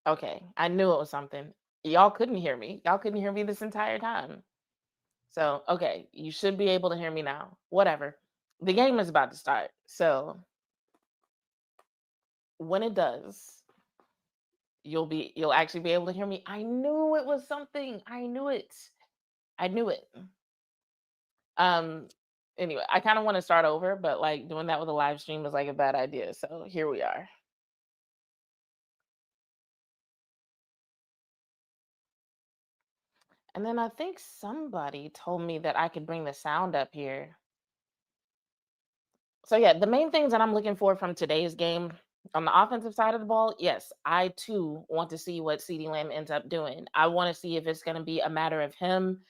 Okay, I knew it was something. Y'all couldn't hear me. Y'all couldn't hear me this entire time. So, okay, you should be able to hear me now. Whatever. The game is about to start. So, when it does, you'll actually be able to hear me. I knew it was something. I knew it. I knew it. Um anyway, I kind of want to start over, but like doing that with a live stream is like a bad idea. So, here we are. And then I think somebody told me that I could bring the sound up here. So yeah, the main things that I'm looking for from today's game on the offensive side of the ball, yes, I too want to see what CeeDee Lamb ends up doing. I want to see if it's going to be a matter of him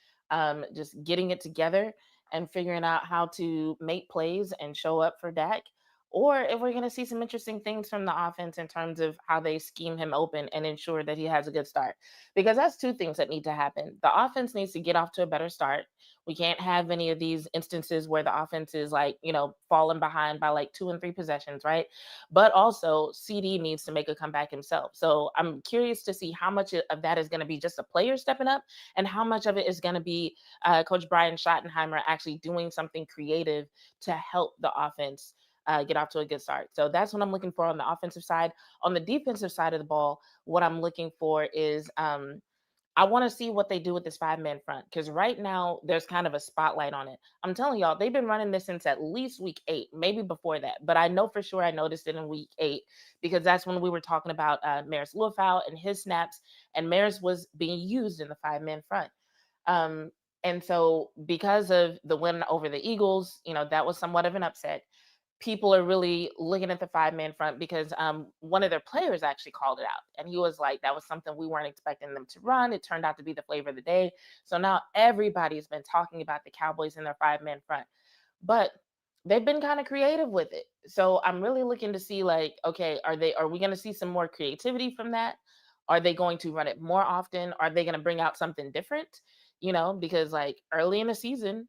just getting it together and figuring out how to make plays and show up for Dak, or if we're going to see some interesting things from the offense in terms of how they scheme him open and ensure that he has a good start. Because that's two things that need to happen. The offense needs to get off to a better start. We can't have any of these instances where the offense is like, falling behind by like 2 and 3 possessions, right? But also, CD needs to make a comeback himself. So I'm curious to see how much of that is going to be just a player stepping up and how much of it is going to be Coach Brian Schottenheimer actually doing something creative to help the offense. Get off to a good start. So that's what I'm looking for on the offensive side. On the defensive side of the ball, what I'm looking for is I want to see what they do with this 5 man front because right now there's kind of a spotlight on it. I'm telling y'all, they've been running this since at least week 8, maybe before that. But I know for sure I noticed it in week 8 because that's when we were talking about Maris Lufau and his snaps, and Maris was being used in the 5 man front. Um, and so because of the win over the Eagles, that was somewhat of an upset. People are really looking at the 5 man front because one of their players actually called it out. And he was like, that was something we weren't expecting them to run. It turned out to be the flavor of the day. So now everybody's been talking about the Cowboys and their 5 man front. But they've been kind of creative with it. So I'm really looking to see like, okay, are we gonna see some more creativity from that? Are they going to run it more often? Are they gonna bring out something different? Because like early in the season,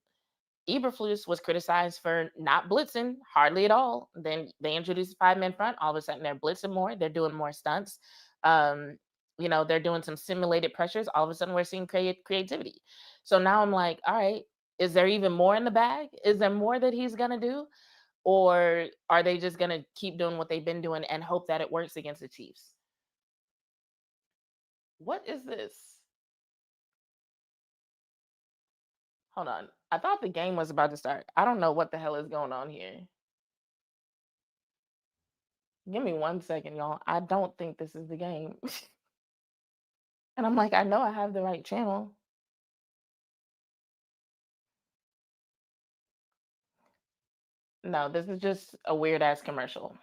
Eberflus was criticized for not blitzing hardly at all. Then they introduced a 5 man front. All of a sudden, they're blitzing more. They're doing more stunts. Um, they're doing some simulated pressures. All of a sudden, we're seeing creativity. So now I'm like, all right, is there even more in the bag? Is there more that he's gonna do, or are they just gonna keep doing what they've been doing and hope that it works against the Chiefs? What is this? Hold on. I thought the game was about to start. I don't know what the hell is going on here. Give me 1 second, y'all. I don't think this is the game. And I'm like, I know I have the right channel. No, this is just a weird ass commercial.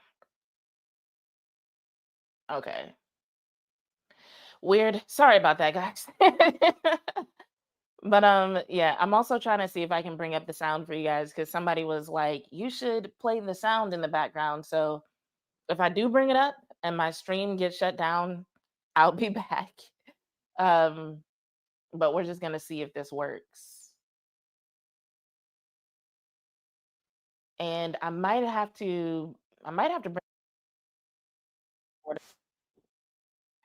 Okay. Weird. Sorry about that, guys. But yeah, I'm also trying to see if I can bring up the sound for you guys because somebody was like, you should play the sound in the background. So if I do bring it up and my stream gets shut down, I'll be back. Um, but we're just gonna see if this works. And I might have to bring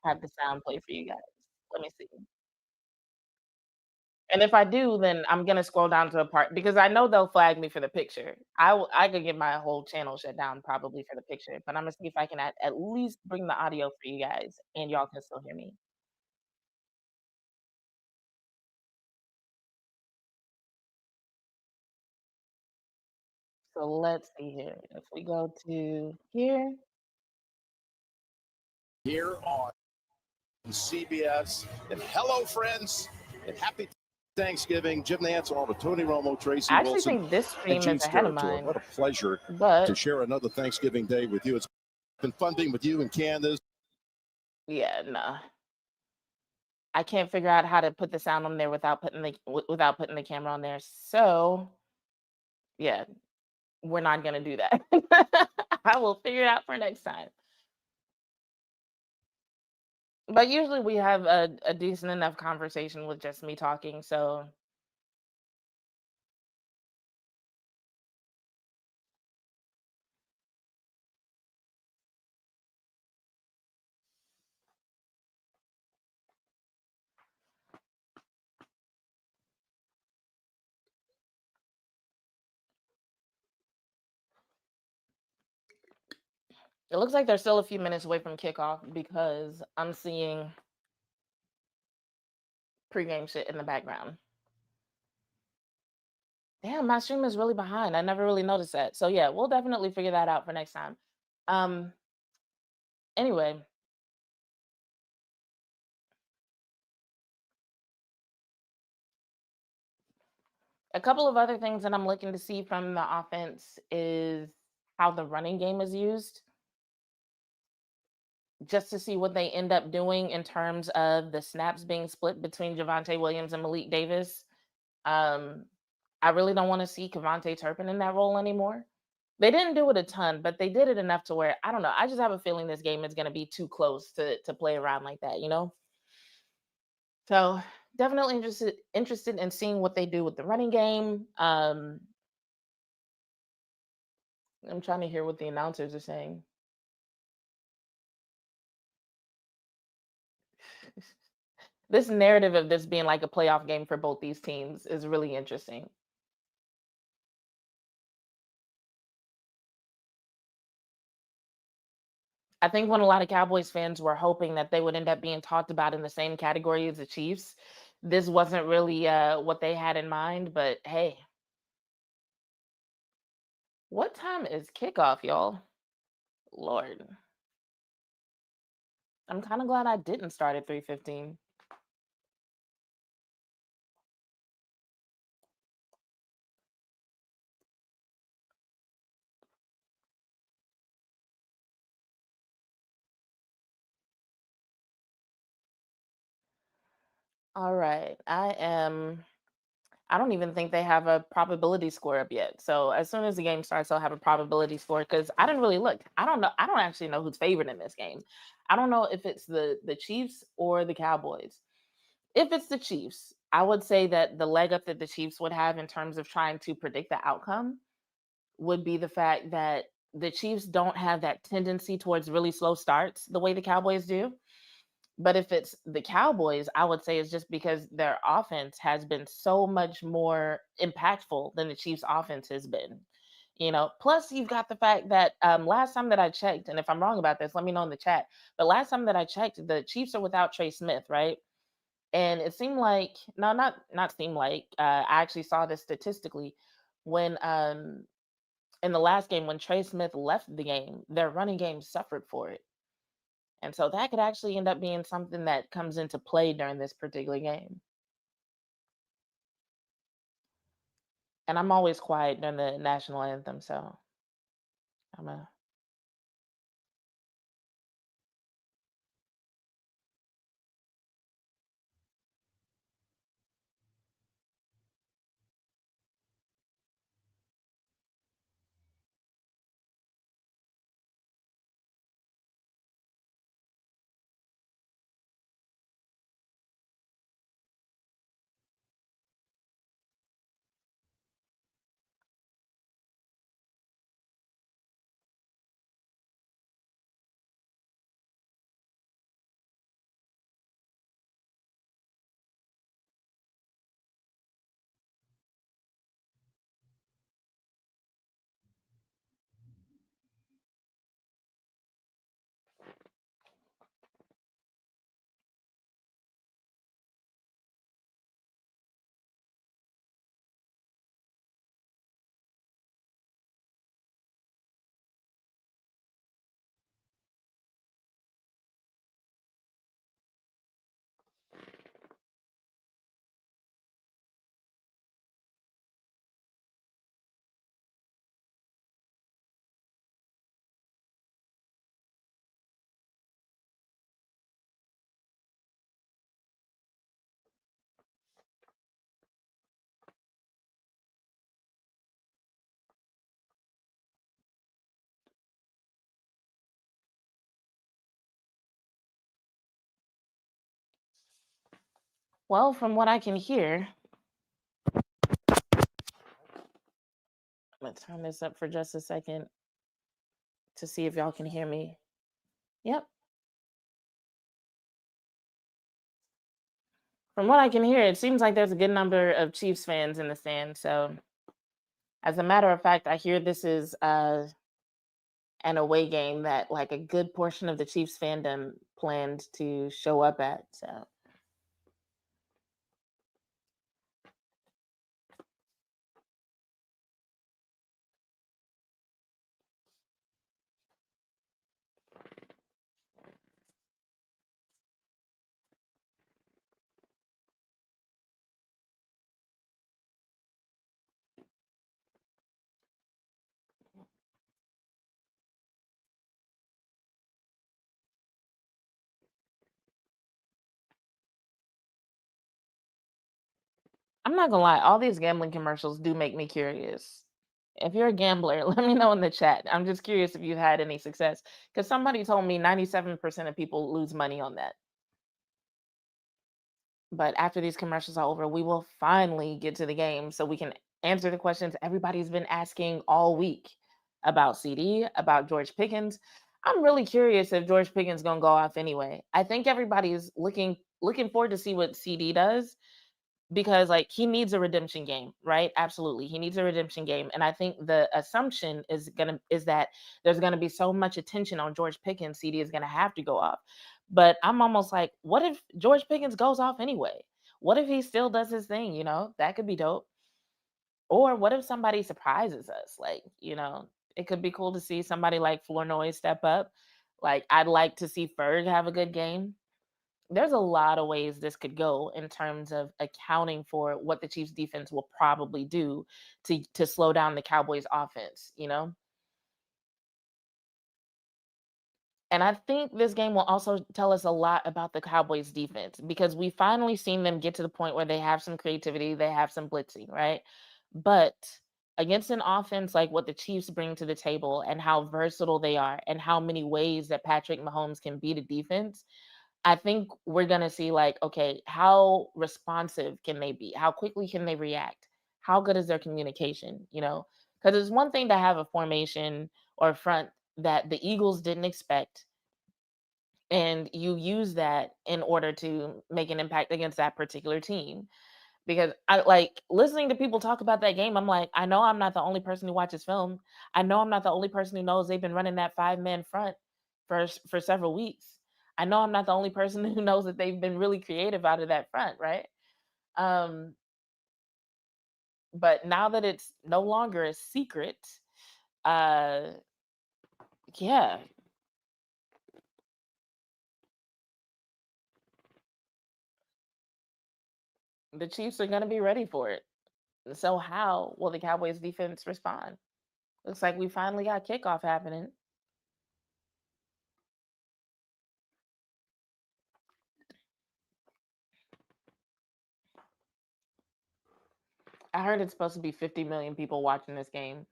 have the sound play for you guys. Let me see. And if I do, then I'm gonna scroll down to a part because I know they'll flag me for the picture. I could get my whole channel shut down probably for the picture, but Imma see if I can at least bring the audio for you guys and y'all can still hear me. So let's see here. If we go to here, Here on CBS. And hello, friends, and happy Thanksgiving. Jim Nance, all with Tony Romo, Tracy I actually Wilson, think this and stream is Gene's ahead of territory. mine, What a pleasure to but share another Thanksgiving day with you. It's been fun being with you and Candace. yeah, no. I can't figure out how to put the sound on there without putting the camera on there. So, yeah, we're not gonna do that. I will figure it out for next time. But usually we have a decent enough conversation with just me talking. So It looks like they're still a few minutes away from kickoff because I'm seeing pregame shit in the background. Damn, my stream is really behind. I never really noticed that. So yeah, we'll definitely figure that out for next time. Um anyway, a couple of other things that I'm looking to see from the offense is how the running game is used, just to see what they end up doing in terms of the snaps being split between Javante Williams and Malik Davis. Um, I really don't want to see Cavante Turpin in that role anymore. They didn't do it a ton, but they did it enough to where I don't know. I just have a feeling this game is going to be too close to play around like that, you know. So definitely interested in seeing what they do with the running game. I'm trying to hear what the announcers are saying. This narrative of this being like a playoff game for both these teams is really interesting. I think when a lot of Cowboys fans were hoping that they would end up being talked about in the same category as the Chiefs, this wasn't really what they had in mind. But hey, what time is kickoff, y'all? Lord, I'm kind of glad I didn't start at 3:15. All right, I don't even think they have a probability score up yet. So as soon as the game starts, they'll have a probability score because I didn't really look. I don't know. I don't actually know who's favored in this game. I don't know if it's the Chiefs or the Cowboys. If it's the Chiefs, I would say that the leg up that the Chiefs would have in terms of trying to predict the outcome would be the fact that the Chiefs don't have that tendency towards really slow starts the way the Cowboys do. But if it's the Cowboys, I would say it's just because their offense has been so much more impactful than the Chiefs' offense has been. You know, plus you've got the fact that last time that I checked, and if I'm wrong about this, let me know in the chat. But last time that I checked, the Chiefs are without Trey Smith, right? And it seemed like no, not seemed like I actually saw this statistically when in the last game when Trey Smith left the game, their running game suffered for it. And so that could actually end up being something that comes into play during this particular game. And I'm always quiet during the national anthem, so I'm a well, from what I can hear, let's turn this up for just a second to see if y'all can hear me. Yep. From what I can hear, it seems like there's a good number of Chiefs fans in the stand. So, as a matter of fact, I hear this is an away game that like a good portion of the Chiefs fandom planned to show up at. So I'm not gonna lie, all these gambling commercials do make me curious. If you're a gambler, let me know in the chat. I'm just curious if you've had any success. Because somebody told me 97% of people lose money on that. But after these commercials are over, we will finally get to the game so we can answer the questions everybody's been asking all week about CD, about George Pickens. I'm really curious if George Pickens gonna go off anyway. I think everybody's looking forward to see what CD does because like he needs a redemption game, right? Absolutely. He needs a redemption game. And I think the assumption is that there's gonna be so much attention on George Pickens, CD is gonna have to go off. But I'm almost like, what if George Pickens goes off anyway? What if he still does his thing? That could be dope. Or what if somebody surprises us? Like, it could be cool to see somebody like Flournoy step up. Like, I'd like to see Ferg have a good game. There's a lot of ways this could go in terms of accounting for what the Chiefs defense will probably do to slow down the Cowboys offense. And I think this game will also tell us a lot about the Cowboys defense because we finally seen them get to the point where they have some creativity, they have some blitzing, right? But against an offense like what the Chiefs bring to the table and how versatile they are and how many ways that Patrick Mahomes can beat a defense, I think we're going to see like, okay, how responsive can they be? How quickly can they react? How good is their communication? Because it's one thing to have a formation or a front that the Eagles didn't expect, and you use that in order to make an impact against that particular team. Because I like listening to people talk about that game. I'm like, I know I'm not the only person who watches film. I know I'm not the only person who knows they've been running that 5-man front for several weeks. I know I'm not the only person who knows that they've been really creative out of that front, right? Um, but now that it's no longer a secret, uh, yeah, the Chiefs are going to be ready for it. So how will the Cowboys defense respond? Looks like we finally got kickoff happening. I heard it's supposed to be 50 million people watching this game.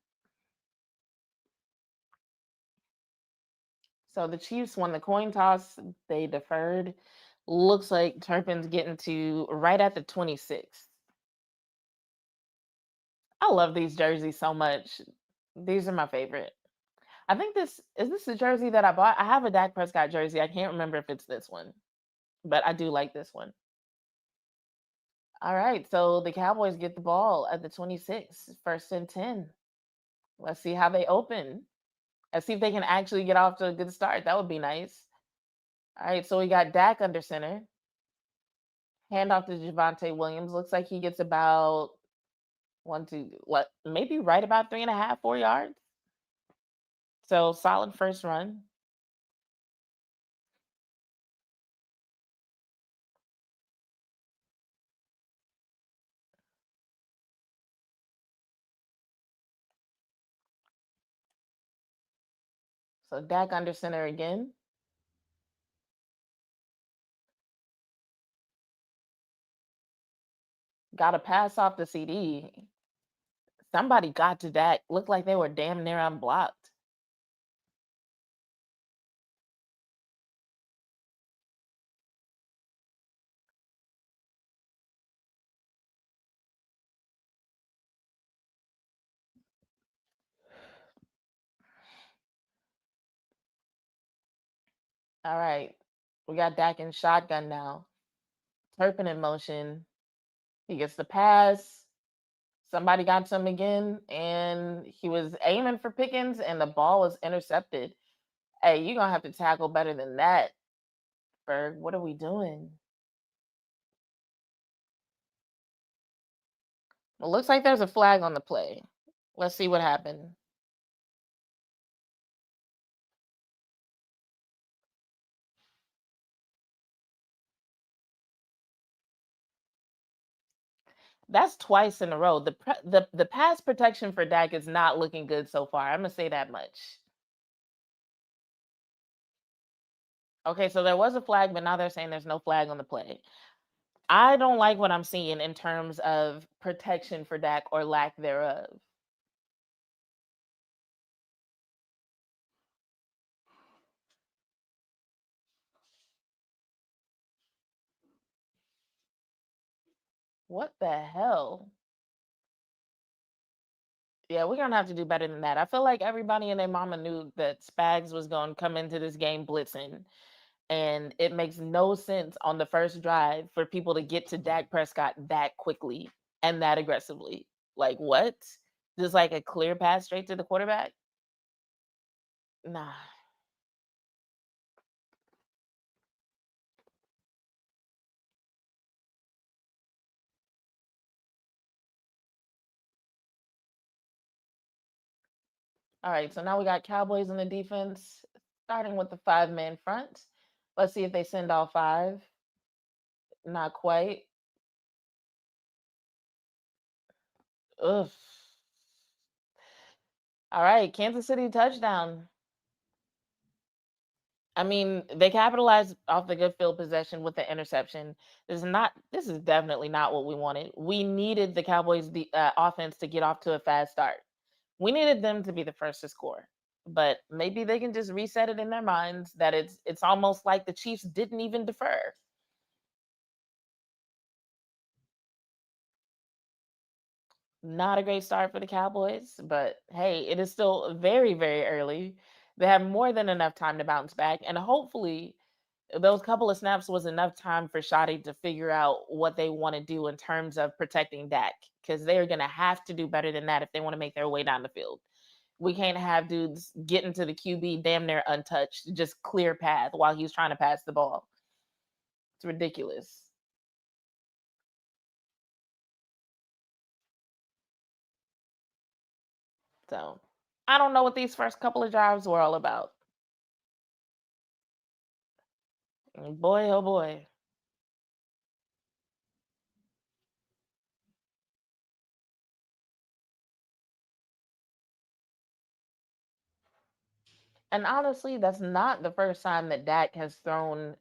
So the Chiefs won the coin toss. They deferred. Looks like Turpin's getting to right at the 26th. I love these jerseys so much. These are my favorite. I think this the jersey that I bought. I have a Dak Prescott jersey. I can't remember if it's this one, but I do like this one. All right, so the Cowboys get the ball at the 26, 1st and 10. Let's see how they open. Let's see if they can actually get off to a good start. That would be nice. All right, so we got Dak under center. Handoff to Javante Williams. Looks like he gets about one, two, what, maybe right about 3.5, 4 yards. So solid first run. So Dak under center again. Got a pass off the CD. Somebody got to Dak. Looked like they were damn near unblocked. All right. We got Dak in shotgun now. Turpin in motion. He gets the pass. Somebody got to him again, and he was aiming for Pickens, and the ball was intercepted. Hey, you're gonna have to tackle better than that, Berg. What are we doing? It looks like there's a flag on the play. Let's see what happened. That's twice in a row. The pass protection for Dak is not looking good so far. I'm gonna say that much. Okay, so there was a flag, but now they're saying there's no flag on the play. I don't like what I'm seeing in terms of protection for Dak or lack thereof. What the hell? Yeah, we're gonna have to do better than that. I feel like everybody and their mama knew that Spags was gonna come into this game blitzing, and it makes no sense on the first drive for people to get to Dak Prescott that quickly and that aggressively. Like what? Just like a clear pass straight to the quarterback? Nah. All right, so now we got Cowboys in the defense, starting with the five-man front. Let's see if they send all five. Not quite. Ugh. All right, Kansas City touchdown. I mean, they capitalized off the good field possession with the interception. This is definitely not what we wanted. We needed the Cowboys offense to get off to a fast start. We needed them to be the first to score. But maybe they can just reset it in their minds that it's almost like the Chiefs didn't even defer. Not a great start for the Cowboys, but hey, it is still very, very early. They have more than enough time to bounce back, and hopefully, those couple of snaps was enough time for Shoddy to figure out what they want to do in terms of protecting Dak, because they are going to have to do better than that if they want to make their way down the field. We can't have dudes getting to the QB damn near untouched, just clear path while he's trying to pass the ball. It's ridiculous. So I don't know what these first couple of drives were all about. Boy, oh boy. And honestly, that's not the first time that Dak has thrown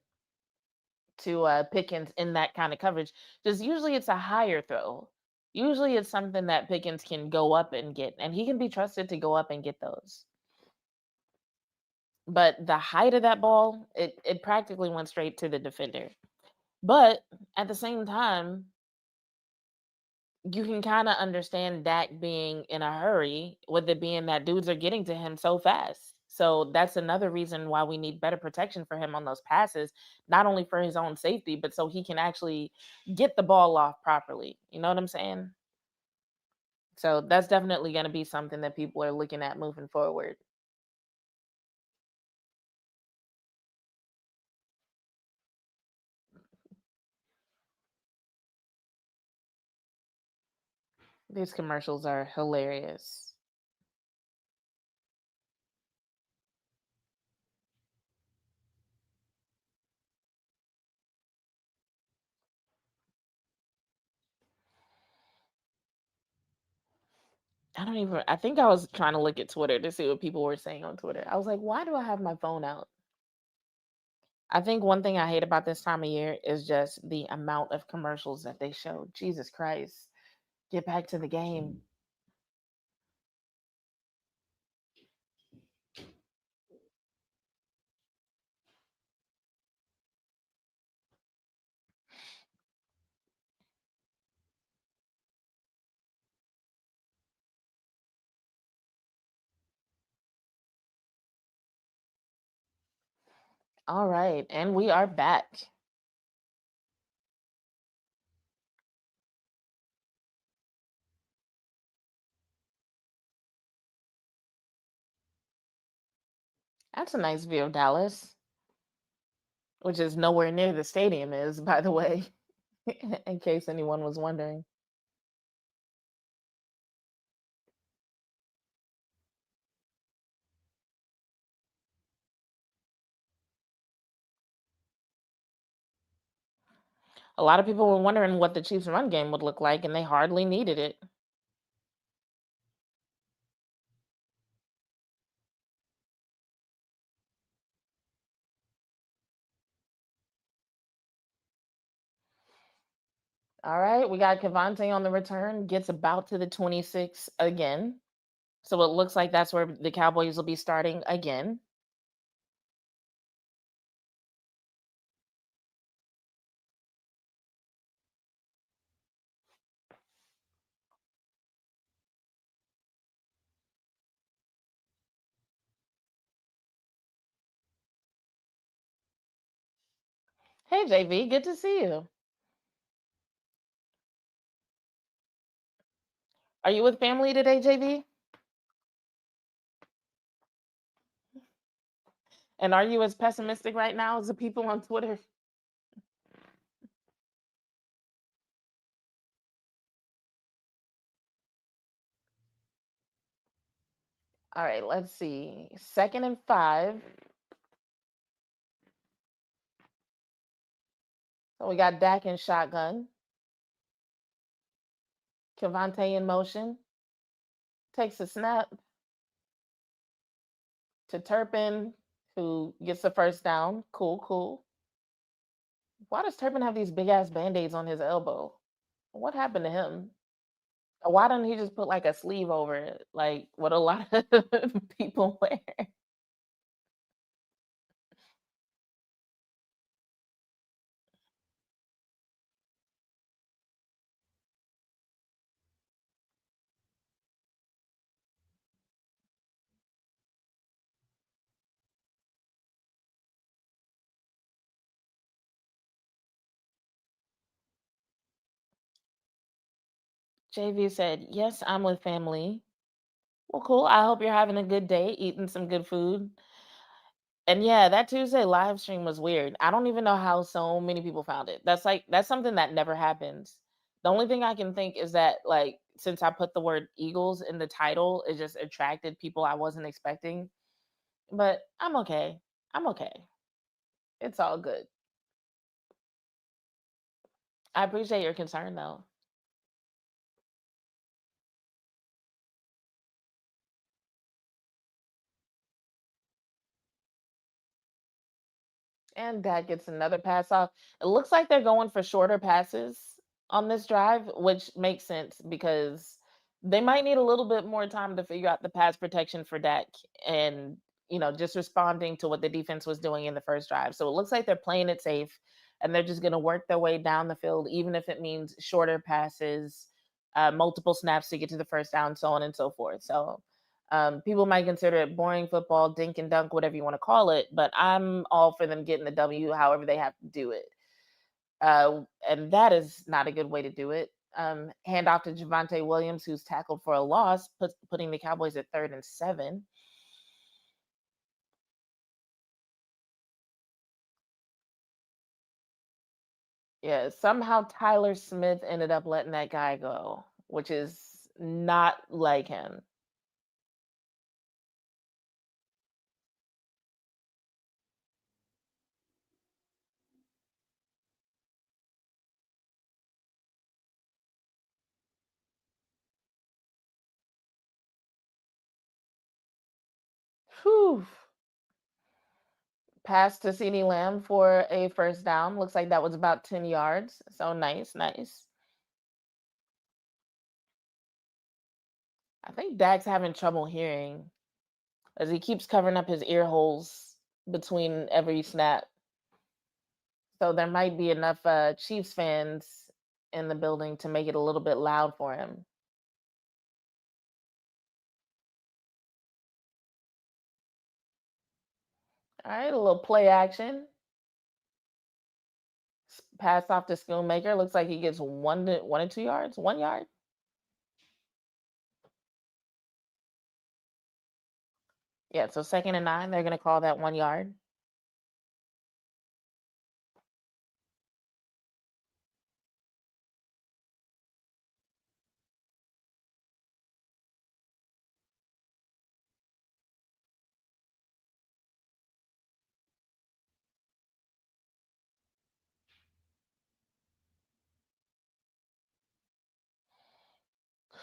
to Pickens in that kind of coverage. Just usually it's a higher throw. Usually it's something that Pickens can go up and get, and he can be trusted to go up and get those. But the height of that ball, it practically went straight to the defender. But at the same time, you can kind of understand Dak being in a hurry with it being that dudes are getting to him so fast. So that's another reason why we need better protection for him on those passes, not only for his own safety, but so he can actually get the ball off properly. You know what I'm saying? So that's definitely going to be something that people are looking at moving forward. These commercials are hilarious. I think I was trying to look at Twitter to see what people were saying on Twitter. I was like, why do I have my phone out? I think one thing I hate about this time of year is just the amount of commercials that they show. Jesus Christ. Get back to the game. All right. And we are back. That's a nice view of Dallas, which is nowhere near the stadium is, by the way, in case anyone was wondering. A lot of people were wondering what the Chiefs' run game would look like, and they hardly needed it. All right, we got Cavante on the return, gets about to the 26 again. So it looks like that's where the Cowboys will be starting again. Hey, JV, good to see you. Are you with family today, JV? And are you as pessimistic right now as the people on Twitter? All right, let's see. 2nd and 5. So we got Dak in shotgun. Cavante in motion. Takes a snap to Turpin, who gets the first down. Cool, cool. Why does Turpin have these big ass band aids on his elbow? What happened to him? Why don't he just put like a sleeve over it, like what a lot of people wear? JV said, "Yes, I'm with family." Well, cool. I hope you're having a good day, eating some good food. And yeah, that Tuesday live stream was weird. I don't even know how so many people found it. That's something that never happens. The only thing I can think is that like since I put the word Eagles in the title, it just attracted people I wasn't expecting. But I'm okay. I'm okay. It's all good. I appreciate your concern though. And Dak gets another pass off. It looks like they're going for shorter passes on this drive, which makes sense because they might need a little bit more time to figure out the pass protection for Dak and, just responding to what the defense was doing in the first drive. So it looks like they're playing it safe and they're just going to work their way down the field, even if it means shorter passes, multiple snaps to get to the first down, so on and so forth. So people might consider it boring football, dink and dunk, whatever you want to call it, but I'm all for them getting the W however they have to do it. And that is not a good way to do it. Hand off to Javante Williams, who's tackled for a loss, putting the Cowboys at 3rd and 7. Yeah, somehow Tyler Smith ended up letting that guy go, which is not like him. Whew. Pass to CeeDee Lamb for a first down. Looks like that was about 10 yards. So nice, nice. I think Dak's having trouble hearing as he keeps covering up his ear holes between every snap. So there might be enough Chiefs fans in the building to make it a little bit loud for him. All right, a little play action. Pass off to Schoonmaker. Looks like he gets 1 to 2 yards. 1 yard. Yeah, so 2nd and 9, they're gonna call that 1 yard.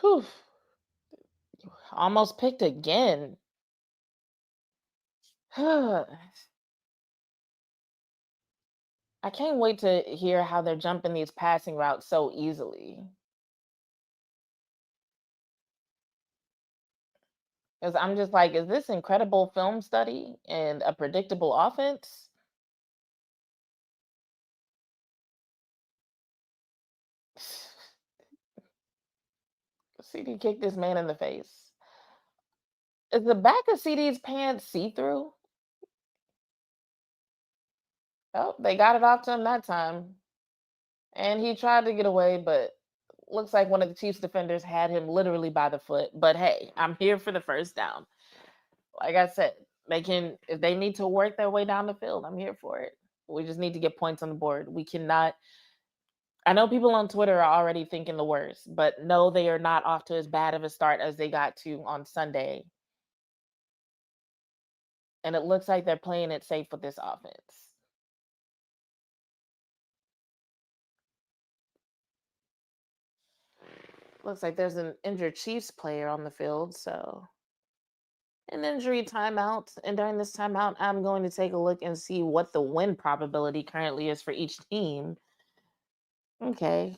Whew. Almost picked again. I can't wait to hear how they're jumping these passing routes so easily. Because I'm just like, is this incredible film study and a predictable offense? CD kicked this man in the face. Is the back of CD's pants see through? Oh, they got it off to him that time. And he tried to get away, but looks like one of the Chiefs defenders had him literally by the foot. But hey, I'm here for the first down. Like I said, they can, if they need to work their way down the field, I'm here for it. We just need to get points on the board. We cannot. I know people on Twitter are already thinking the worst, but no, they are not off to as bad of a start as they got to on Sunday. And it looks like they're playing it safe with this offense. Looks like there's an injured Chiefs player on the field, so an injury timeout. And during this timeout, I'm going to take a look and see what the win probability currently is for each team. Okay.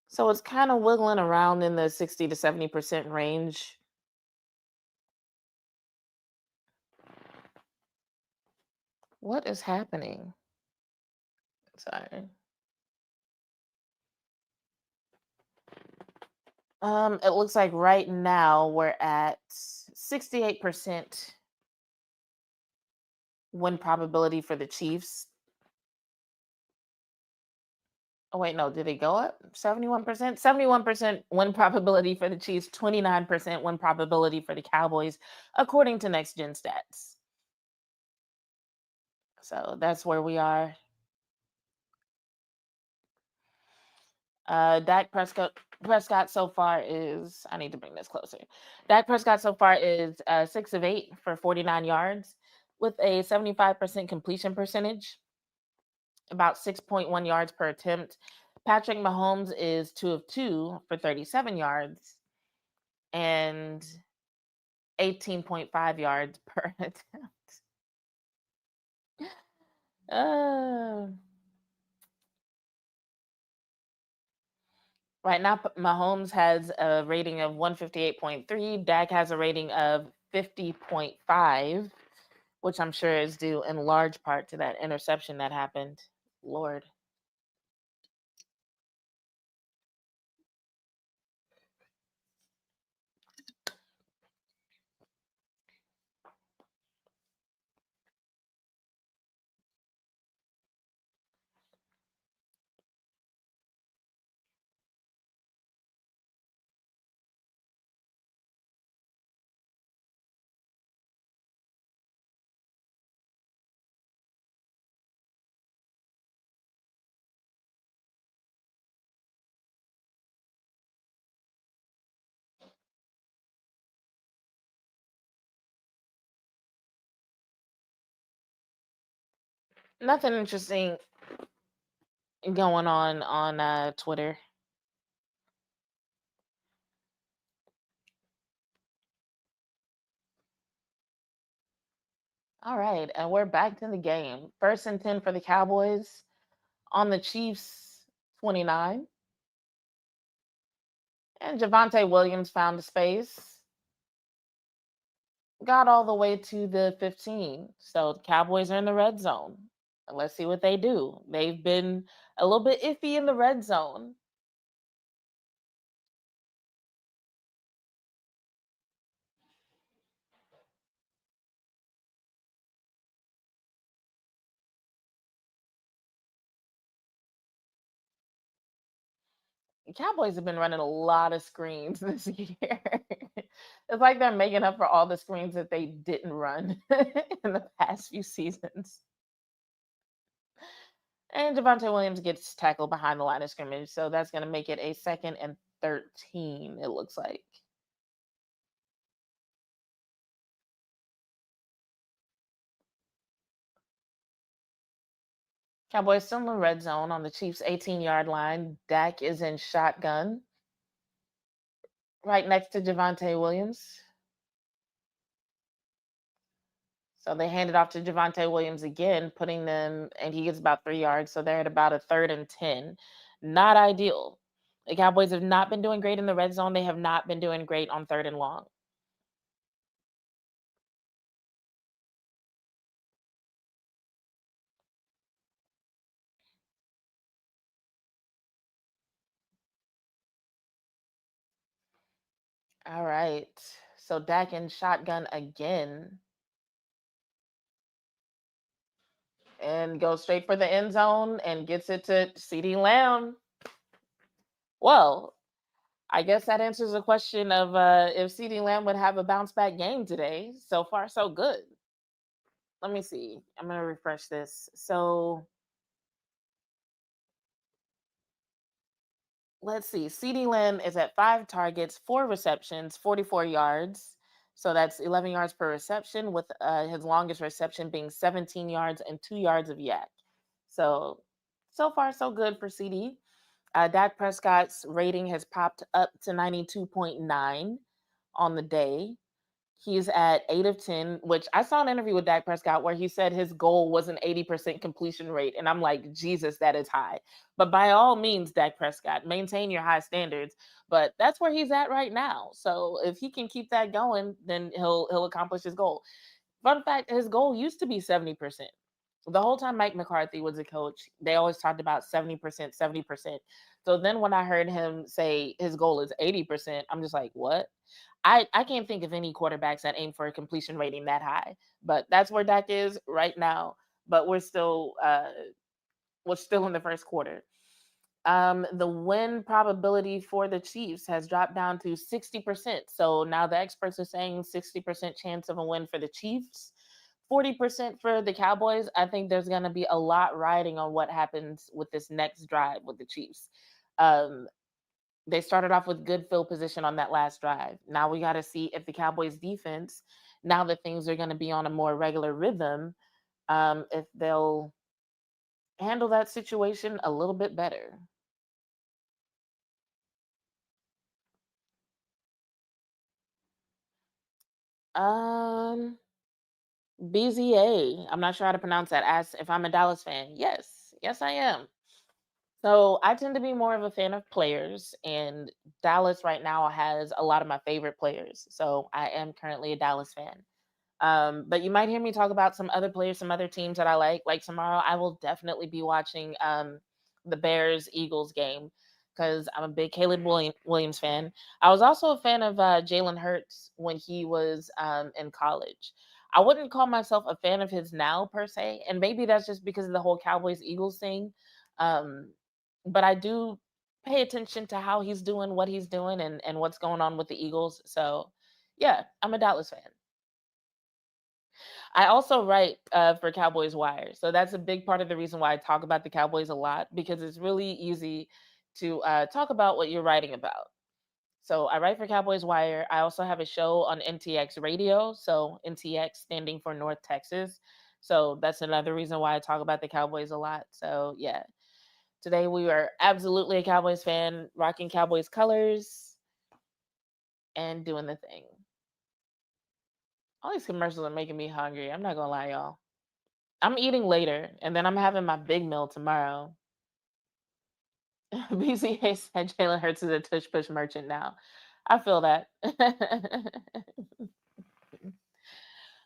So it's kind of wiggling around in the 60 to 70% range. What is happening? Sorry. It looks like right now we're at 68% win probability for the Chiefs. Oh wait, no, did it go up? 71%? 71% win probability for the Chiefs, 29% win probability for the Cowboys, according to Next Gen Stats. So that's where we are. Dak Prescott so far is, I need to bring this closer. Dak Prescott so far is 6 of 8 for 49 yards with a 75% completion percentage, about 6.1 yards per attempt. Patrick Mahomes is 2 of 2 for 37 yards and 18.5 yards per attempt. Uh, right now, Mahomes has a rating of 158.3. Dak has a rating of 50.5, which I'm sure is due in large part to that interception that happened. Lord. Nothing interesting going on Twitter. All right, and we're back to the game. 1st and 10 for the Cowboys on the Chiefs 29. And Javante Williams found a space, got all the way to the 15. So the Cowboys are in the red zone. Let's see what they do. They've been a little bit iffy in the red zone. The Cowboys have been running a lot of screens this year. It's like they're making up for all the screens that they didn't run in the past few seasons. And Javante Williams gets tackled behind the line of scrimmage, so that's going to make it a 2nd and 13, it looks like. Cowboys still in the red zone on the Chiefs' 18-yard line. Dak is in shotgun right next to Javante Williams. So they hand it off to Javante Williams again, putting them, and he gets about 3 yards. So they're at about a 3rd and 10. Not ideal. The Cowboys have not been doing great in the red zone. They have not been doing great on 3rd and long. All right. So Dak in shotgun again and goes straight for the end zone and gets it to CD Lamb. Well, I guess that answers the question of if CD Lamb would have a bounce back game today. So far, so good. Let me see. I'm going to refresh this. So let's see. CD Lamb is at 5 targets, 4 receptions, 44 yards. So that's 11 yards per reception, with his longest reception being 17 yards and 2 yards of yak. So far, so good for CD. Dak Prescott's rating has popped up to 92.9 on the day. He's at 8 of 10, which I saw an interview with Dak Prescott where he said his goal was an 80% completion rate. And I'm like, Jesus, that is high. But by all means, Dak Prescott, maintain your high standards. But that's where he's at right now. So if he can keep that going, then he'll accomplish his goal. Fun fact, his goal used to be 70%. The whole time Mike McCarthy was a coach, they always talked about 70%, 70%. So then when I heard him say his goal is 80%, I'm just like, what? I can't think of any quarterbacks that aim for a completion rating that high, but that's where Dak is right now. But we're still in the first quarter. The win probability for the Chiefs has dropped down to 60%. So now the experts are saying 60% chance of a win for the Chiefs, 40% for the Cowboys. I think there's going to be a lot riding on what happens with this next drive with the Chiefs. Um, they started off with good field position on that last drive. Now we got to see if the Cowboys defense, now that things are going to be on a more regular rhythm, if they'll handle that situation a little bit better. Um, BZA. I'm not sure how to pronounce that. Ask if I'm a Dallas fan. Yes, I am. So I tend to be more of a fan of players, and Dallas right now has a lot of my favorite players. So I am currently a Dallas fan. But you might hear me talk about some other players, some other teams that I like. Like tomorrow, I will definitely be watching the Bears Eagles game because I'm a big Williams fan. I was also a fan of Jalen Hurts when he was in college. I wouldn't call myself a fan of his now per se, and maybe that's just because of the whole Cowboys Eagles thing. Um, but I do pay attention to how he's doing, what he's doing, and what's going on with the Eagles. So, yeah, I'm a Dallas fan. I also write for Cowboys Wire. So that's a big part of the reason why I talk about the Cowboys a lot because it's really easy to talk about what you're writing about. So I write for Cowboys Wire. I also have a show on NTX Radio. So NTX standing for North Texas. So that's another reason why I talk about the Cowboys a lot. So yeah, today we are absolutely a Cowboys fan, rocking Cowboys colors and doing the thing. All these commercials are making me hungry. I'm not gonna lie, y'all. I'm eating later, and then I'm having my big meal tomorrow. BCA said Jalen Hurts is a tush push merchant now. I feel that.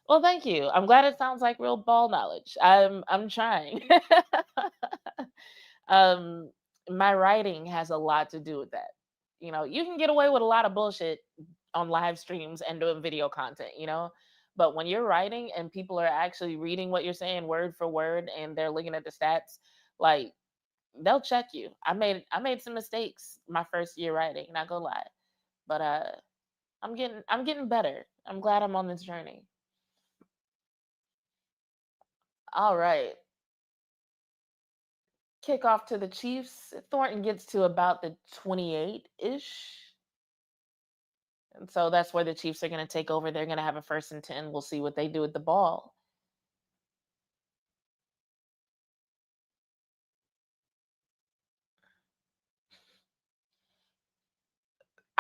Well, thank you. I'm glad it sounds like real ball knowledge. I'm trying. um, my writing has a lot to do with that. You know, you can get away with a lot of bullshit on live streams and doing video content, but when you're writing and people are actually reading what you're saying word for word and they're looking at the stats, like they'll check you. I made some mistakes my first year writing, not gonna lie. But I'm getting better. I'm glad I'm on this journey. All right. Kickoff to the Chiefs. Thornton gets to about the 28-ish. And so that's where the Chiefs are going to take over. They're going to have a 1st and 10. We'll see what they do with the ball.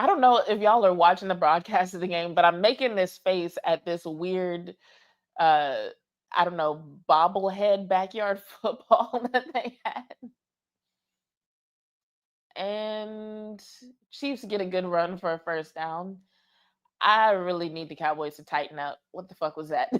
I don't know if y'all are watching the broadcast of the game, but I'm making this face at this weird, uh, I don't know, bobblehead backyard football that they had. And Chiefs get a good run for a 1st down. I really need the Cowboys to tighten up. What the fuck was that?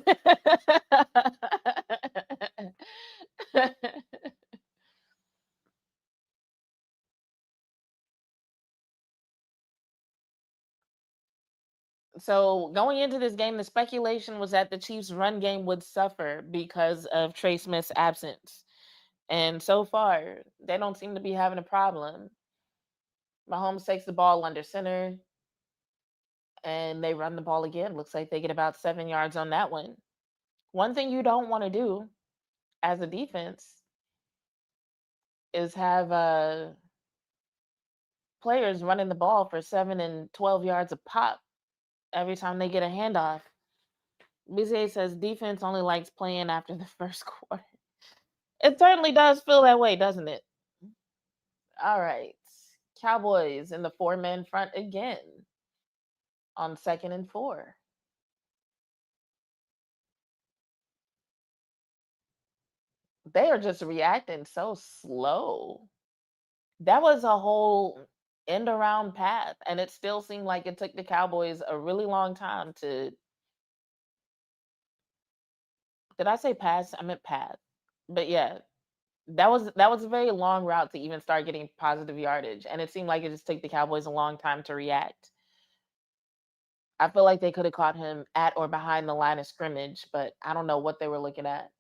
So going into this game, the speculation was that the Chiefs' run game would suffer because of Trey Smith's absence. And so far, they don't seem to be having a problem. Mahomes takes the ball under center and they run the ball again. Looks like they get about 7 yards on that one. One thing you don't want to do as a defense is have players running the ball for 7 and 12 yards a pop every time they get a handoff. BCA says defense only likes playing after the first quarter. It certainly does feel that way, doesn't it? All right. Cowboys in the 4-man front again on 2nd and 4. They are just reacting so slow. That was a whole end around path, and it still seemed like it took the Cowboys a really long time to. Did I say pass? I meant path. But yeah, that was a very long route to even start getting positive yardage, and it seemed like it just took the Cowboys a long time to react. I feel like they could have caught him at or behind the line of scrimmage, but I don't know what they were looking at.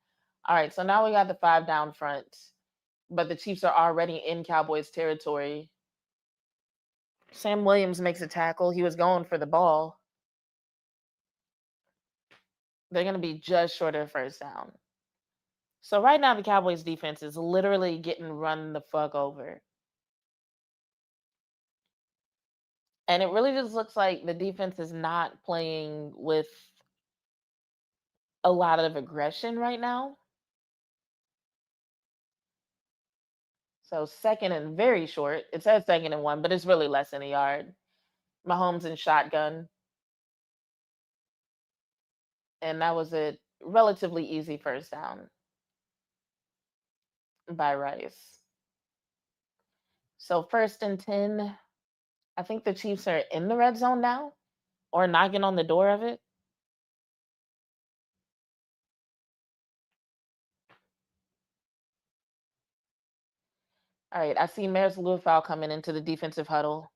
All right, so now we got the 5 down front, but the Chiefs are already in Cowboys territory. Sam Williams makes a tackle. He was going for the ball. They're going to be just short of 1st down. So right now the Cowboys defense is literally getting run the fuck over. And it really just looks like the defense is not playing with a lot of aggression right now. So 2nd and very short. It says 2nd and 1, but it's really less than a yard. Mahomes in shotgun. And that was a relatively easy 1st down by Rice. So 1st and 10. I think the Chiefs are in the red zone now or knocking on the door of it. All right, I see Maris Lufau coming into the defensive huddle.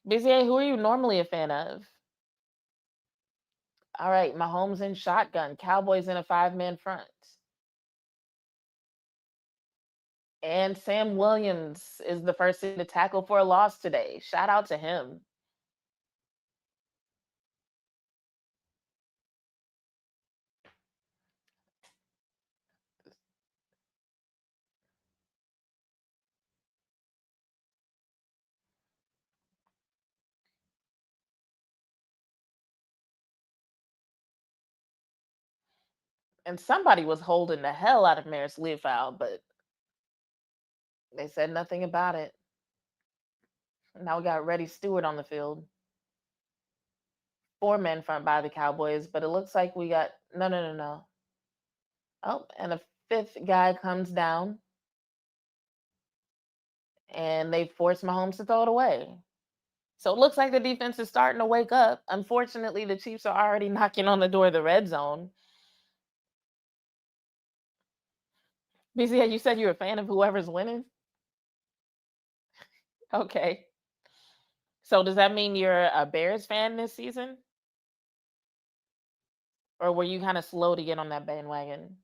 BZA, who are you normally a fan of? All right, Mahomes in shotgun, Cowboys in a 5-man front. And Sam Williams is the first to tackle for a loss today. Shout out to him. And somebody was holding the hell out of Maris Lufau, but they said nothing about it. Now we got Reddy Stewart on the field. 4-man front by the Cowboys, but it looks like we got no. Oh, and a 5th guy comes down, and they force Mahomes to throw it away. So it looks like the defense is starting to wake up. Unfortunately, the Chiefs are already knocking on the door of the red zone. BCA, you said you're a fan of whoever's winning? Okay. So does that mean you're a Bears fan this season? Or were you kind of slow to get on that bandwagon?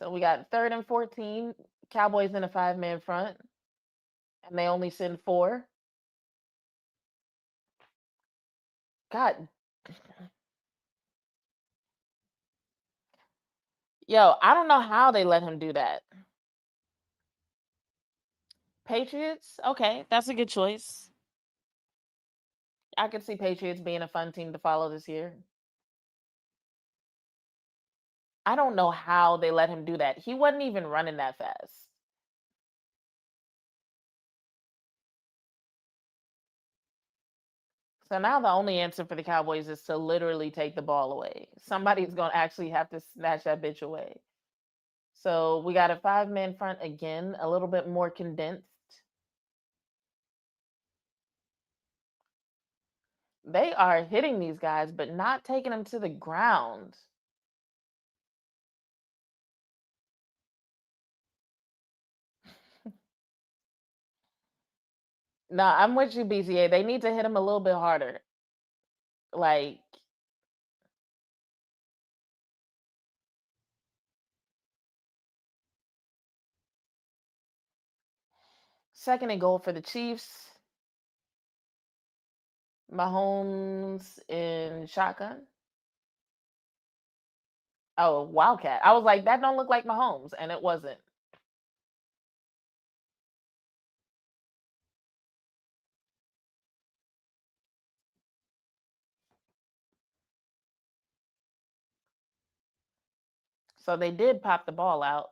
So we got third and 14. Cowboys in a 5-man front, and they only send four. God, yo, I don't know how they let him do that. Patriots, okay, that's a good choice. I could see Patriots being a fun team to follow this year. I don't know how they let him do that. He wasn't even running that fast. So now the only answer for the Cowboys is to literally take the ball away. Somebody's going to actually have to snatch that bitch away. So we got a 5-man front again, a little bit more condensed. They are hitting these guys, but not taking them to the ground. No, I'm with you, BZA. They need to hit him a little bit harder. Like, second and goal for the Chiefs. Mahomes in shotgun. Oh, Wildcat. I was like, that don't look like Mahomes, and it wasn't. So they did pop the ball out.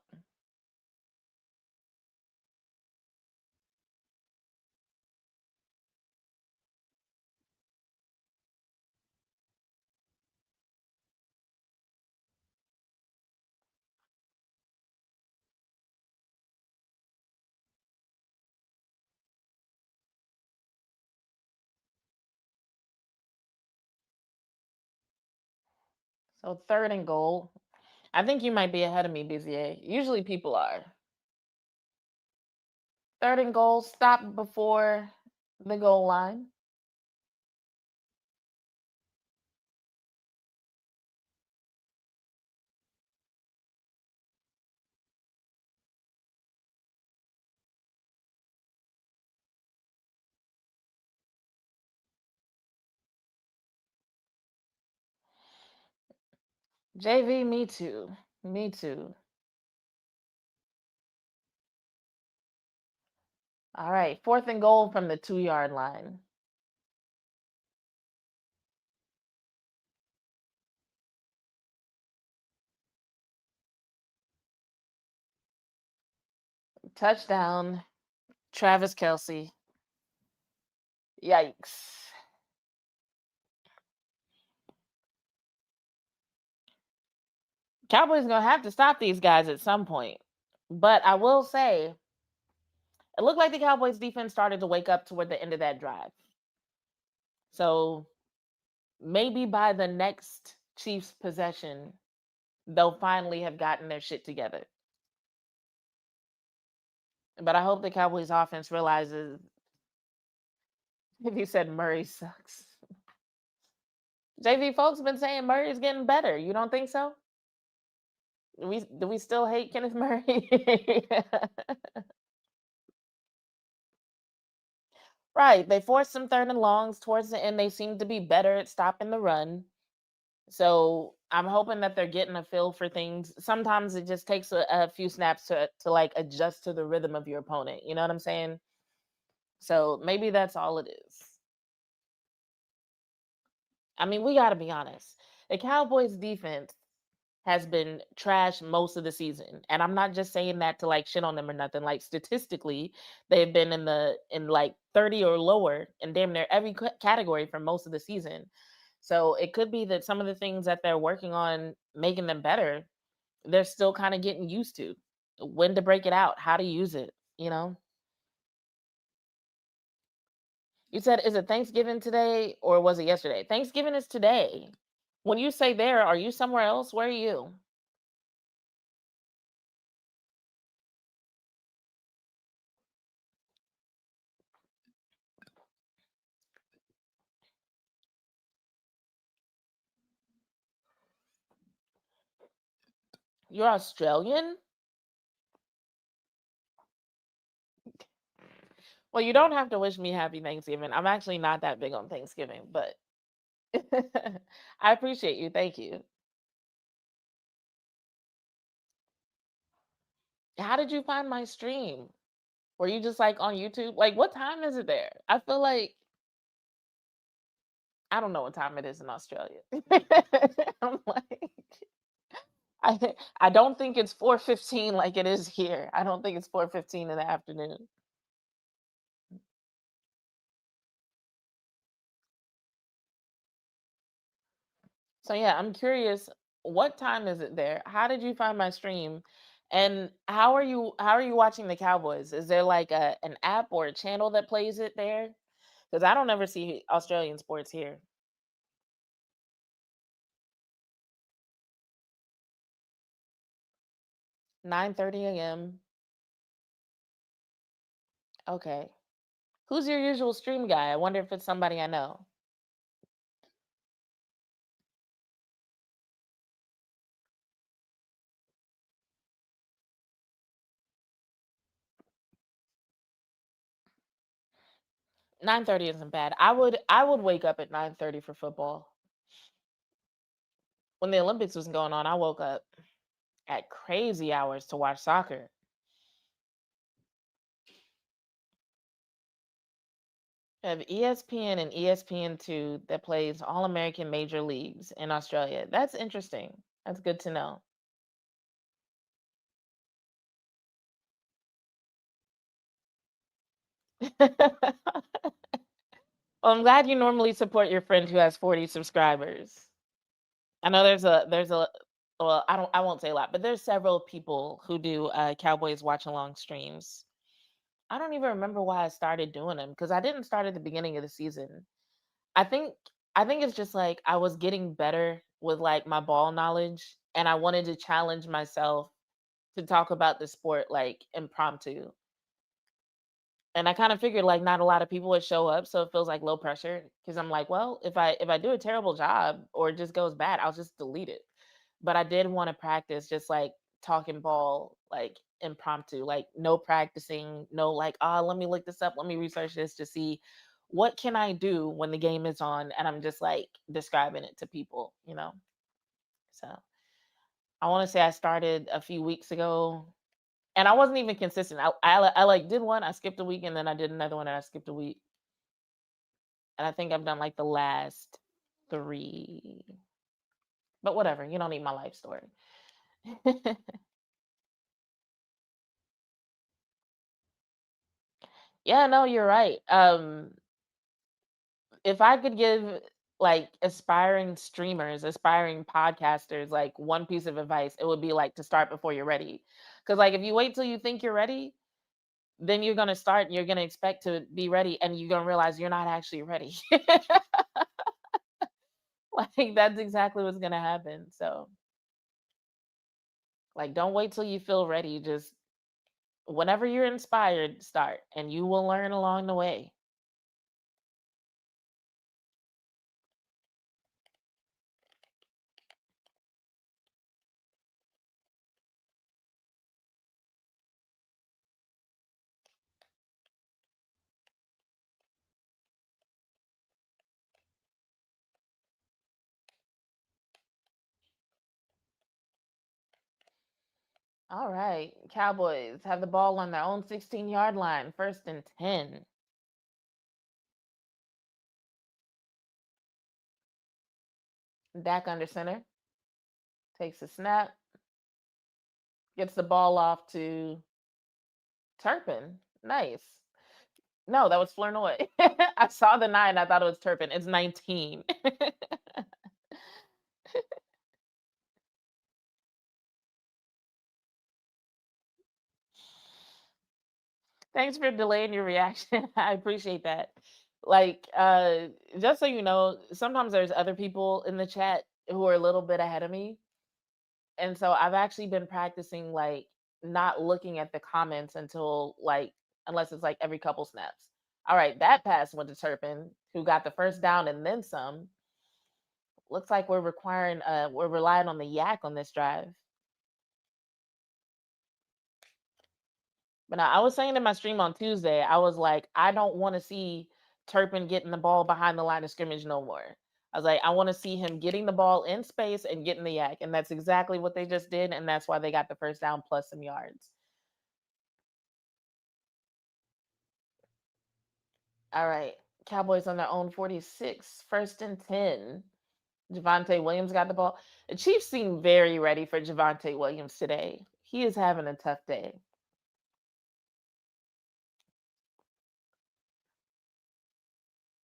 So third and goal. I think you might be ahead of me, BZA. Usually people are. Third and goal, stop before the goal line. JV, me too. Me too. All right, fourth and goal from the 2-yard line. Touchdown, Travis Kelsey. Yikes. Cowboys gonna have to stop these guys at some point. But I will say, it looked like the Cowboys defense started to wake up toward the end of that drive. So maybe by the next Chiefs possession, they'll finally have gotten their shit together. But I hope the Cowboys offense realizes if you said Murray sucks. JV folks been saying Murray's getting better. You don't think so? Do we still hate Kenneth Murray? Right. They forced some third and longs towards the end. They seem to be better at stopping the run. So I'm hoping that they're getting a feel for things. Sometimes it just takes a few snaps to like adjust to the rhythm of your opponent. You know what I'm saying? So maybe that's all it is. I mean, we got to be honest. The Cowboys defense has been trash most of the season. And I'm not just saying that to like shit on them or nothing. Like statistically, they've been in like 30 or lower in damn near every category for most of the season. So it could be that some of the things that they're working on making them better, they're still kind of getting used to. When to break it out, how to use it, you know? You said, is it Thanksgiving today or was it yesterday? Thanksgiving is today. When you say there, are you somewhere else? Where are you? You're Australian? Well, you don't have to wish me happy Thanksgiving. I'm actually not that big on Thanksgiving, but I appreciate you. Thank you. How did you find my stream? Were you just like on YouTube? Like, what time is it there? I feel like I don't know what time it is in Australia. I'm like, I don't think it's 4:15 like it is here. I don't think it's 4:15 in the afternoon. So yeah, I'm curious, what time is it there? How did you find my stream? And how are you watching the Cowboys? Is there like an app or a channel that plays it there? Because I don't ever see Australian sports here. 9:30 a.m. Okay. Who's your usual stream guy? I wonder if it's somebody I know. - 9:30 isn't bad. I would wake up at 9:30 for football. When the Olympics was going on, I woke up at crazy hours to watch soccer. I have ESPN and ESPN2 that plays All American Major Leagues in Australia. That's interesting. That's good to know. Well, I'm glad you normally support your friend who has 40 subscribers. I know there's a well, I won't say a lot, but there's several people who do Cowboys watch along streams. I don't even remember why I started doing them because I didn't start at the beginning of the season. I think I think it's just like I was getting better with like my ball knowledge and I wanted to challenge myself to talk about the sport like impromptu. And I kind of figured like not a lot of people would show up, so it feels like low pressure because I'm like, well, if I do a terrible job or it just goes bad, I'll just delete it. But I did want to practice just like talking ball like impromptu, like no practicing, no like, oh, let me look this up, let me research this to see what can I do when the game is on and I'm just like describing it to people. So I want to say I started a few weeks ago and I wasn't even consistent. I like did one, I skipped a week, and then I did another one, and I skipped a week. And I think I've done like the last three. But whatever, you don't need my life story. Yeah, no, you're right. If I could give like aspiring streamers, aspiring podcasters, like one piece of advice, it would be like to start before you're ready. Because like if you wait till you think you're ready, then you're gonna start and you're gonna expect to be ready, and you're gonna realize you're not actually ready. Like that's exactly what's gonna happen. So like don't wait till you feel ready. Just whenever you're inspired, start and you will learn along the way. All right. Cowboys have the ball on their own 16-yard line, 1st and 10. Dak under center takes a snap, gets the ball off to Turpin. Nice. No, that was Flournoy. I saw the 9. I thought it was Turpin. It's 19. Thanks for delaying your reaction. I appreciate that. Like, just so you know, sometimes there's other people in the chat who are a little bit ahead of me. And so I've actually been practicing like not looking at the comments until like unless it's like every couple snaps. All right, that pass went to Turpin, who got the first down and then some. Looks like we're relying on the yak on this drive. But now, I was saying in my stream on Tuesday, I was like, I don't want to see Turpin getting the ball behind the line of scrimmage no more. I was like, I want to see him getting the ball in space and getting the yak. And that's exactly what they just did. And that's why they got the first down plus some yards. All right. Cowboys on their own 46, 1st and 10. Javante Williams got the ball. The Chiefs seem very ready for Javante Williams today. He is having a tough day.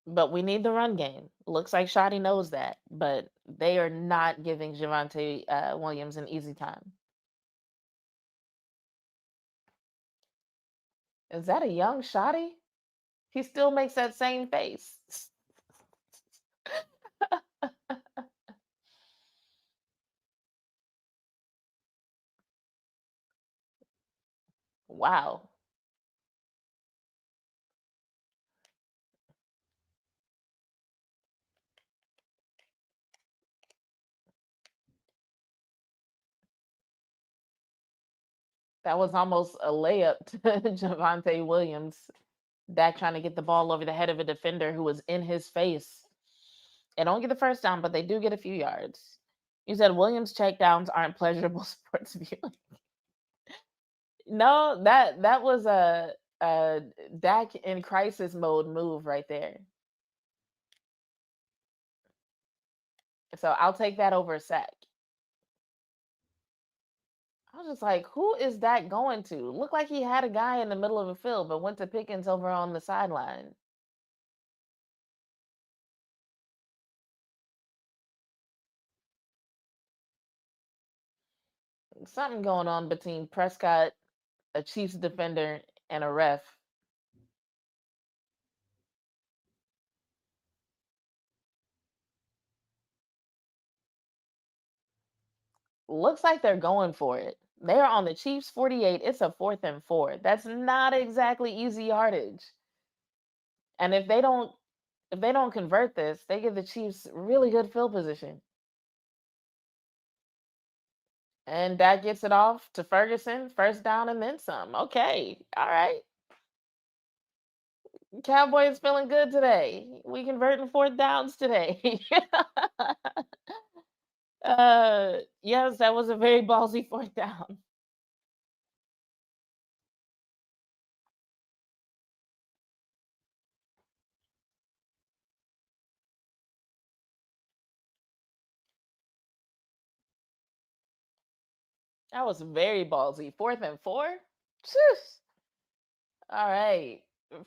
But we need the run game. Looks like Shoddy knows that, but they are not giving Javante Williams an easy time. Is that a young Shoddy? He still makes that same face. Wow. That was almost a layup to Javante Williams. Dak trying to get the ball over the head of a defender who was in his face. They don't get the first down, but they do get a few yards. You said Williams checkdowns aren't pleasurable sports viewing. No, that was a Dak in crisis mode move right there. So I'll take that over a sack. I was just like, who is that going to? Looked like he had a guy in the middle of a field, but went to Pickens over on the sideline. Something going on between Prescott, a Chiefs defender, and a ref. Looks like they're going for it. They're on the Chiefs 48. It's a 4th and 4. That's not exactly easy yardage. And if they don't convert this, they give the Chiefs really good field position. And that gets it off to Ferguson, first down and then some. Okay. All right. Cowboys feeling good today. We converting 4th downs today. Yes, that was a very ballsy 4th down. That was very ballsy. 4th and 4? Jeez. All right.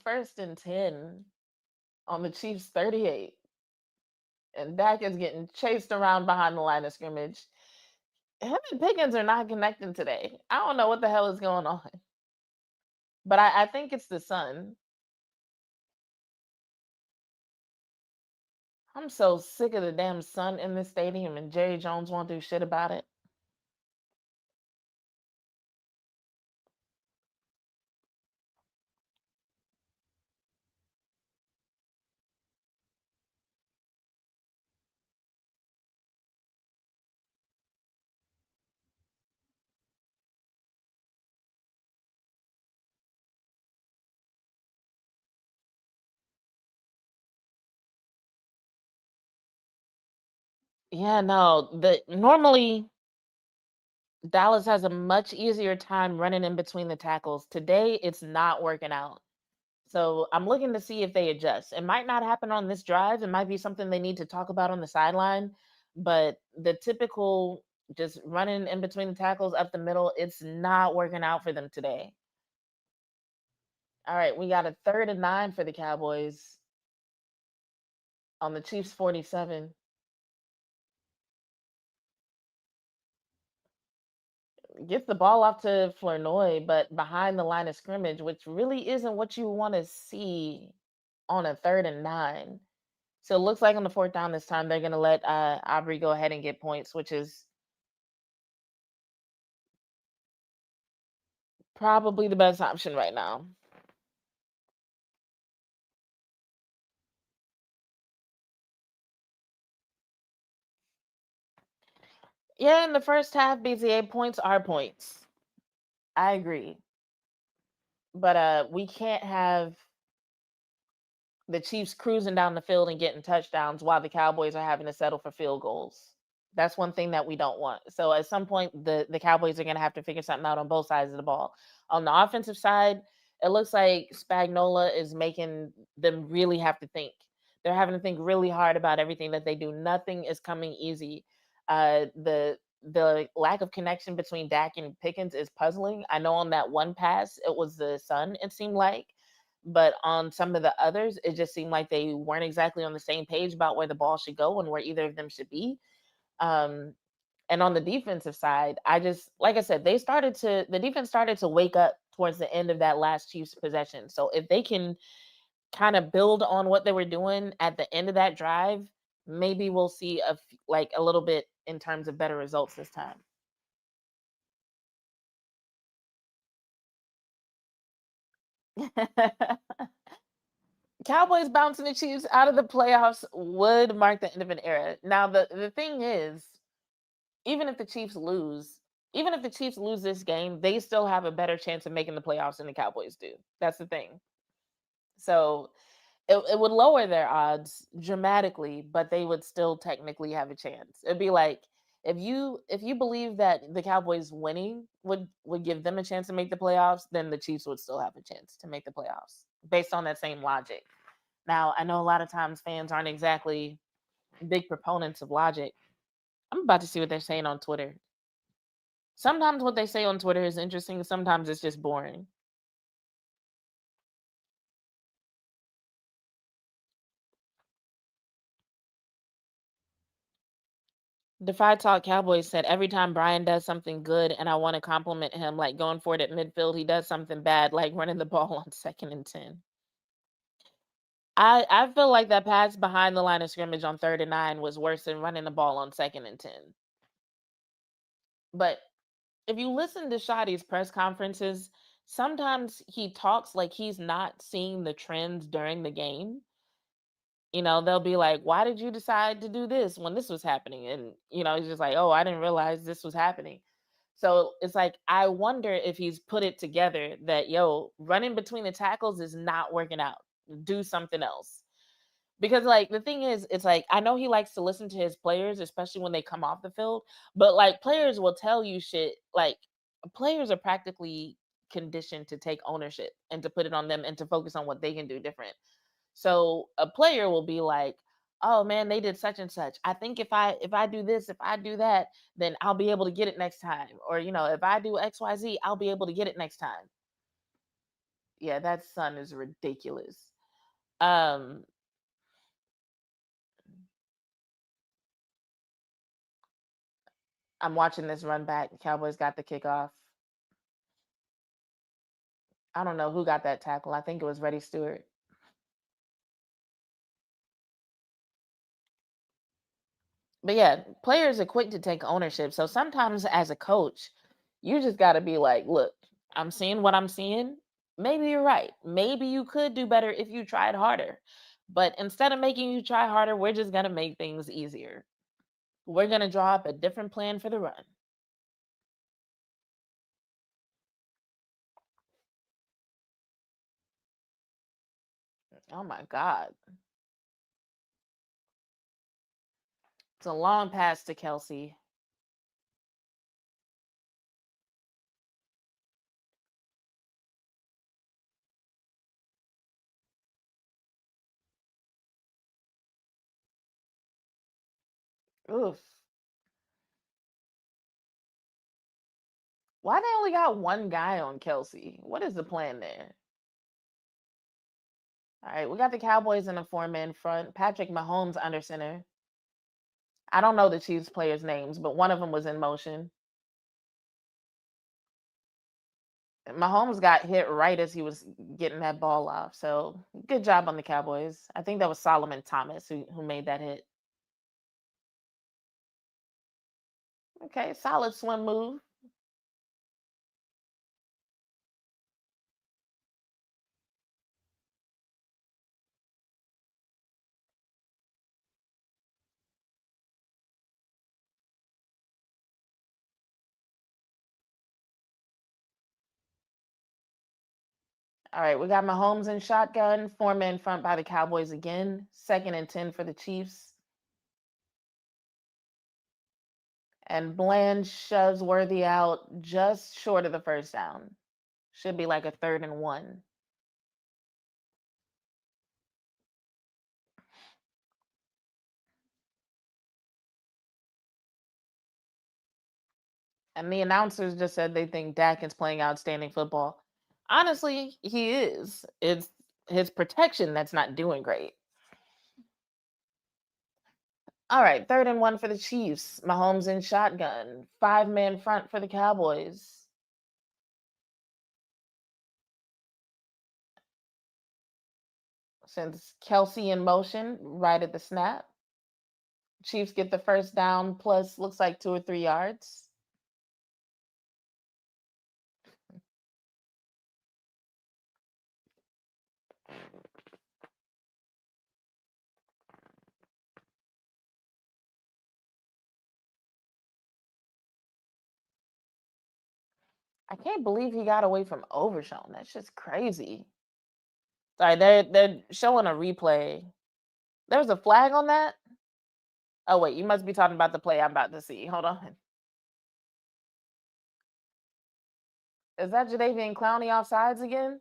1st and 10 on the Chiefs 38. And Dak is getting chased around behind the line of scrimmage. Him and Pickens are not connecting today. I don't know what the hell is going on. But I think it's the sun. I'm so sick of the damn sun in this stadium and Jerry Jones won't do shit about it. Yeah, no, the normally Dallas has a much easier time running in between the tackles. Today, it's not working out. So I'm looking to see if they adjust. It might not happen on this drive. It might be something they need to talk about on the sideline. But the typical just running in between the tackles up the middle, it's not working out for them today. All right, we got a 3rd and 9 for the Cowboys on the Chiefs 47. Gets the ball off to Flournoy, but behind the line of scrimmage, which really isn't what you want to see on a 3rd and 9. So it looks like on the 4th down this time, they're going to let Aubrey go ahead and get points, which is probably the best option right now. Yeah, in the first half, BZA points are points. I agree. But we can't have the Chiefs cruising down the field and getting touchdowns while the Cowboys are having to settle for field goals. That's one thing that we don't want. So at some point, the Cowboys are going to have to figure something out on both sides of the ball. On the offensive side, it looks like Spagnola is making them really have to think. They're having to think really hard about everything that they do. Nothing is coming easy. The lack of connection between Dak and Pickens is puzzling. I know on that one pass, it was the sun, it seemed like, but on some of the others, it just seemed like they weren't exactly on the same page about where the ball should go and where either of them should be. Um, and on the defensive side, I just, like I said, the defense started to wake up towards the end of that last Chiefs possession. So if they can kind of build on what they were doing at the end of that drive, maybe we'll see like a little bit in terms of better results this time. Cowboys bouncing the Chiefs out of the playoffs would mark the end of an era. Now the thing is, even if the Chiefs lose, even if the Chiefs lose this game, they still have a better chance of making the playoffs than the Cowboys do. That's the thing. So it would lower their odds dramatically, but they would still technically have a chance. It'd be like if you believe that the Cowboys winning would give them a chance to make the playoffs, then the Chiefs would still have a chance to make the playoffs based on that same logic. Now, I know a lot of times fans aren't exactly big proponents of logic. I'm about to see what they're saying on Twitter. Sometimes what they say on Twitter is interesting, sometimes it's just boring. Defy Talk Cowboys said every time Brian does something good and I want to compliment him, like going for it at midfield, he does something bad, like running the ball on 2nd and 10. I feel like that pass behind the line of scrimmage on 3rd and 9 was worse than running the ball on 2nd and 10. But if you listen to Shotty's press conferences, sometimes he talks like he's not seeing the trends during the game. They'll be like, "Why did you decide to do this when this was happening?" And he's just like, "Oh, I didn't realize this was happening." So it's like I wonder if he's put it together that running between the tackles is not working out. Do something else. Because like the thing is, it's like I know he likes to listen to his players, especially when they come off the field, but like players will tell you shit. Like players are practically conditioned to take ownership and to put it on them and to focus on what they can do different. So a player will be like, "Oh man, they did such and such. I think if I do this, if I do that, then I'll be able to get it next time. Or if I do XYZ, I'll be able to get it next time." Yeah, that son is ridiculous. Um I'm watching this run back. Cowboys got the kickoff. I don't know who got that tackle. I think it was Reddy Stewart. But yeah, players are quick to take ownership. So sometimes as a coach, you just got to be like, "Look, I'm seeing what I'm seeing. Maybe you're right. Maybe you could do better if you tried harder. But instead of making you try harder, we're just going to make things easier. We're going to draw up a different plan for the run." Oh my God. It's a long pass to Kelsey. Oof. Why they only got one guy on Kelsey? What is the plan there? All right, we got the Cowboys in a four-man front. Patrick Mahomes under center. I don't know the Chiefs players' names, but one of them was in motion. Mahomes got hit right as he was getting that ball off. So good job on the Cowboys. I think that was Solomon Thomas who made that hit. Okay, solid swim move. All right, we got Mahomes in shotgun, 4 men front by the Cowboys again, 2nd and 10 for the Chiefs. And Bland shoves Worthy out just short of the first down. Should be like a 3rd and 1. And the announcers just said they think Dak is playing outstanding football. Honestly, he is. It's his protection that's not doing great. All right, 3rd and 1 for the Chiefs. Mahomes in shotgun. 5 man front for the Cowboys. Since Kelsey in motion right at the snap. Chiefs get the first down plus looks like 2 or 3 yards. I can't believe he got away from Overshown. That's just crazy. Sorry, they're showing a replay. There was a flag on that? Oh wait, you must be talking about the play I'm about to see. Hold on. Is that Jadeveon Clowney offsides again?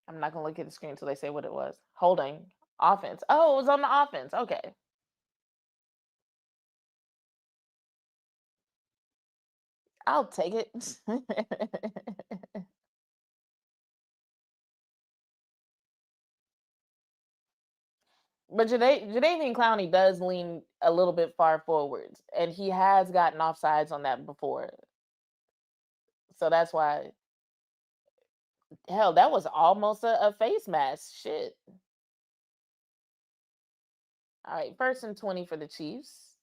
I'm not gonna look at the screen until they say what it was. Holding. Offense. Oh, it was on the offense. Okay. I'll take it. But Jadeveon Clowney does lean a little bit far forwards, and he has gotten offsides on that before. So that's why. Hell, that was almost a face mask. Shit. All right, 1st and 20 for the Chiefs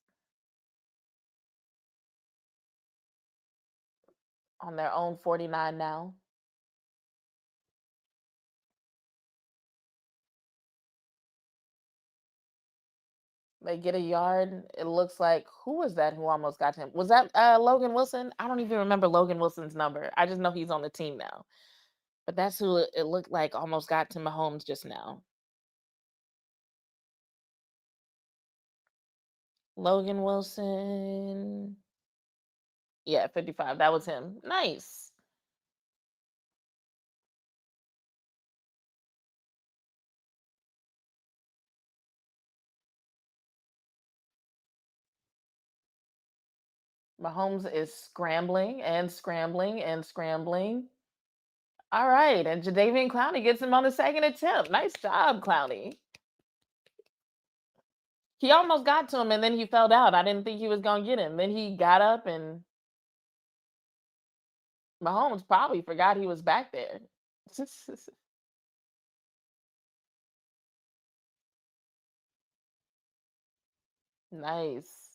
on their own 49 now. They get a yard. It looks like who was that who almost got to him? Was that Logan Wilson? I don't even remember Logan Wilson's number. I just know he's on the team now. But that's who it looked like almost got to Mahomes just now. Logan Wilson. Yeah, 55. That was him. Nice. Mahomes is scrambling and scrambling and scrambling. All right, and Jadeveon Clowney gets him on the 2nd attempt. Nice job, Clowney. He almost got to him and then he fell down. I didn't think he was gonna get him. Then he got up and Mahomes probably forgot he was back there. Nice.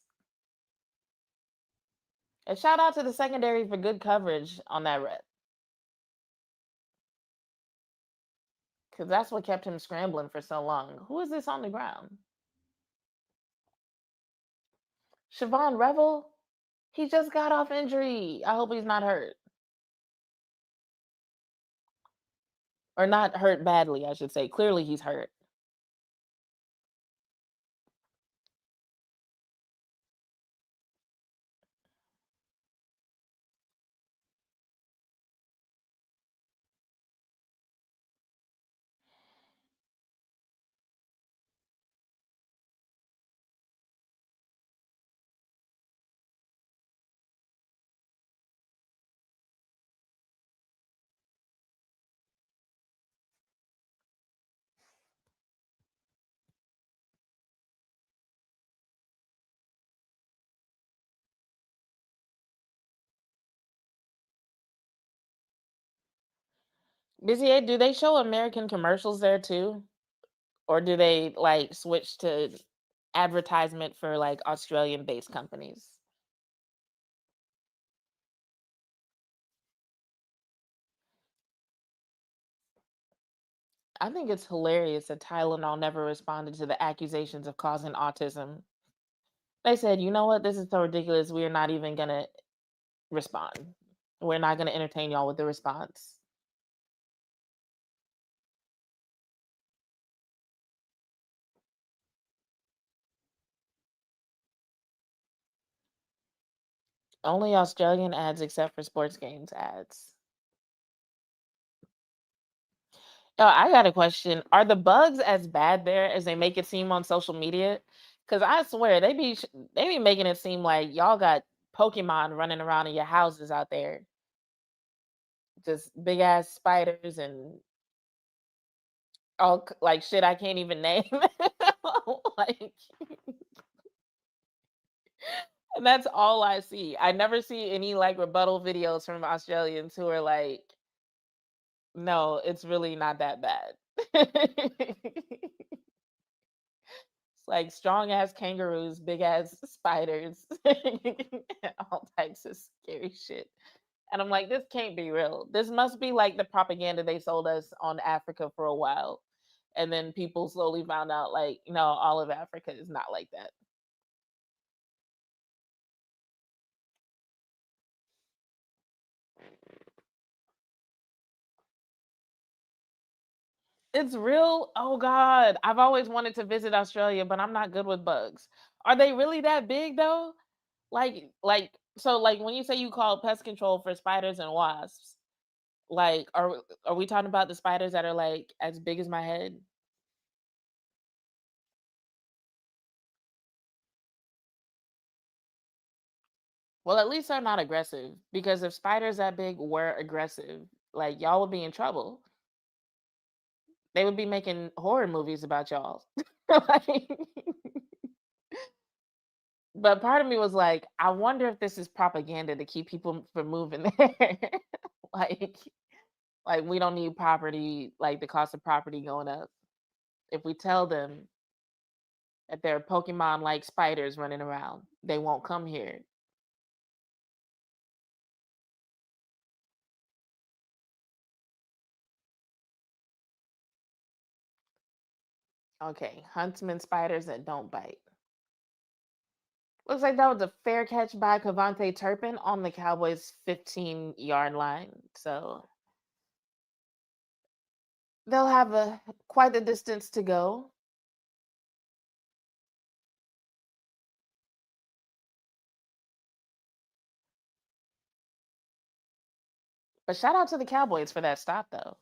And shout out to the secondary for good coverage on that rep. Because that's what kept him scrambling for so long. Who is this on the ground? Siobhan Revel? He just got off injury. I hope he's not hurt. Or not hurt badly, I should say. Clearly he's hurt. Busy, do they show American commercials there too? Or do they like switch to advertisement for like Australian based companies? I think it's hilarious that Tylenol never responded to the accusations of causing autism. They said, you know what, this is so ridiculous. We're not even going to respond. We're not going to entertain y'all with the response. Only Australian ads except for sports games ads. Oh, I got a question. Are the bugs as bad there as they make it seem on social media? Because I swear they be making it seem like y'all got Pokemon running around in your houses out there, just big ass spiders and all like shit I can't even name. Like, and that's all I see. I never see any like rebuttal videos from Australians who are like, no, it's really not that bad. It's like strong ass kangaroos, big ass spiders, all types of scary shit. And I'm like, this can't be real. This must be like the propaganda they sold us on Africa for a while. And then people slowly found out, like, no, all of Africa is not like that. It's real. Oh God. I've always wanted to visit Australia, but I'm not good with bugs. Are they really that big though? Like when you say you call pest control for spiders and wasps, like are we talking about the spiders that are like as big as my head? Well, at least they're not aggressive because if spiders that big were aggressive, like y'all would be in trouble. They would be making horror movies about y'all. Like, but part of me was like, I wonder if this is propaganda to keep people from moving there. like like we don't need property, like the cost of property going up. If we tell them that there are Pokemon like spiders running around, they won't come here. Okay, huntsman spiders that don't bite. Looks like that was a fair catch by Cavante Turpin on the Cowboys' 15-yard line. So they'll have a quite a distance to go. But shout out to the Cowboys for that stop, though.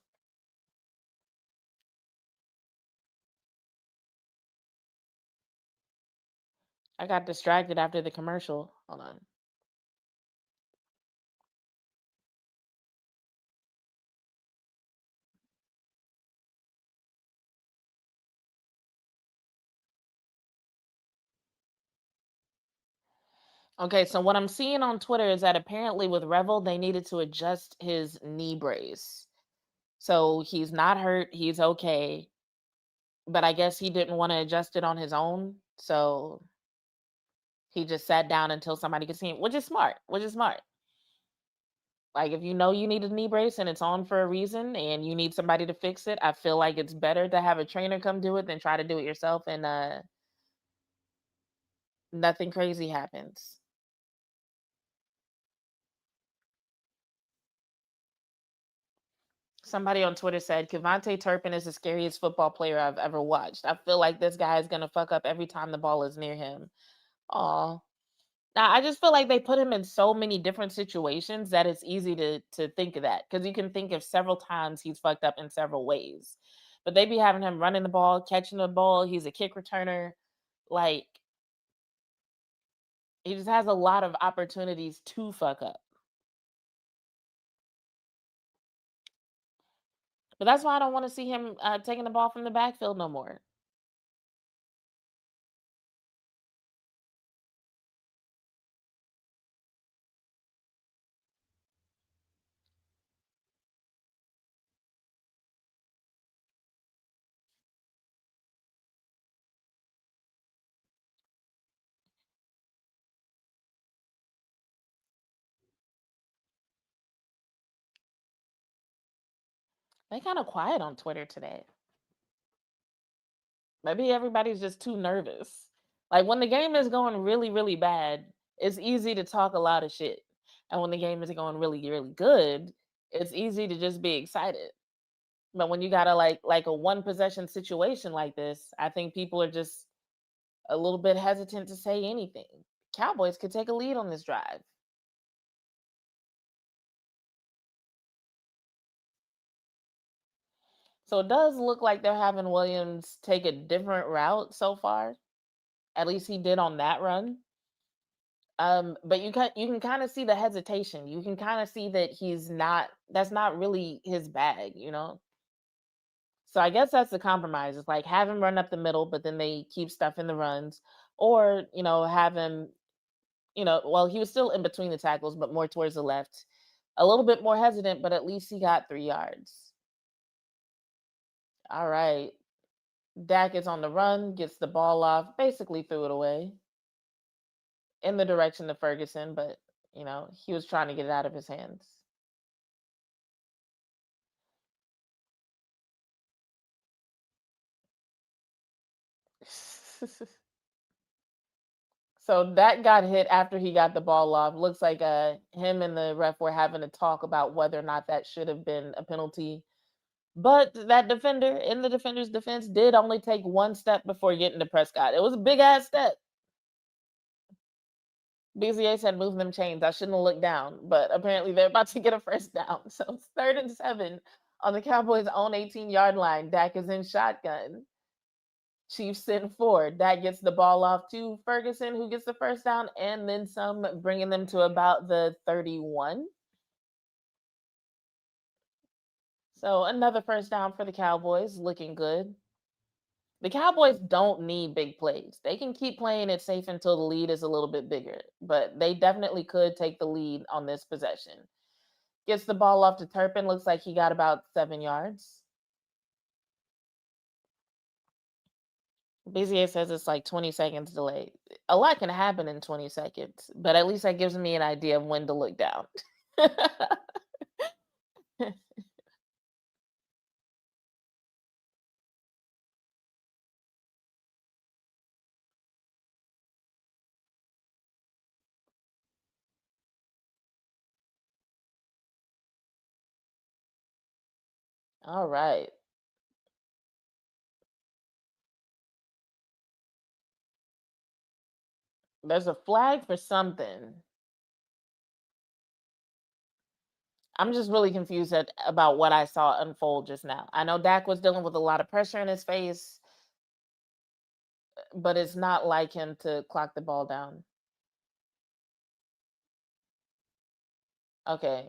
I got distracted after the commercial. Hold on. Okay, so what I'm seeing on Twitter is that apparently with Revel, they needed to adjust his knee brace. So he's not hurt, he's okay. But I guess he didn't want to adjust it on his own. So he just sat down until somebody could see him, which is smart, which is smart. Like if you know you need a knee brace and it's on for a reason and you need somebody to fix it, I feel like it's better to have a trainer come do it than try to do it yourself and nothing crazy happens. Somebody on Twitter said Cavante Turpin is the scariest football player I've ever watched. I feel like this guy is gonna fuck up every time the ball is near him. Aw. Now I just feel like they put him in so many different situations that it's easy to think of that because you can think of several times he's fucked up in several ways. But they be having him running the ball, catching the ball. He's a kick returner. Like he just has a lot of opportunities to fuck up. But that's why I don't want to see him taking the ball from the backfield no more. They kind of quiet on Twitter today. Maybe everybody's just too nervous. Like when the game is going really, really bad, it's easy to talk a lot of shit. And when the game is going really, really good, it's easy to just be excited. But when you got a one possession situation like this, I think people are just a little bit hesitant to say anything. Cowboys could take a lead on this drive. So it does look like they're having Williams take a different route so far. At least he did on that run. But you can kind of see the hesitation. You can kind of see that that's not really his bag. So I guess that's the compromise. It's like have him run up the middle, but then they keep stuff in the runs, or have him, well, he was still in between the tackles, but more towards the left, a little bit more hesitant, but at least he got 3 yards. All right, Dak is on the run, gets the ball off, basically threw it away in the direction of Ferguson, but he was trying to get it out of his hands. So that got hit after he got the ball off. Looks like him and the ref were having a talk about whether or not that should have been a penalty. But that defender, in the defender's defense, did only take one step before getting to Prescott. It was a big ass step. BZA said move them chains. I shouldn't have looked down, but apparently they're about to get a first down. So it's 3rd and 7 on the Cowboys' own 18-yard line. Dak is in shotgun. Chiefs send 4. Dak gets the ball off to Ferguson, who gets the first down and then some, bringing them to about the 31. So another first down for the Cowboys, looking good. The Cowboys don't need big plays. They can keep playing it safe until the lead is a little bit bigger, but they definitely could take the lead on this possession. Gets the ball off to Turpin. Looks like he got about 7 yards. BZA says it's like 20 seconds delayed. A lot can happen in 20 seconds, but at least that gives me an idea of when to look down. All right. There's a flag for something. I'm just really confused about what I saw unfold just now. I know Dak was dealing with a lot of pressure in his face, but it's not like him to clock the ball down. Okay.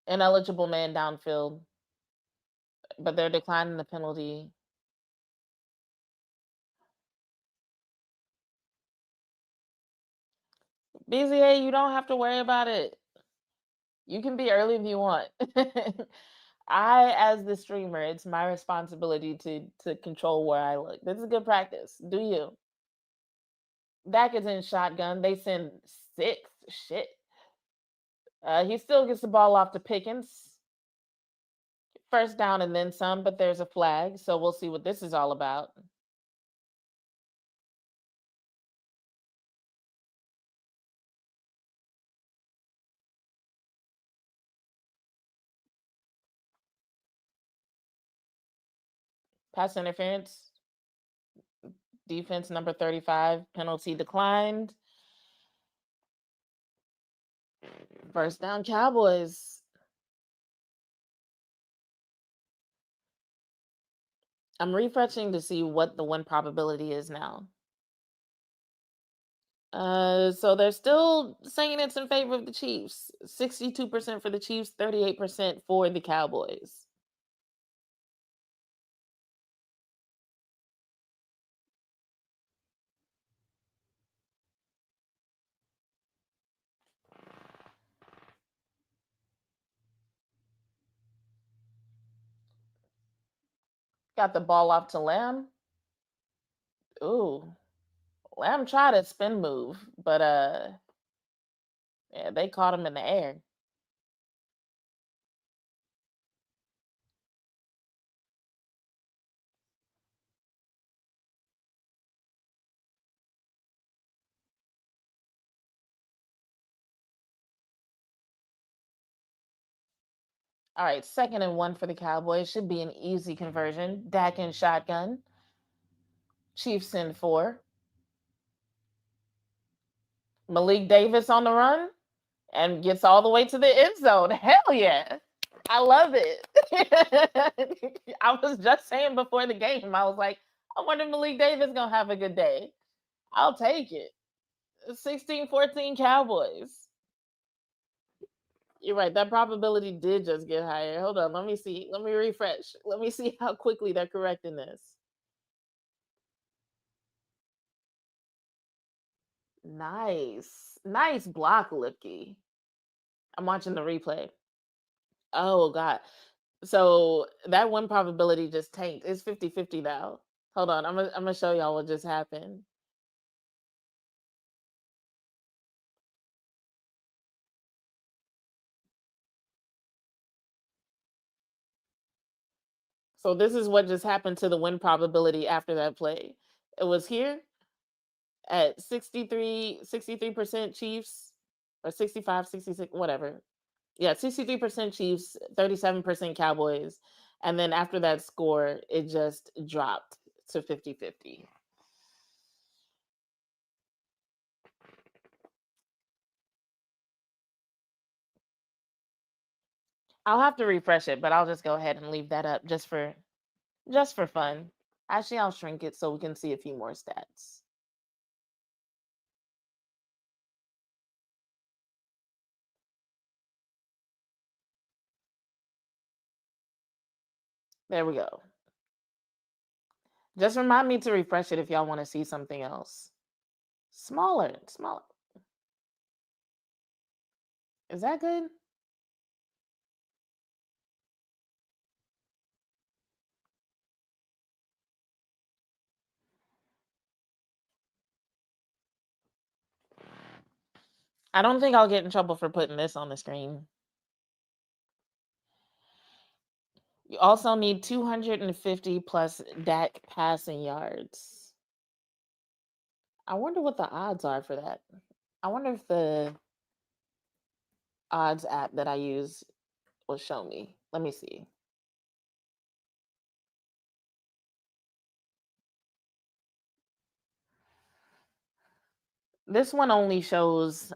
Ineligible man downfield, but they're declining the penalty. BZA, you don't have to worry about it. You can be early if you want. As the streamer, it's my responsibility to control where I look. This is good practice. Do you? Dak is in shotgun. They send 6. Shit. He still gets the ball off to Pickens. First down and then some, but there's a flag, so we'll see what this is all about. Pass interference. Defense number 35. Penalty declined. First down, Cowboys. I'm refreshing to see what the win probability is now. So they're still saying it's in favor of the Chiefs. 62% for the Chiefs, 38% for the Cowboys. Got the ball off to Lamb. Ooh, Lamb tried a spin move, but yeah, they caught him in the air. All right, 2nd and 1 for the Cowboys. Should be an easy conversion. Dak in shotgun. Chiefs in 4. Malik Davis on the run and gets all the way to the end zone. Hell yeah. I love it. I was just saying before the game, I was like, I wonder if Malik Davis going to have a good day. I'll take it. 16-14 Cowboys. You're right. That probability did just get higher. Hold on. Let me see. Let me refresh. Let me see how quickly they're correcting this. Nice. Nice block, Lipke. I'm watching the replay. Oh, God. So that win probability just tanked. It's 50-50 now. Hold on. I'm gonna show y'all what just happened. So this is what just happened to the win probability after that play. It was here at 63% Chiefs or 65, 66, whatever. Yeah, 63% Chiefs, 37% Cowboys. And then after that score, it just dropped to 50-50. I'll have to refresh it, but I'll just go ahead and leave that up just for fun. Actually, I'll shrink it so we can see a few more stats. There we go. Just remind me to refresh it if y'all want to see something else. Smaller, smaller. Is that good? I don't think I'll get in trouble for putting this on the screen. You also need 250 plus Dak passing yards. I wonder what the odds are for that. I wonder if the odds app that I use will show me. Let me see. This one only shows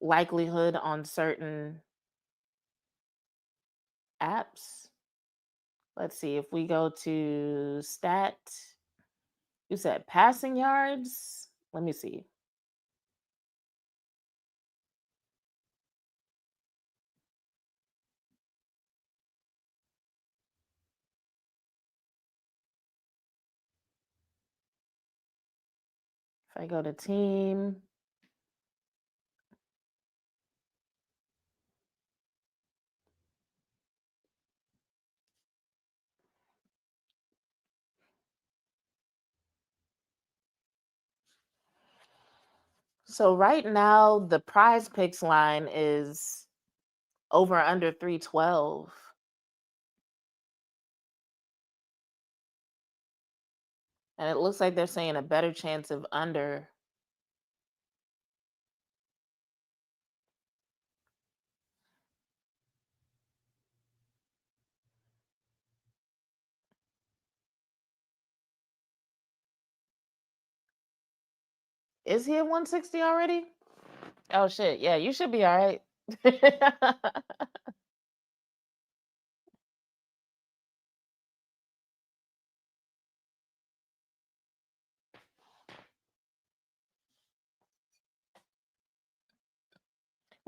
likelihood on certain apps. Let's see if we go to stat. You said passing yards. Let me see. If I go to team, so right now the prize picks line is over under 312. And it looks like they're saying a better chance of under. Is he at 160 already? Oh shit. Yeah, you should be all right.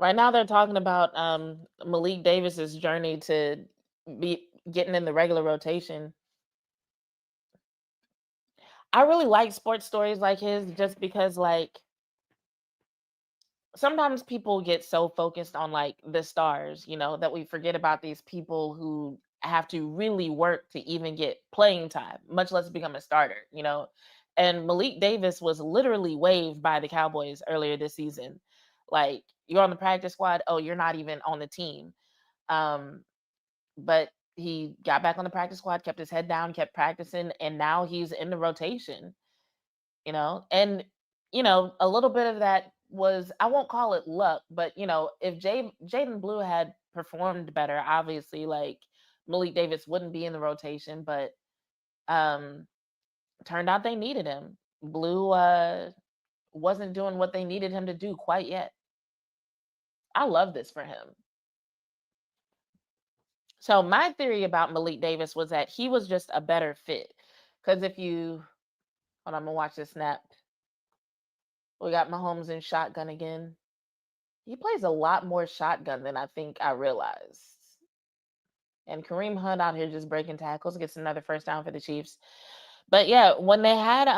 Right now they're talking about Malik Davis's journey to be getting in the regular rotation. I really like sports stories like his just because like sometimes people get so focused on like the stars, that we forget about these people who have to really work to even get playing time, much less become a starter. And Malik Davis was literally waived by the Cowboys earlier this season. Like, you're on the practice squad, oh, you're not even on the team. But he got back on the practice squad, kept his head down, kept practicing, and now he's in the rotation. And a little bit of that was, I won't call it luck, but if Jaden Blue had performed better, obviously, like Malik Davis wouldn't be in the rotation, but um turned out they needed him. Blue wasn't doing what they needed him to do quite yet. I love this for him. So my theory about Malik Davis was that he was just a better fit. Because if you hold on, I'm gonna watch this snap. We got Mahomes in shotgun again. He plays a lot more shotgun than I think I realized. And Kareem Hunt out here just breaking tackles gets another first down for the Chiefs. But yeah, when they had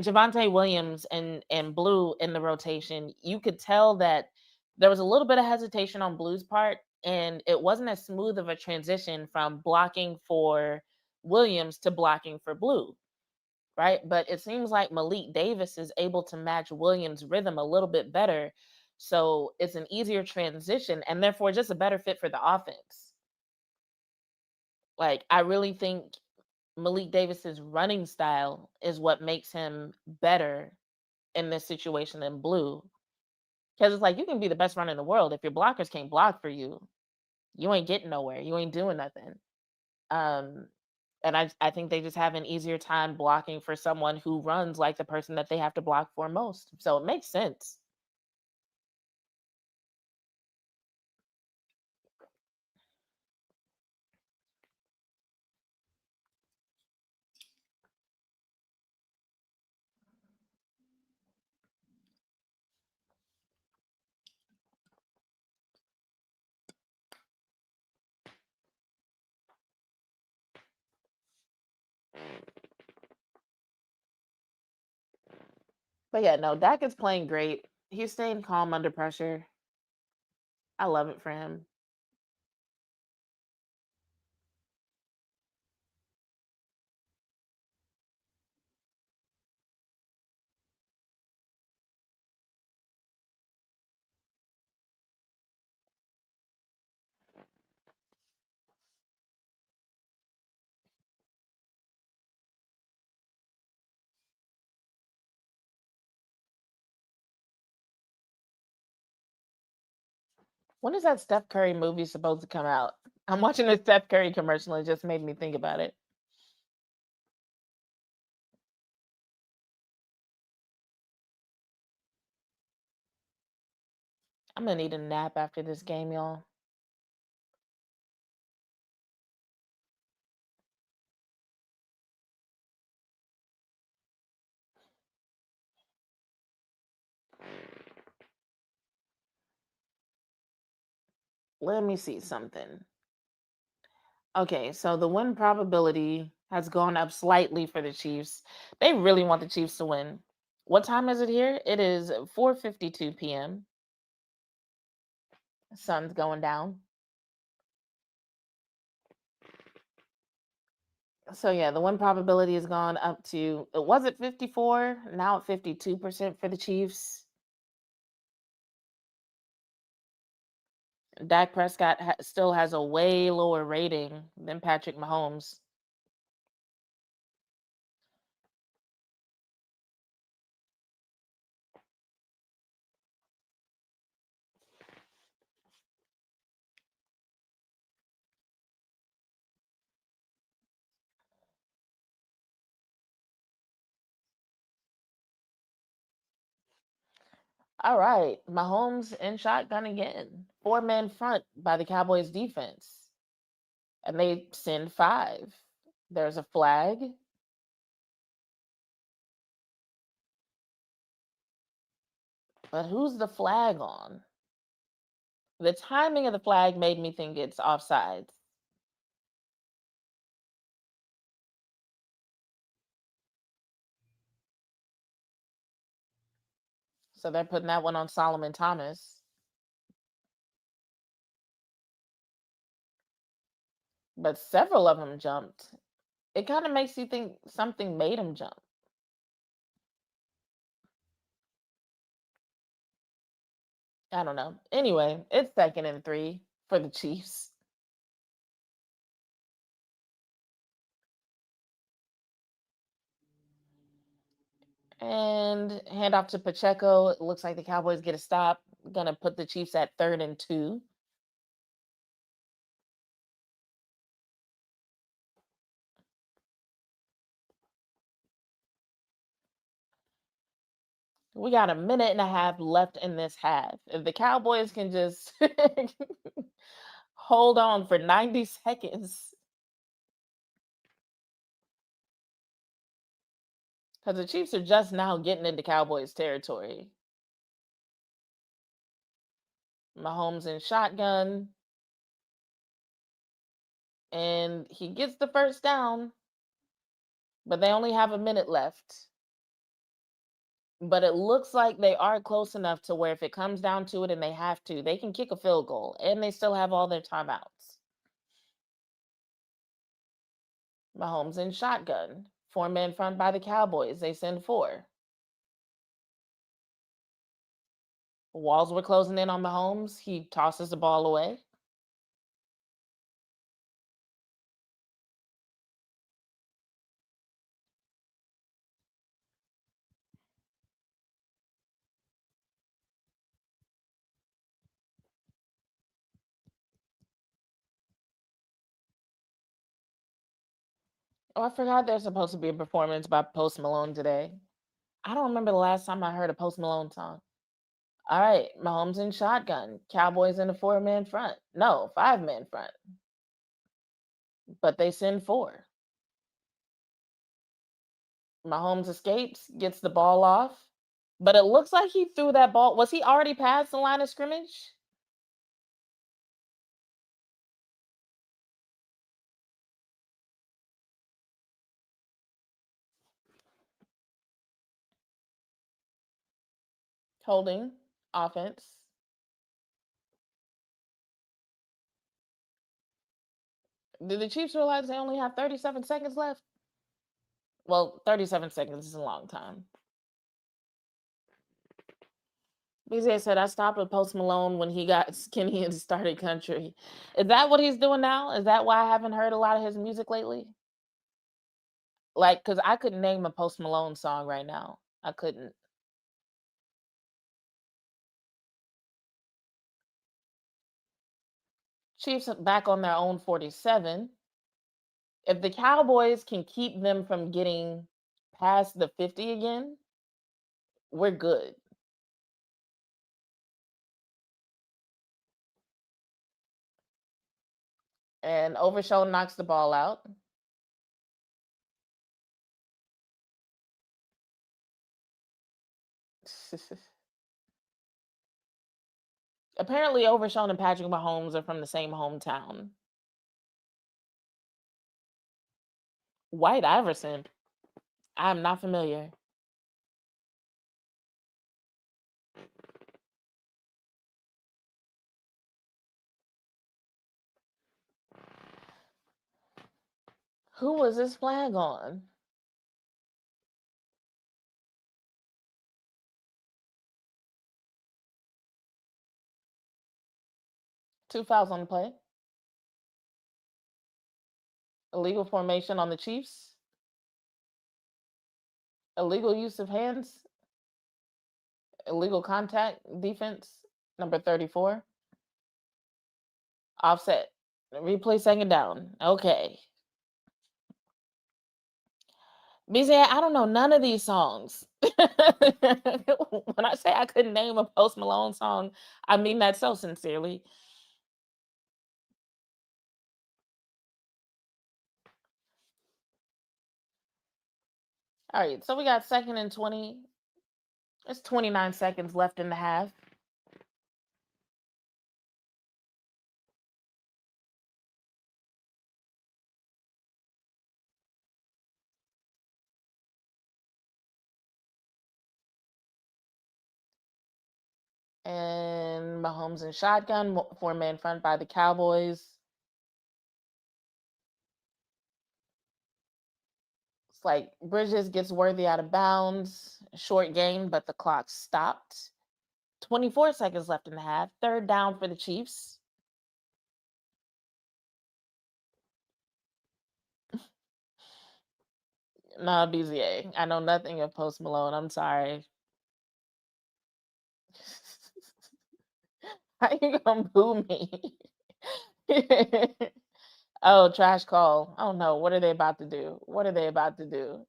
Javante Williams and Blue in the rotation, you could tell that there was a little bit of hesitation on Blue's part, and it wasn't as smooth of a transition from blocking for Williams to blocking for Blue, right? But it seems like Malik Davis is able to match Williams' rhythm a little bit better. So it's an easier transition and therefore just a better fit for the offense. Like, I really think Malik Davis's running style is what makes him better in this situation than Blue. Because it's like you can be the best runner in the world. If your blockers can't block for you, you ain't getting nowhere. You ain't doing nothing. Um, and I think they just have an easier time blocking for someone who runs like the person that they have to block for most. So it makes sense. But yeah, no, Dak is playing great. He's staying calm under pressure. I love it for him. When is that Steph Curry movie supposed to come out? I'm watching a Steph Curry commercial. It just made me think about it. I'm gonna need a nap after this game, y'all. Let me see something. Okay, so the win probability has gone up slightly for the Chiefs. They really want the Chiefs to win. What time is it here? It is 4:52 p.m. Sun's going down. So yeah, the win probability has gone up to, it was at 54, now at 52% for the Chiefs. Dak Prescott still has a way lower rating than Patrick Mahomes. All right, Mahomes in shotgun again. Four-man front by the Cowboys defense. And they send five. There's a flag. But who's the flag on? The timing of the flag made me think it's offsides. So they're putting that one on Solomon Thomas. But several of them jumped. It kind of makes you think something made him jump. I don't know. Anyway, it's 2nd and 3 for the Chiefs. And hand off to Pacheco. It looks like the Cowboys get a stop. Gonna put the Chiefs at 3rd and 2. We got a minute and a half left in this half. If the Cowboys can just hold on for 90 seconds, because the Chiefs are just now getting into Cowboys territory. Mahomes in shotgun, and he gets the first down, but they only have a minute left. But it looks like they are close enough to where if it comes down to it and they have to, they can kick a field goal and they still have all their timeouts. Mahomes in shotgun, 4-man front by the Cowboys. They send 4. Walls were closing in on Mahomes. He tosses the ball away. Oh, I forgot there's supposed to be a performance by Post Malone today. I don't remember the last time I heard a Post Malone song. All right, Mahomes in shotgun. Cowboys in a 4-man front. No, 5-man front. But they send 4. Mahomes escapes, gets the ball off. But it looks like he threw that ball. Was he already past the line of scrimmage? Holding offense. Did the Chiefs realize they only have 37 seconds left? Well, 37 seconds is a long time. BJ said, I stopped with Post Malone when he got skinny and started country. Is that what he's doing now? Is that why I haven't heard a lot of his music lately? Like, because I couldn't name a Post Malone song right now. I couldn't. Chiefs back on their own 47. If the Cowboys can keep them from getting past the 50 again, we're good. And Overshow knocks the ball out. Apparently, Overshown and Patrick Mahomes are from the same hometown. White Iverson. I'm not familiar. Who was this flag on? Two fouls on the play. Illegal formation on the Chiefs. Illegal use of hands. Illegal contact defense. Number 34. Offset. Replay second down. Okay. BZ, I don't know none of these songs. When I say I couldn't name a Post Malone song, I mean that so sincerely. All right, so we got 2nd and 20. There's 29 seconds left in the half. And Mahomes in shotgun, 4-man front by the Cowboys. It's like Bridges gets Worthy out of bounds. Short game, but the clock stopped. 24 seconds left in the half. 3rd down for the Chiefs. No, BZA. I know nothing of Post Malone. I'm sorry. How you gonna boo me? Oh, trash call. Oh no, what are they about to do? What are they about to do?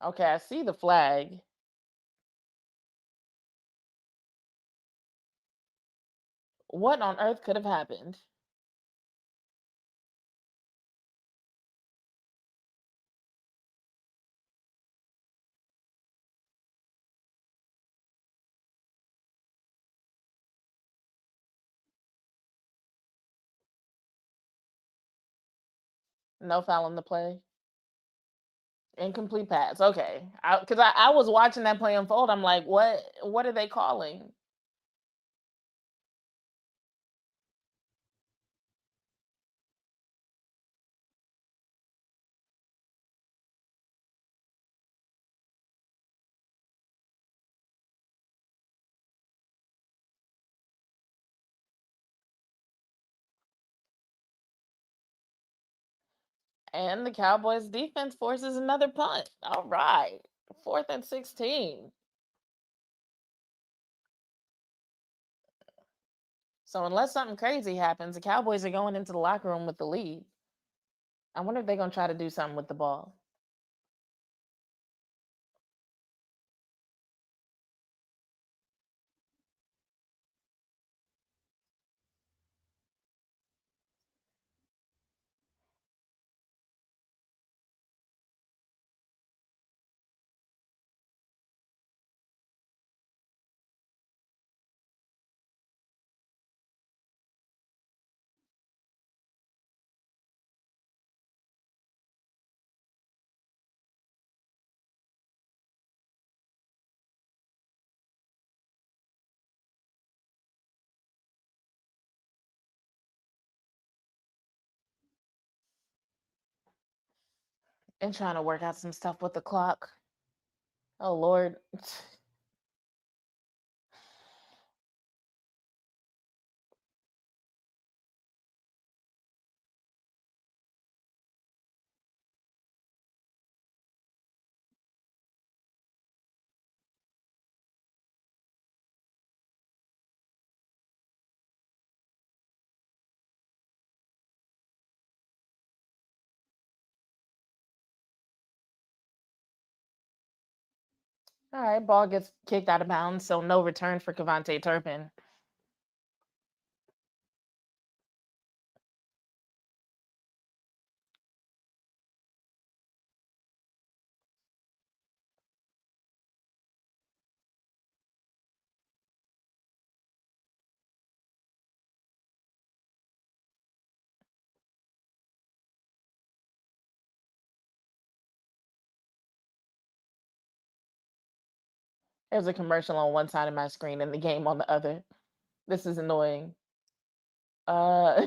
Okay, I see the flag. What on earth could have happened? No foul on the play. Incomplete pass. Okay, because I was watching that play unfold. I'm like, what are they calling? And the Cowboys defense forces another punt. All right. 4th and 16. So unless something crazy happens, the Cowboys are going into the locker room with the lead. I wonder if they're gonna try to do something with the ball. And trying to work out some stuff with the clock. Oh Lord. All right, ball gets kicked out of bounds, so no return for Cavante Turpin. There's a commercial on one side of my screen and the game on the other. This is annoying. Uh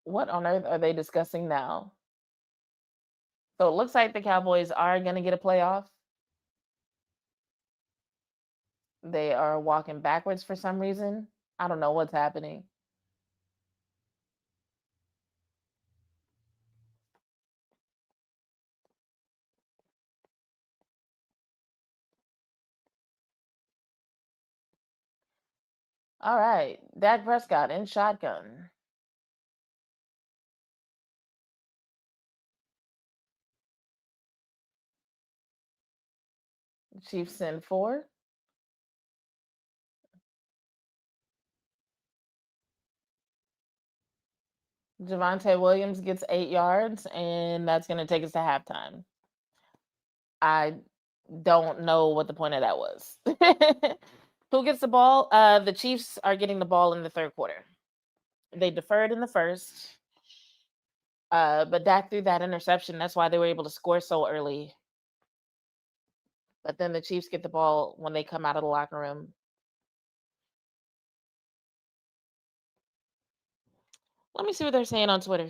what on earth are they discussing now? So it looks like the Cowboys are gonna get a playoff. They are walking backwards for some reason. I don't know what's happening. All right, Dak Prescott in shotgun. Chiefs send four. Javante Williams gets 8 yards, and that's going to take us to halftime. I don't know what the point of that was. Who gets the ball? The Chiefs are getting the ball in the third quarter. They deferred in the first, but Dak threw that interception. That's why they were able to score so early. But then the Chiefs get the ball when they come out of the locker room. Let me see what they're saying on Twitter.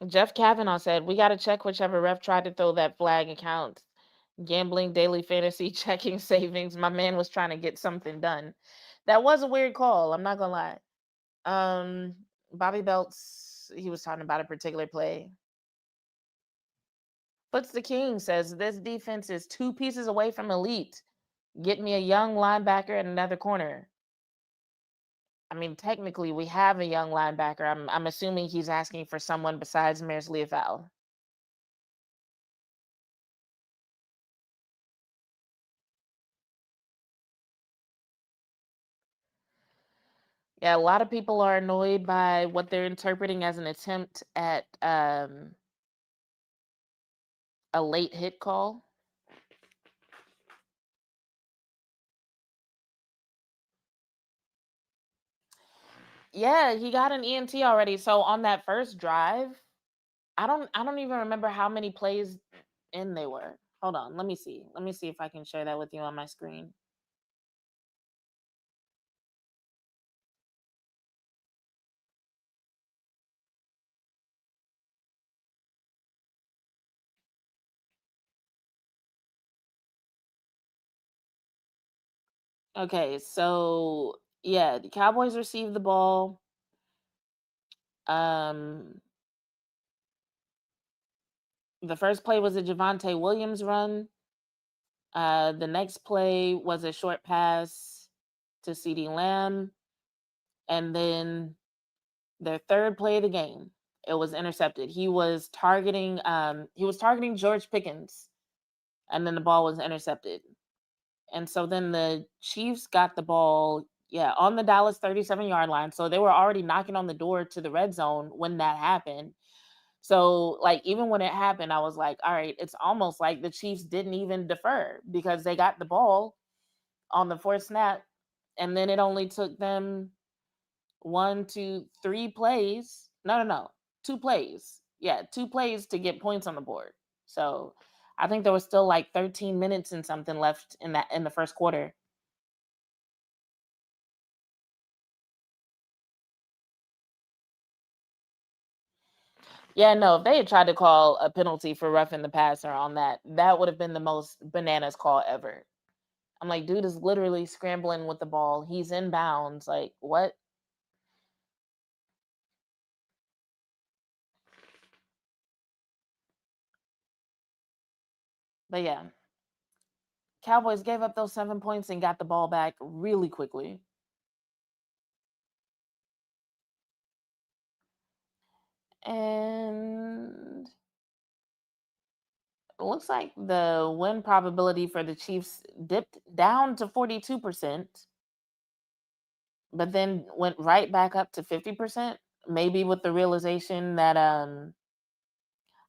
Jeff Kavanaugh said, "We got to check whichever ref tried to throw that flag account. Gambling, daily fantasy, checking savings. My man was trying to get something done." That was a weird call. I'm not gonna lie. Bobby Belts he was talking about a particular play. Foots the King says this defense is two pieces away from elite. Get me a young linebacker and another corner. I mean, technically, we have a young linebacker. I'm assuming he's asking for someone besides Maris Leofau. Yeah, a lot of people are annoyed by what they're interpreting as an attempt at a late hit call. Yeah, he got an ENT already. So on that first drive, I don't even remember how many plays in they were. Hold on, let me see. Let me see if I can share that with you on my screen. Okay, so yeah, the Cowboys received the ball. Um, the first play was a Javante Williams run. The next play was a short pass to CD Lamb, and then their third play of the game, it was intercepted. He was targeting George Pickens, and then the ball was intercepted. And so then the Chiefs got the ball, yeah, on the Dallas 37-yard line. So they were already knocking on the door to the red zone when that happened. So, like, even when it happened, I was like, all right, it's almost like the Chiefs didn't even defer because they got the ball on the fourth snap. And then it only took them 1, 2, 3 plays. No. 2 plays. Yeah, 2 plays to get points on the board. So I think there was still like 13 minutes and something left in the first quarter. Yeah, no, if they had tried to call a penalty for roughing the passer on that, that would have been the most bananas call ever. I'm like, dude is literally scrambling with the ball. He's in bounds. Like, what? But yeah, Cowboys gave up those 7 points and got the ball back really quickly. And it looks like the win probability for the Chiefs dipped down to 42%, but then went right back up to 50%. Maybe with the realization that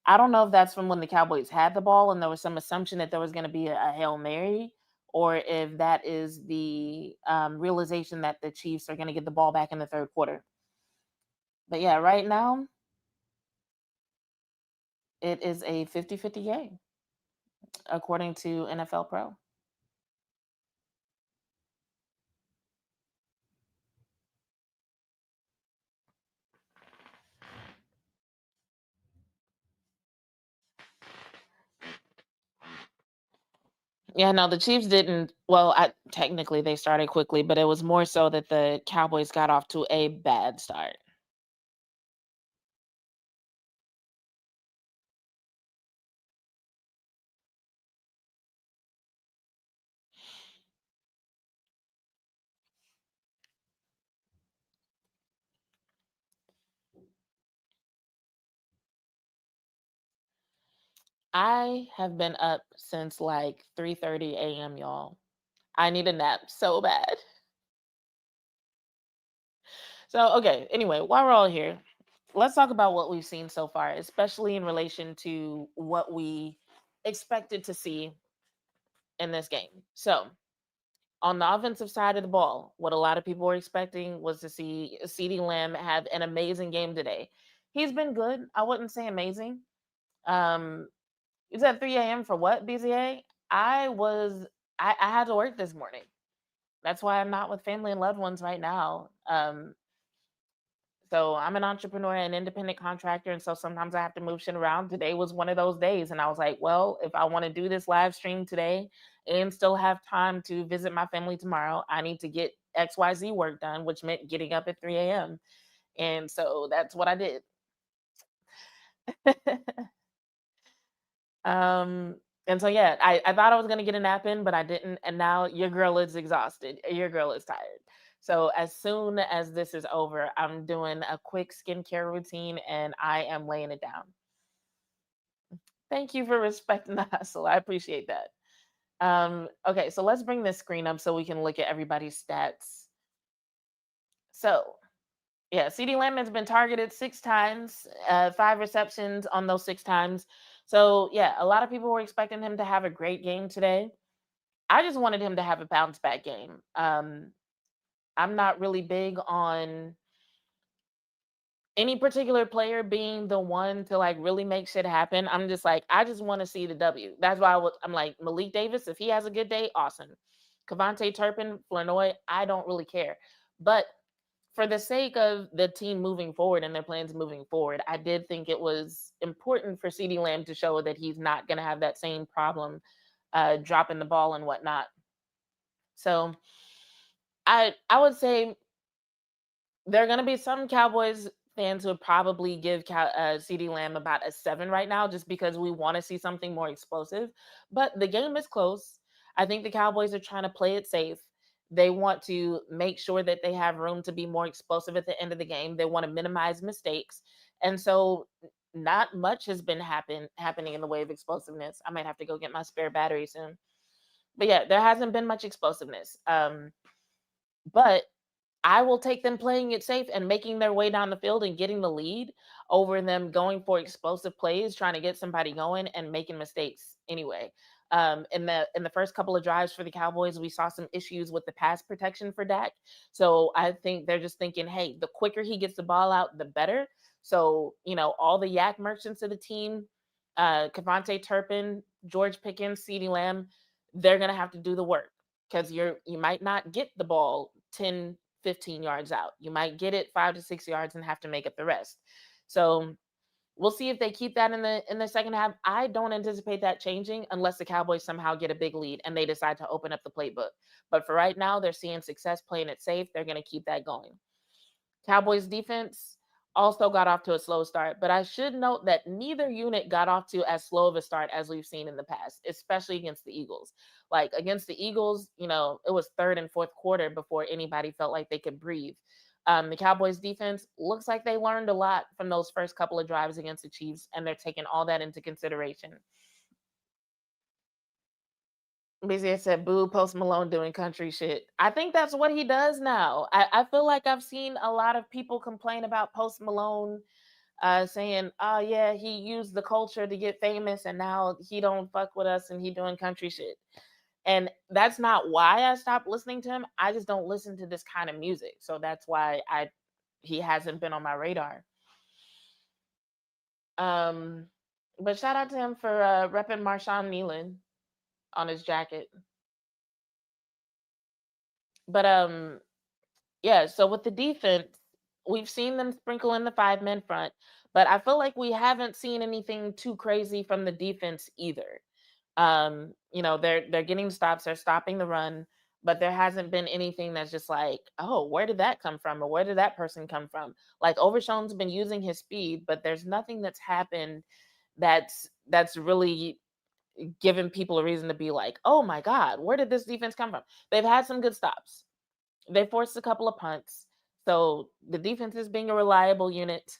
I don't know if that's from when the Cowboys had the ball and there was some assumption that there was going to be a Hail Mary, or if that is the realization that the Chiefs are going to get the ball back in the third quarter. But yeah, right now it is a 50-50 game, according to NFL Pro. Yeah, no, the Chiefs didn't. Well, technically they started quickly, but it was more so that the Cowboys got off to a bad start. I have been up since like 3:30 a.m., y'all. I need a nap so bad. So, okay, anyway, while we're all here, let's talk about what we've seen so far, especially in relation to what we expected to see in this game. So, on the offensive side of the ball, what a lot of people were expecting was to see CeeDee Lamb have an amazing game today. He's been good. I wouldn't say amazing. Um, it's at 3 a.m. for what, BZA? I was I had to work this morning. That's why I'm not with family and loved ones right now. So I'm an entrepreneur and independent contractor, and so sometimes I have to move shit around. Today was one of those days, and I was like, well, if I want to do this live stream today and still have time to visit my family tomorrow, I need to get XYZ work done, which meant getting up at 3 a.m. And so that's what I did. um, and so yeah, I thought I was gonna get a nap in, but I didn't, and now your girl is exhausted. Your girl is tired. So as soon as this is over, I'm doing a quick skincare routine and I am laying it down. Thank you for respecting the hustle. I appreciate that. Okay, so let's bring this screen up so we can look at everybody's stats. So yeah, CD Lamb has been targeted 6 times, 5 receptions on those 6 times. So yeah, a lot of people were expecting him to have a great game today. I just wanted him to have a bounce back game. I'm not really big on any particular player being the one to like really make shit happen. I'm just like, I just want to see the W. That's why I'm like Malik Davis. If he has a good day, awesome. Cavante Turpin, Flanoy, I don't really care. But for the sake of the team moving forward and their plans moving forward, I did think it was important for CeeDee Lamb to show that he's not going to have that same problem dropping the ball and whatnot. So I would say there are going to be some Cowboys fans who would probably give CeeDee Lamb about a 7 right now, just because we want to see something more explosive. But the game is close. I think the Cowboys are trying to play it safe. They want to make sure that they have room to be more explosive at the end of the game. They want to minimize mistakes, and so not much has been happening in the way of explosiveness. I might have to go get my spare battery soon. But yeah, there hasn't been much explosiveness. But I will take them playing it safe and making their way down the field and getting the lead over them going for explosive plays, trying to get somebody going and making mistakes anyway. In the first couple of drives for the Cowboys, we saw some issues with the pass protection for Dak. So I think they're just thinking, hey, the quicker he gets the ball out, the better. So, all the yak merchants of the team, Cavante Turpin, George Pickens, CeeDee Lamb, they're gonna have to do the work because you might not get the ball 10, 15 yards out. You might get it 5 to 6 yards and have to make up the rest. So we'll see if they keep that in the second half. I don't anticipate that changing unless the Cowboys somehow get a big lead and they decide to open up the playbook. But for right now, they're seeing success playing it safe. They're going to keep that going. Cowboys defense also got off to a slow start, but I should note that neither unit got off to as slow of a start as we've seen in the past, especially against the Eagles. Like against the Eagles, it was third and fourth quarter before anybody felt like they could breathe. The Cowboys defense looks like they learned a lot from those first couple of drives against the Chiefs, and they're taking all that into consideration. Busy said, "Boo, Post Malone doing country shit." I think that's what he does now. I feel like I've seen a lot of people complain about Post Malone, saying, "Oh yeah, he used the culture to get famous, and now he don't fuck with us, and he doing country shit." And that's not why I stopped listening to him. I just don't listen to this kind of music, so that's why he hasn't been on my radar. Um, but shout out to him for repping Marshawn Nealon on his jacket. But yeah, so with the defense, we've seen them sprinkle in the 5 men front, but I feel like we haven't seen anything too crazy from the defense either. They're getting stops, they're stopping the run, but there hasn't been anything that's just like, oh, where did that come from? Or where did that person come from? Like Overshown's been using his speed, but there's nothing that's happened that's really given people a reason to be like, oh my God, where did this defense come from? They've had some good stops. They forced a couple of punts. So the defense is being a reliable unit.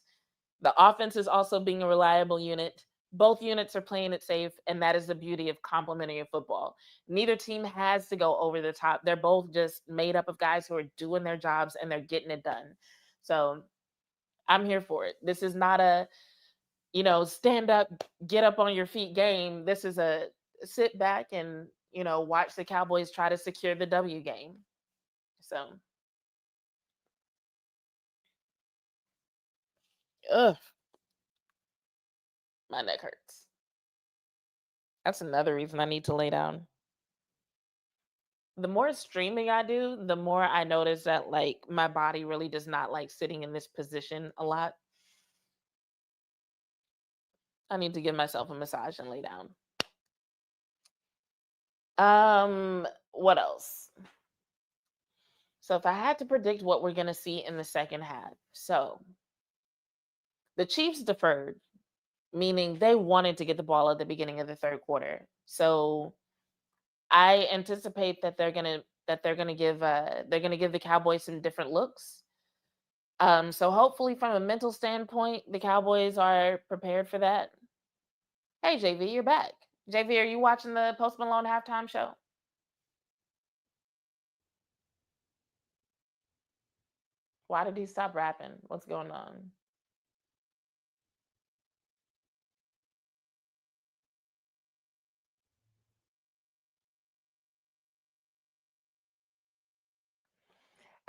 The offense is also being a reliable unit. Both units are playing it safe, and that is the beauty of complementary football. Neither team has to go over the top. They're both just made up of guys who are doing their jobs and they're getting it done. So I'm here for it. This is not a, stand up, get up on your feet game. This is a sit back and, watch the Cowboys try to secure the W game. So, ugh, my neck hurts. That's another reason I need to lay down. The more streaming I do, the more I notice that like my body really does not like sitting in this position a lot. I need to give myself a massage and lay down. What else? So if I had to predict what we're gonna see in the second half, so the Chiefs deferred. meaning they wanted to get the ball at the beginning of the third quarter. So I anticipate that they're gonna give the Cowboys some different looks. So hopefully from a mental standpoint, the Cowboys are prepared for that. Hey JV, you're back. JV, are you watching the Post Malone halftime show? Why did he stop rapping? What's going on?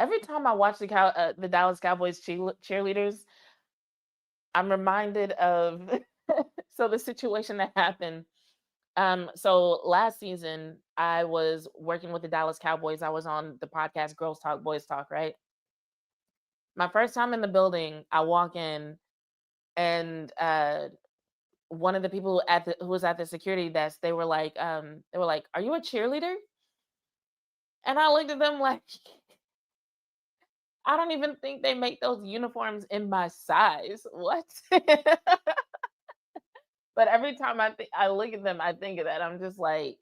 Every time I watch the Dallas Cowboys cheerleaders, I'm reminded of so the situation that happened. So last season, I was working with the Dallas Cowboys. I was on the podcast Girls Talk, Boys Talk, right? My first time in the building, I walk in and one of the people who was at the security desk, they were like, "Are you a cheerleader?" And I looked at them like, I don't even think they make those uniforms in my size. What? But every time I look at them, I think of that. I'm just like,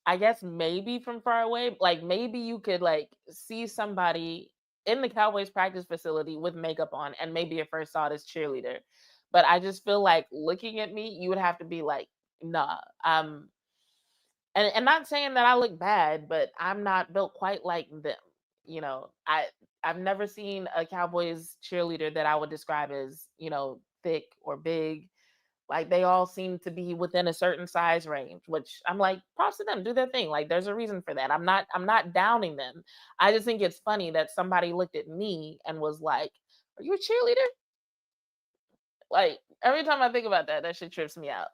I guess maybe from far away, like maybe you could like see somebody in the Cowboys practice facility with makeup on, and maybe at first saw this cheerleader. But I just feel like looking at me, you would have to be like, nah. And not saying that I look bad, but I'm not built quite like them. You know, I've never seen a Cowboys cheerleader that I would describe as, thick or big. Like they all seem to be within a certain size range, which I'm like, props to them, do their thing. Like there's a reason for that. I'm not downing them. I just think it's funny that somebody looked at me and was like, "Are you a cheerleader?" Like every time I think about that, that shit trips me out.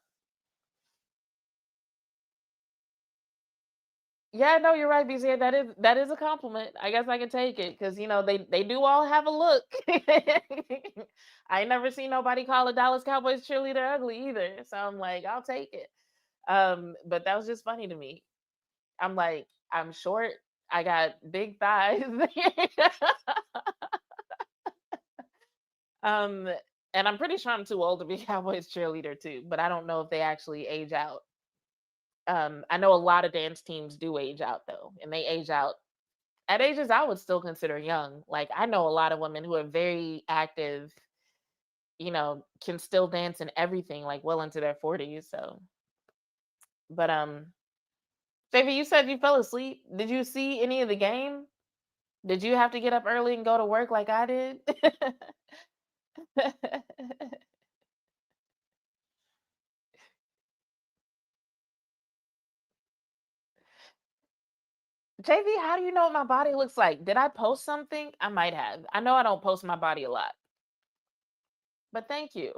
Yeah, no, you're right, BZ. That is a compliment. I guess I can take it because they do all have a look. I ain't never seen nobody call a Dallas Cowboys cheerleader ugly either. So I'm like, I'll take it. But that was just funny to me. I'm like, I'm short. I got big thighs. um, and I'm pretty sure I'm too old to be Cowboys cheerleader too. But I don't know if they actually age out. I know a lot of dance teams do age out though, and they age out at ages I would still consider young. Like I know a lot of women who are very active, can still dance and everything, like well into their 40s. So, but JV, you said you fell asleep. Did you see any of the game? Did you have to get up early and go to work like I did? JV, how do you know what my body looks like? Did I post something? I might have. I know I don't post my body a lot, but thank you.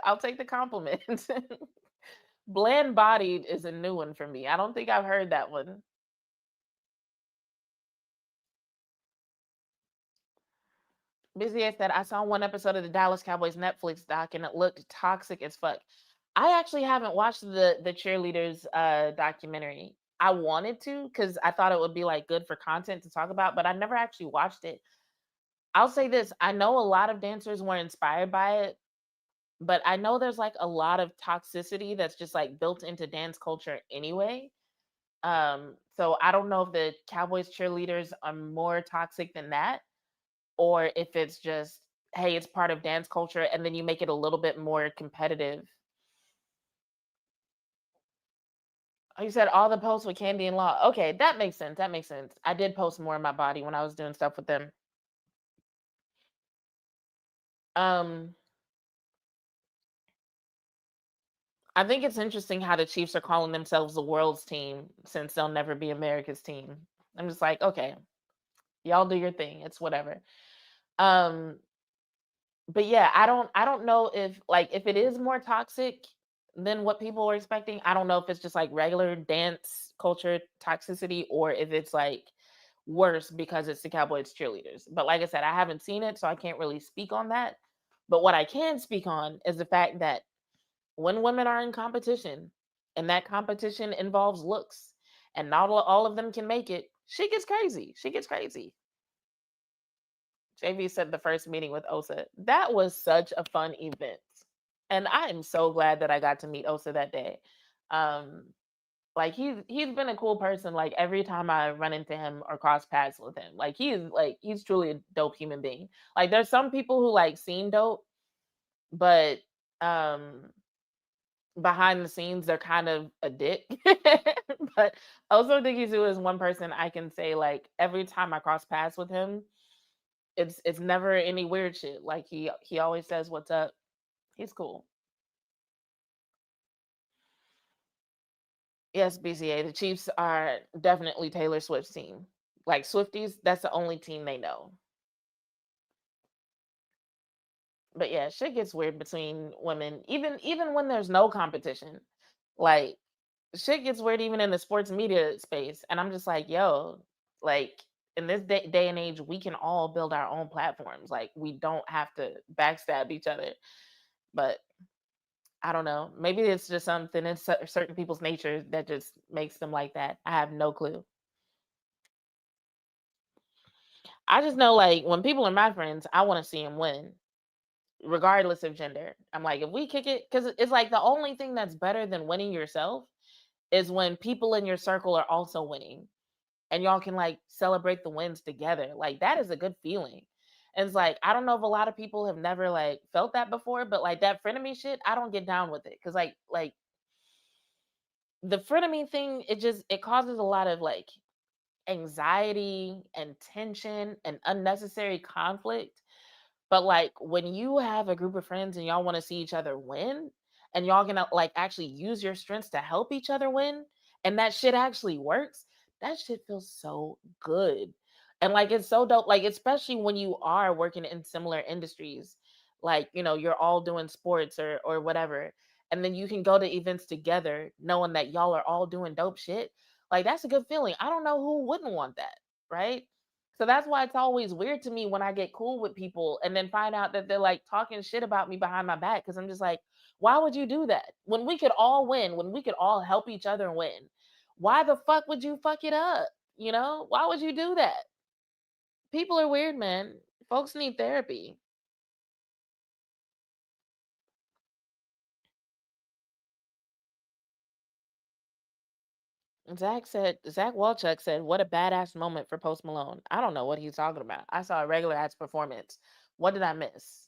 I'll take the compliment. Bland bodied is a new one for me. I don't think I've heard that one. Busy as said, I saw one episode of the Dallas Cowboys Netflix doc and it looked toxic as fuck. I actually haven't watched the cheerleaders documentary. I wanted to because I thought it would be like good for content to talk about, but I never actually watched it. I'll say this, I know a lot of dancers were inspired by it, but I know there's like a lot of toxicity that's just like built into dance culture anyway. So I don't know if the Cowboys cheerleaders are more toxic than that, or if it's just, hey, it's part of dance culture and then you make it a little bit more competitive. Oh, you said all the posts with Candy and Law. Okay, that makes sense. That makes sense. I did post more of my body when I was doing stuff with them. Um, I think it's interesting how the Chiefs are calling themselves the world's team since they'll never be America's team. I'm just like, okay, y'all do your thing. It's whatever. Um, but yeah, I don't know if it is more toxic than what people are expecting. I don't know if it's just like regular dance culture toxicity or if it's like worse because it's the Cowboys cheerleaders. But like I said, I haven't seen it, so I can't really speak on that. But what I can speak on is the fact that when women are in competition and that competition involves looks and not all of them can make it, she gets crazy. She gets crazy. JV said the first meeting with Osa. That was such a fun event. And I am so glad that I got to meet Osa that day. Um, like he's been a cool person. Like every time I run into him or cross paths with him, he's truly a dope human being. Like there's some people who like seem dope, but um behind the scenes they're kind of a dick. But also Digizu is one person I can say like every time I cross paths with him, it's never any weird shit. Like he always says what's up. He's cool. Yes, BCA. The Chiefs are definitely Taylor Swift's team. Like Swifties, that's the only team they know. But yeah, shit gets weird between women, even when there's no competition. Like shit gets weird even in the sports media space, and I'm just like, yo, like in this day and age, we can all build our own platforms. Like we don't have to backstab each other. But I don't know. Maybe it's just something in certain people's nature that just makes them like that. I have no clue. I just know, like, when people are my friends, I want to see them win, regardless of gender. I'm like, if we kick it, because it's like the only thing that's better than winning yourself is when people in your circle are also winning and y'all can like celebrate the wins together. Like, that is a good feeling. And it's like, I don't know if a lot of people have never like felt that before, but like that frenemy shit, I don't get down with it. Cause like the frenemy thing, it causes a lot of like anxiety and tension and unnecessary conflict. But like when you have a group of friends and y'all want to see each other win and y'all gonna like actually use your strengths to help each other win and that shit actually works, that shit feels so good. And like it's so dope, like especially when you are working in similar industries, like you're all doing sports or whatever, and then you can go to events together knowing that y'all are all doing dope shit. Like that's a good feeling. I don't know who wouldn't want that, right? So that's why it's always weird to me when I get cool with people and then find out that they're like talking shit about me behind my back. Cause I'm just like, why would you do that? When we could all win, when we could all help each other win, why the fuck would you fuck it up? Why would you do that? People are weird, man. Folks need therapy. Zach Walchuk said, what a badass moment for Post Malone. I don't know what he's talking about. I saw a regular ass performance. What did I miss?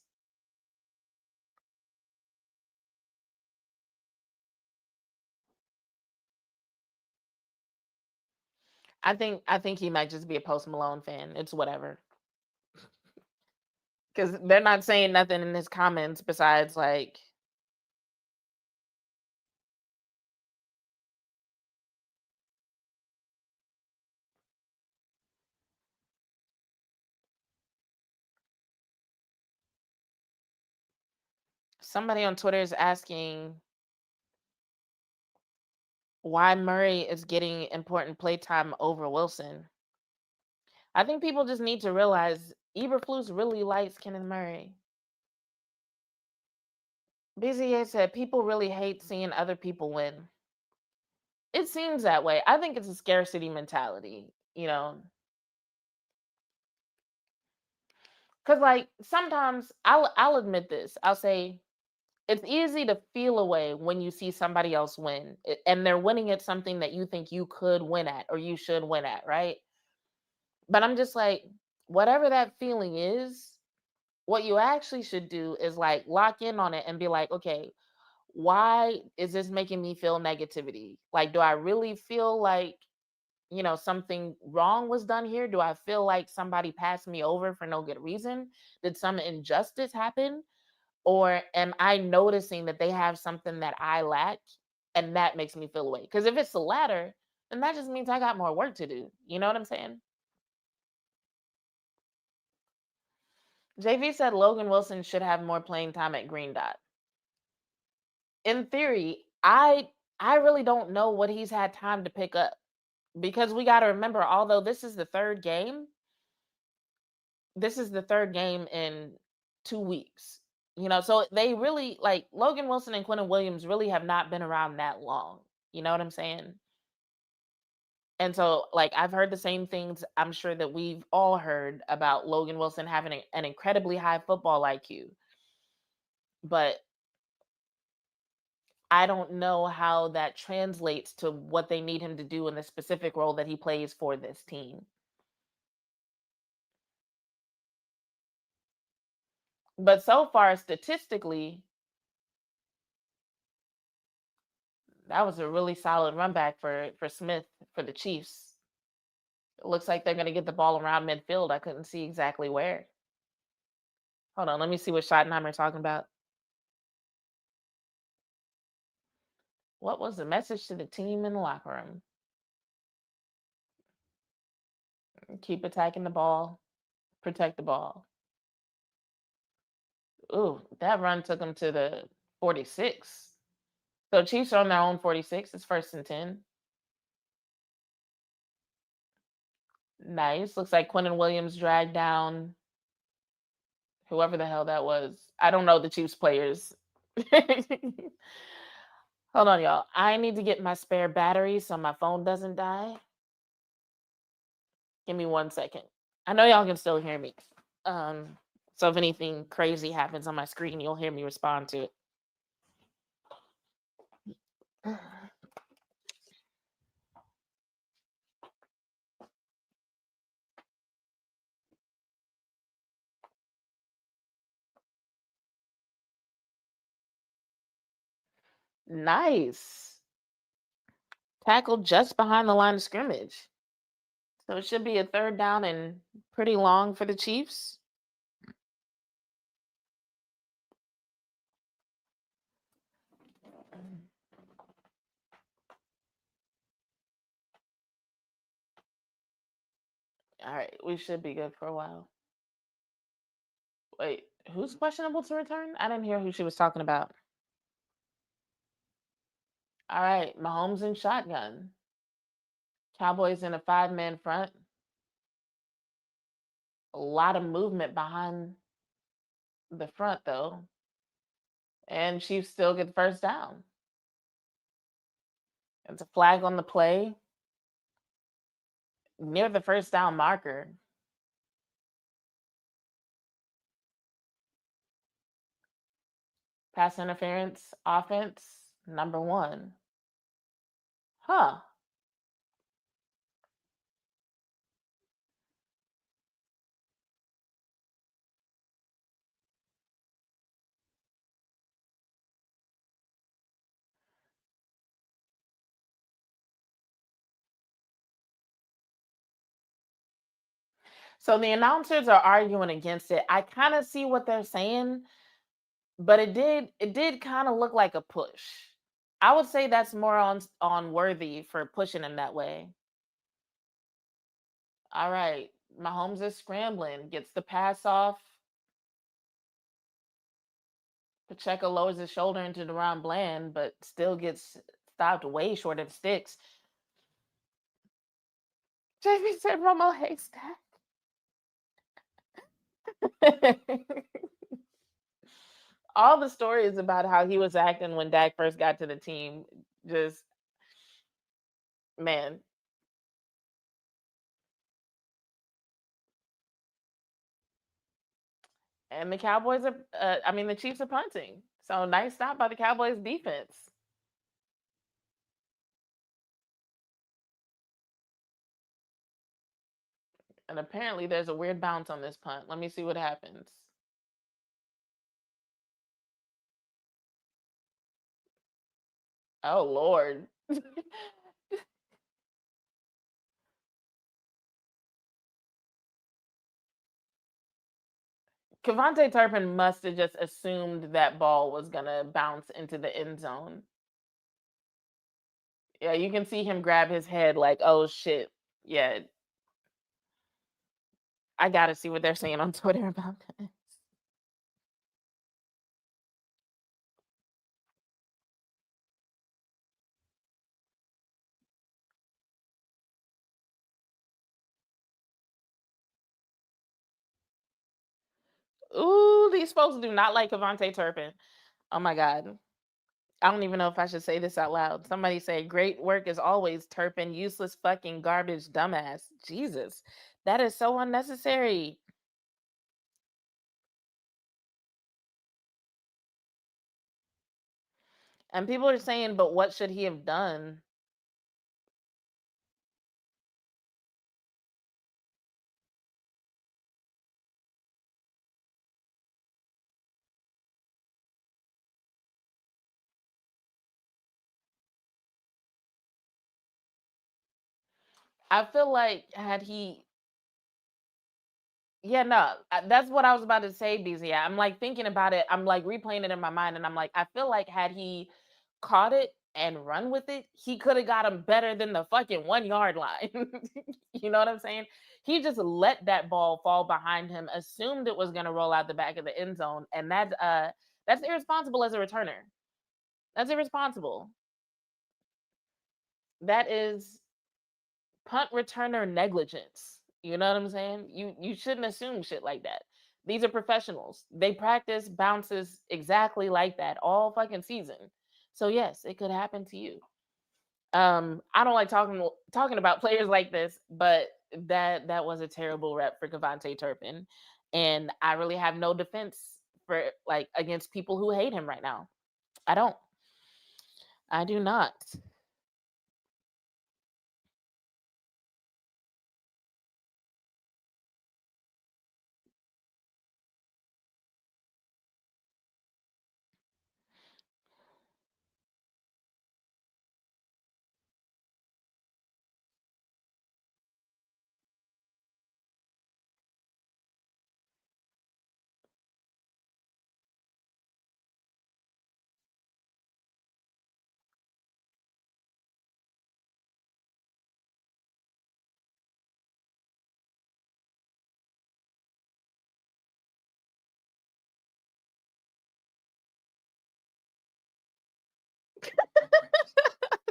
I think he might just be a Post Malone fan. It's whatever. Because they're not saying nothing in his comments besides like somebody on Twitter is asking why Murray is getting important playtime over Wilson. I think people just need to realize Eberflus really likes Kenneth Murray. BZA said people really hate seeing other people win. It seems that way. I think it's a scarcity mentality. Because like sometimes I'll admit this. I'll say it's easy to feel away when you see somebody else win and they're winning at something that you think you could win at or you should win at, right? But I'm just like, whatever that feeling is, what you actually should do is like lock in on it and be like, okay, why is this making me feel negativity? Like, do I really feel like, something wrong was done here? Do I feel like somebody passed me over for no good reason? Did some injustice happen? Or am I noticing that they have something that I lack and that makes me feel away? Because if it's the latter, then that just means I got more work to do. You know what I'm saying? JV said Logan Wilson should have more playing time at Green Dot. In theory, I really don't know what he's had time to pick up because we got to remember, although this is the third game in 2 weeks. So they really like Logan Wilson and Quentin Williams really have not been around that long. You know what I'm saying? And so, like, I've heard the same things I'm sure that we've all heard about Logan Wilson having an incredibly high football IQ. But I don't know how that translates to what they need him to do in the specific role that he plays for this team. But so far, statistically, that was a really solid run back for Smith for the Chiefs. It looks like they're going to get the ball around midfield. I couldn't see exactly where. Hold on, let me see what Schottenheimer talking about. What was the message to the team in the locker room? Keep attacking the ball, protect the ball. Ooh, that run took them to the 46. So Chiefs are on their own 46. It's 1st and 10. Nice. Looks like Quentin Williams dragged down whoever the hell that was. I don't know the Chiefs players. Hold on, y'all. I need to get my spare battery so my phone doesn't die. Give me 1 second. I know y'all can still hear me. So if anything crazy happens on my screen, you'll hear me respond to it. Nice. Tackled just behind the line of scrimmage. So it should be a 3rd down and pretty long for the Chiefs. All right, we should be good for a while. Wait, who's questionable to return? I didn't hear who she was talking about. All right, Mahomes in shotgun. Cowboys in a 5-man front. A lot of movement behind the front, though. And Chiefs still get the 1st down. It's a flag on the play near the 1st down marker. Pass interference, offense, number 1. Huh. So the announcers are arguing against it. I kind of see what they're saying, but it did kind of look like a push. I would say that's more on Worthy for pushing him that way. All right, Mahomes is scrambling, gets the pass off. Pacheco lowers his shoulder into Deron Bland, but still gets stopped way short of the sticks. JP said Romo Haystack. All the stories about how he was acting when Dak first got to the team, just man. And the Cowboys are, the Chiefs are punting. So nice stop by the Cowboys defense. And apparently there's a weird bounce on this punt. Let me see what happens. Oh, Lord. Cavante Turpin must have just assumed that ball was going to bounce into the end zone. Yeah, you can see him grab his head like, oh, shit. Yeah. I got to see what they're saying on Twitter about that. Ooh, these folks do not like Cavante Turpin. Oh, my God. I don't even know if I should say this out loud. Somebody say, great work as always, Turpin, useless fucking garbage dumbass. Jesus, that is so unnecessary. And people are saying, but what should he have done? I feel like had he Yeah, no, that's what I was about to say, BZ. I'm like thinking about it. I'm like replaying it in my mind, and I'm like, I feel like had he caught it and run with it, he could have got him better than the fucking 1 yard line. You know what I'm saying? He just let that ball fall behind him, assumed it was gonna roll out the back of the end zone, and that's irresponsible as a returner. That's irresponsible. That is punt returner negligence. You know what I'm saying? You shouldn't assume shit like that. These are professionals. They practice bounces exactly like that all fucking season. So yes, it could happen to you. I don't like talking about players like this, but that was a terrible rep for Cavante Turpin, and I really have no defense for like against people who hate him right now. I don't. I do not.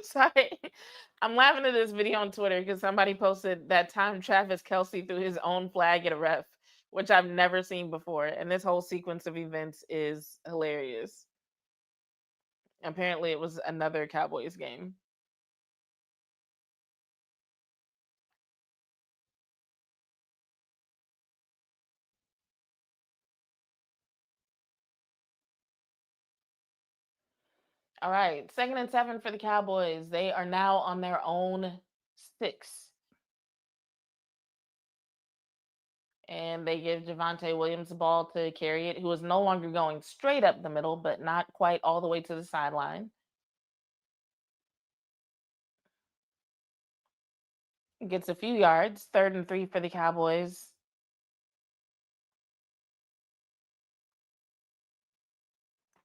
Sorry. I'm laughing at this video on Twitter because somebody posted that time Travis Kelsey threw his own flag at a ref, which I've never seen before. And this whole sequence of events is hilarious. Apparently, it was another Cowboys game. All right. 2nd and 7 for the Cowboys. They are now on their own 6. And they give Javante Williams the ball to carry it, who is no longer going straight up the middle, but not quite all the way to the sideline. Gets a few yards. 3rd and 3 for the Cowboys.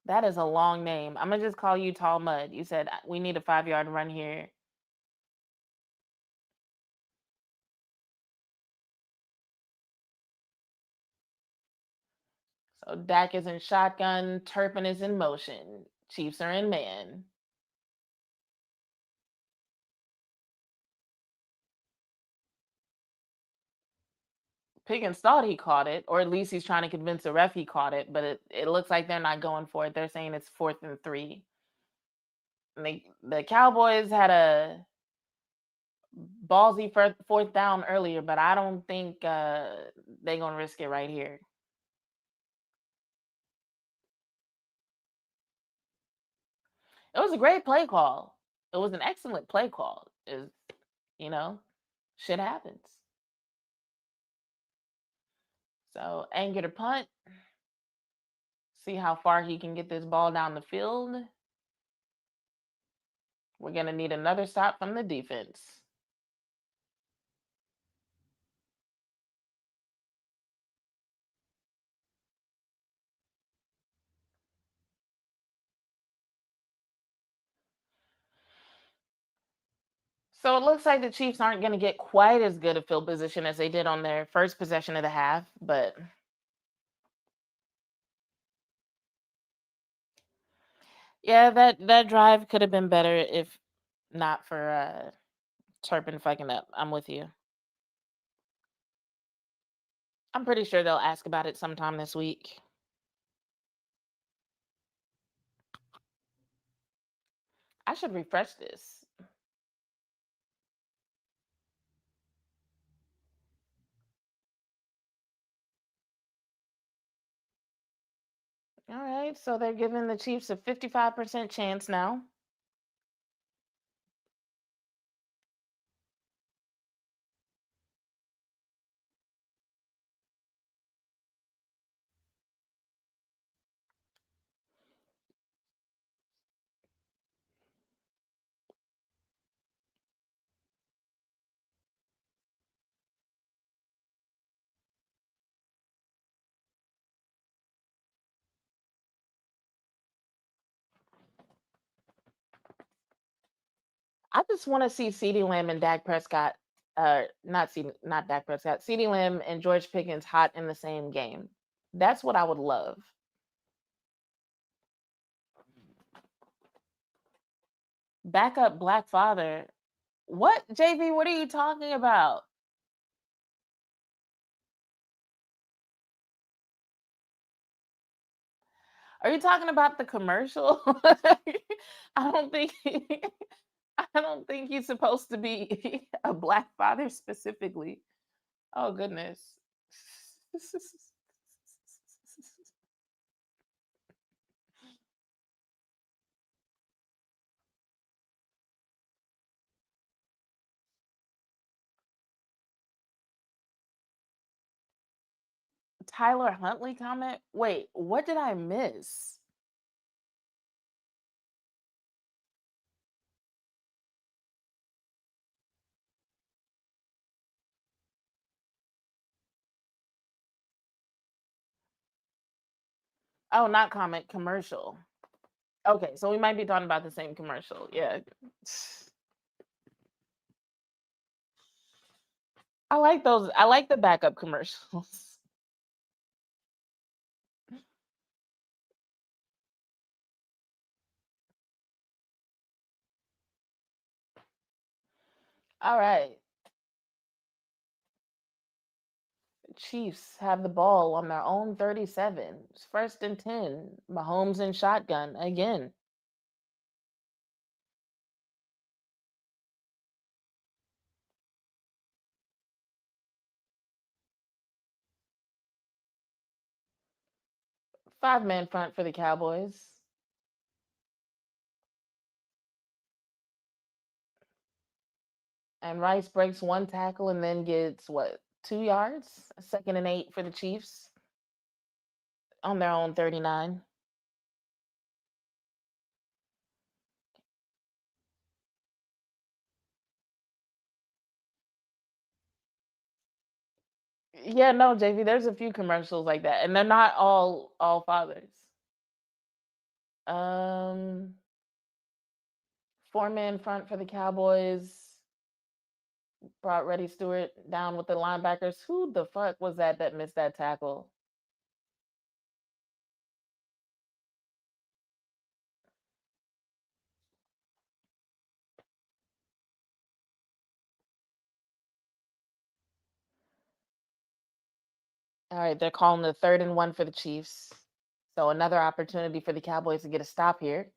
That is a long name. I'm gonna just call you Tall Mud. You said we need a 5 yard run here. So Dak is in shotgun. Turpin is in motion. Chiefs are in man. Pickens thought he caught it, or at least he's trying to convince the ref he caught it, but it looks like they're not going for it. They're saying it's 4th and 3. And the Cowboys had a ballsy fourth down earlier, but I don't think they're gonna risk it right here. It was a great play call. It was an excellent play call. Is you know, shit happens. So anger to punt. See how far he can get this ball down the field. We're gonna need another stop from the defense. So it looks like the Chiefs aren't going to get quite as good a field position as they did on their first possession of the half, but yeah, that drive could have been better if not for Turpin fucking up. I'm with you. I'm pretty sure they'll ask about it sometime this week. I should refresh this. All right, so they're giving the Chiefs a 55% chance now. I just want to see CeeDee Lamb and Dak Prescott, not Dak Prescott, CeeDee Lamb and George Pickens hot in the same game. That's what I would love. Backup black father. What, JV? What are you talking about? Are you talking about the commercial? I don't think I don't think he's supposed to be a black father specifically. Oh goodness. Tyler Huntley comment? Wait, what did I miss? Oh, not comment, commercial. Okay, so we might be talking about the same commercial. Yeah. I like those. I like the backup commercials. All right. Chiefs have the ball on their own 37. It's 1st and 10. Mahomes in shotgun again. Five-man front for the Cowboys. And Rice breaks one tackle and then gets what, 2 yards? 2nd and 8 for the Chiefs on their own 39. Yeah, no, JV, there's a few commercials like that, and they're not all fathers. Um, Four-man front for the Cowboys. Brought Reddy Stewart down with the linebackers. Who the fuck was that missed that tackle? All right, they're calling the 3rd and 1 for the Chiefs. So another opportunity for the Cowboys to get a stop here.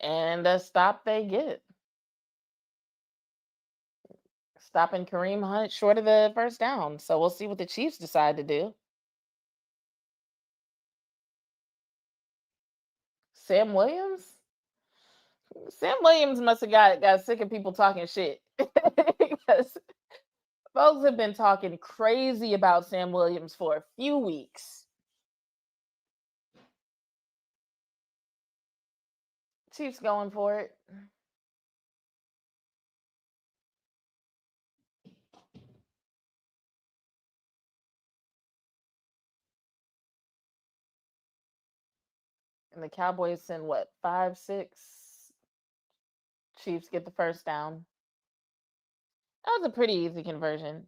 And the stop they get. Stopping Kareem Hunt short of the first down. So we'll see what the Chiefs decide to do. Sam Williams? Sam Williams must have got sick of people talking shit. Because folks have been talking crazy about Sam Williams for a few weeks. Chiefs going for it. And the Cowboys send what, 5-6? Chiefs get the first down. That was a pretty easy conversion.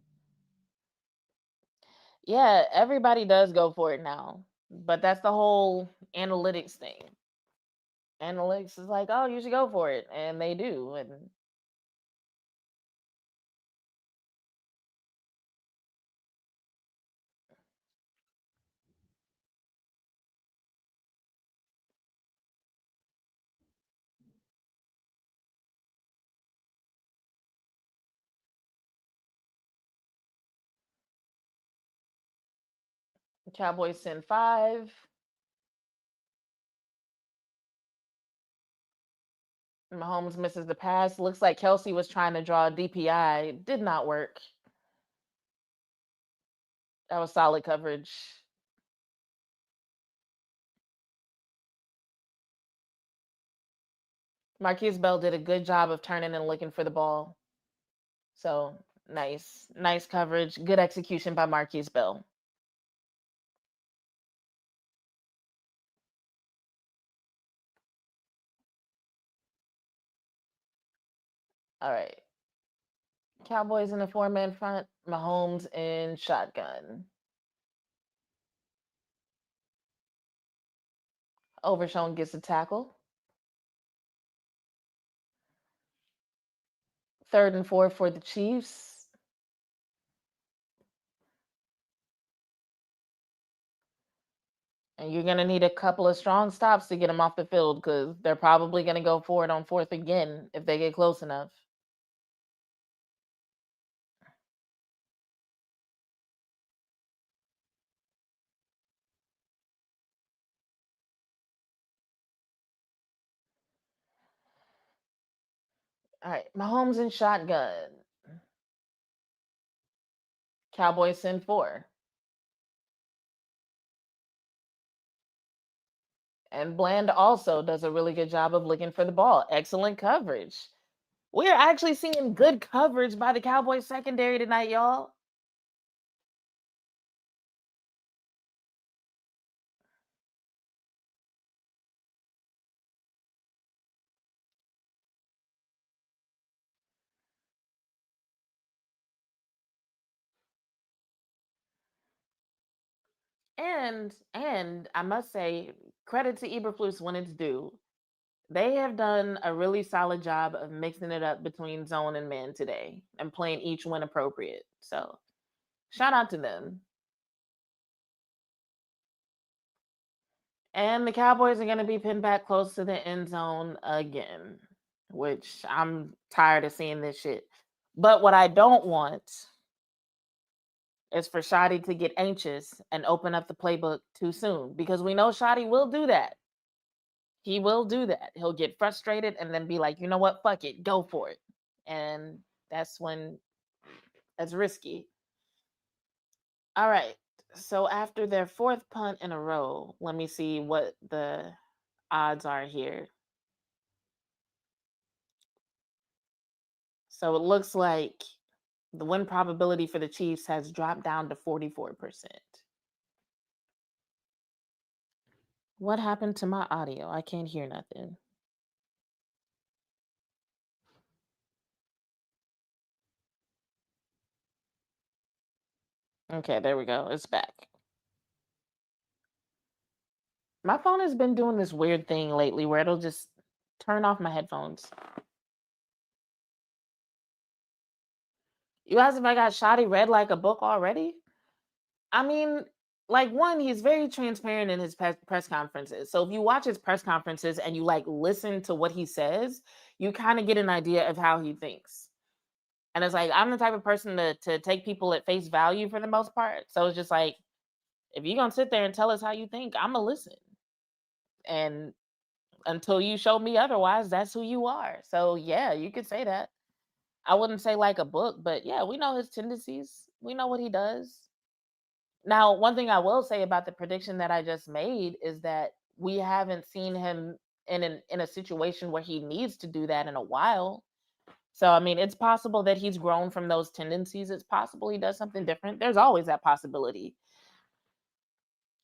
Yeah, everybody does go for it now. But that's the whole analytics thing. Analytics is like, oh, you should go for it. And they do. And Cowboys send 5. Mahomes misses the pass. Looks like Kelsey was trying to draw a DPI. Did not work. That was solid coverage. Marquise Bell did a good job of turning and looking for the ball. So nice. Nice coverage. Good execution by Marquise Bell. All right. Cowboys in the 4-man front. Mahomes in shotgun. Overshown gets a tackle. 3rd and 4 for the Chiefs. And you're going to need a couple of strong stops to get them off the field because they're probably going to go for it on 4th again if they get close enough. All right, Mahomes in shotgun. Cowboys send 4. And Bland also does a really good job of looking for the ball. Excellent coverage. We're actually seeing good coverage by the Cowboys secondary tonight, y'all. And I must say, credit to Eberflus when it's due. They have done a really solid job of mixing it up between zone and man today and playing each one appropriate. So shout out to them. And the Cowboys are going to be pinned back close to the end zone again, which I'm tired of seeing this shit. But what I don't want is for Shotty to get anxious and open up the playbook too soon because we know Shotty will do that. He will do that. He'll get frustrated and then be like, you know what? Fuck it. Go for it. And that's when that's risky. All right. So after their 4th punt in a row, let me see what the odds are here. So it looks like the win probability for the Chiefs has dropped down to 44%. What happened to my audio? I can't hear nothing. Okay, there we go. It's back. My phone has been doing this weird thing lately where it'll just turn off my headphones. You asked if I got Shotty read like a book already? I mean, like one, he's very transparent in his press conferences. So if you watch his press conferences and you like listen to what he says, you kind of get an idea of how he thinks. And it's like I'm the type of person to take people at face value for the most part. So it's just like if you're gonna sit there and tell us how you think, I'ma listen. And until you show me otherwise, that's who you are. So yeah, you could say that. I wouldn't say like a book, but yeah, we know his tendencies. We know what he does. Now, one thing I will say about the prediction that I just made is that we haven't seen him in a situation where he needs to do that in a while. So I mean, it's possible that he's grown from those tendencies. It's possible he does something different. There's always that possibility.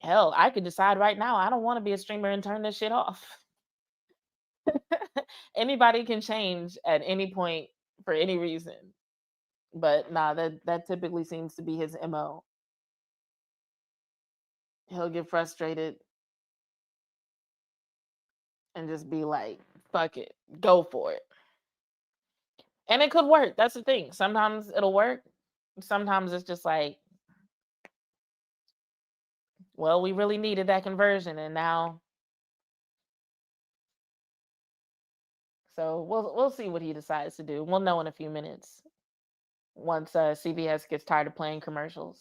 Hell, I could decide right now I don't want to be a streamer and turn this shit off. Anybody can change at any point for any reason. But nah, that typically seems to be his MO. He'll get frustrated and just be like, fuck it, go for it. And it could work. That's the thing. Sometimes it'll work. Sometimes it's just like, well, we really needed that conversion and now so we'll see what he decides to do. We'll know in a few minutes once CBS gets tired of playing commercials.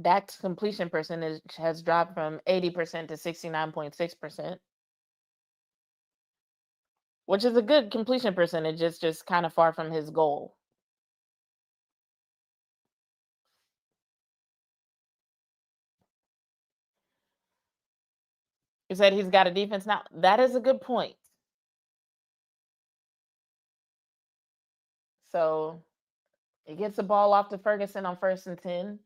Dak's completion percentage has dropped from 80% to 69.6%, which is a good completion percentage. It's just kind of far from his goal. You said he's got a defense now. That is a good point. So he gets the ball off to Ferguson on 1st and 10.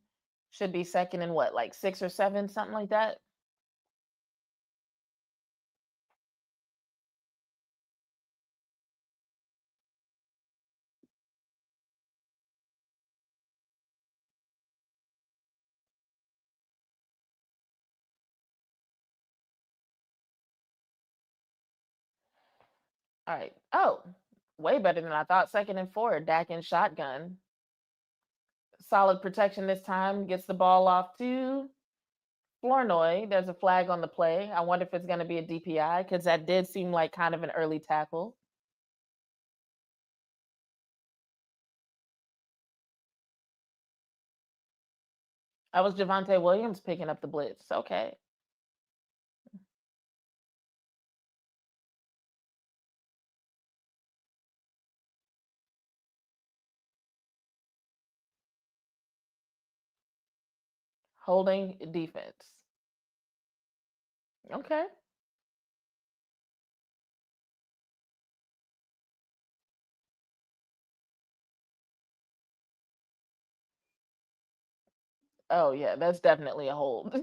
Should be second and what, like 6 or 7, something like that. All right. Oh, way better than I thought. 2nd and 4. Dak in shotgun. Solid protection this time. Gets the ball off to Flournoy. There's a flag on the play. I wonder if it's going to be a DPI because that did seem like kind of an early tackle. That was Javonte Williams picking up the blitz. Okay. Holding defense. Okay. Oh, yeah, that's definitely a hold.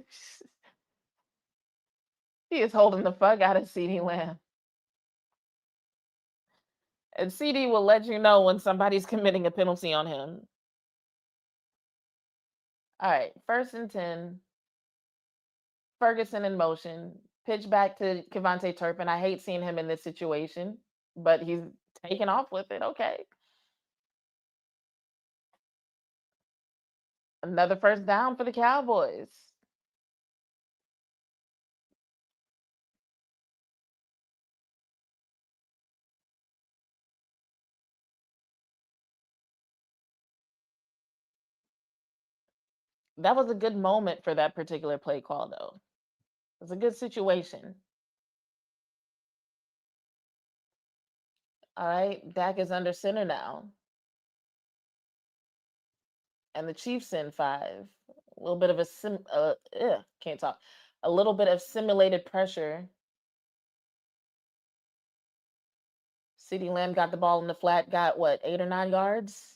He is holding the fuck out of CeeDee Lamb. And CD will let you know when somebody's committing a penalty on him. All right, 1st and 10. Ferguson in motion. Pitch back to Kevontae Turpin. I hate seeing him in this situation, but he's taking off with it. Okay. Another first down for the Cowboys. That was a good moment for that particular play call, though. It was a good situation. All right, Dak is under center now. And the Chiefs in 5. A little bit of can't talk. A little bit of simulated pressure. CeeDee Lamb got the ball in the flat, got what, 8 or 9 yards?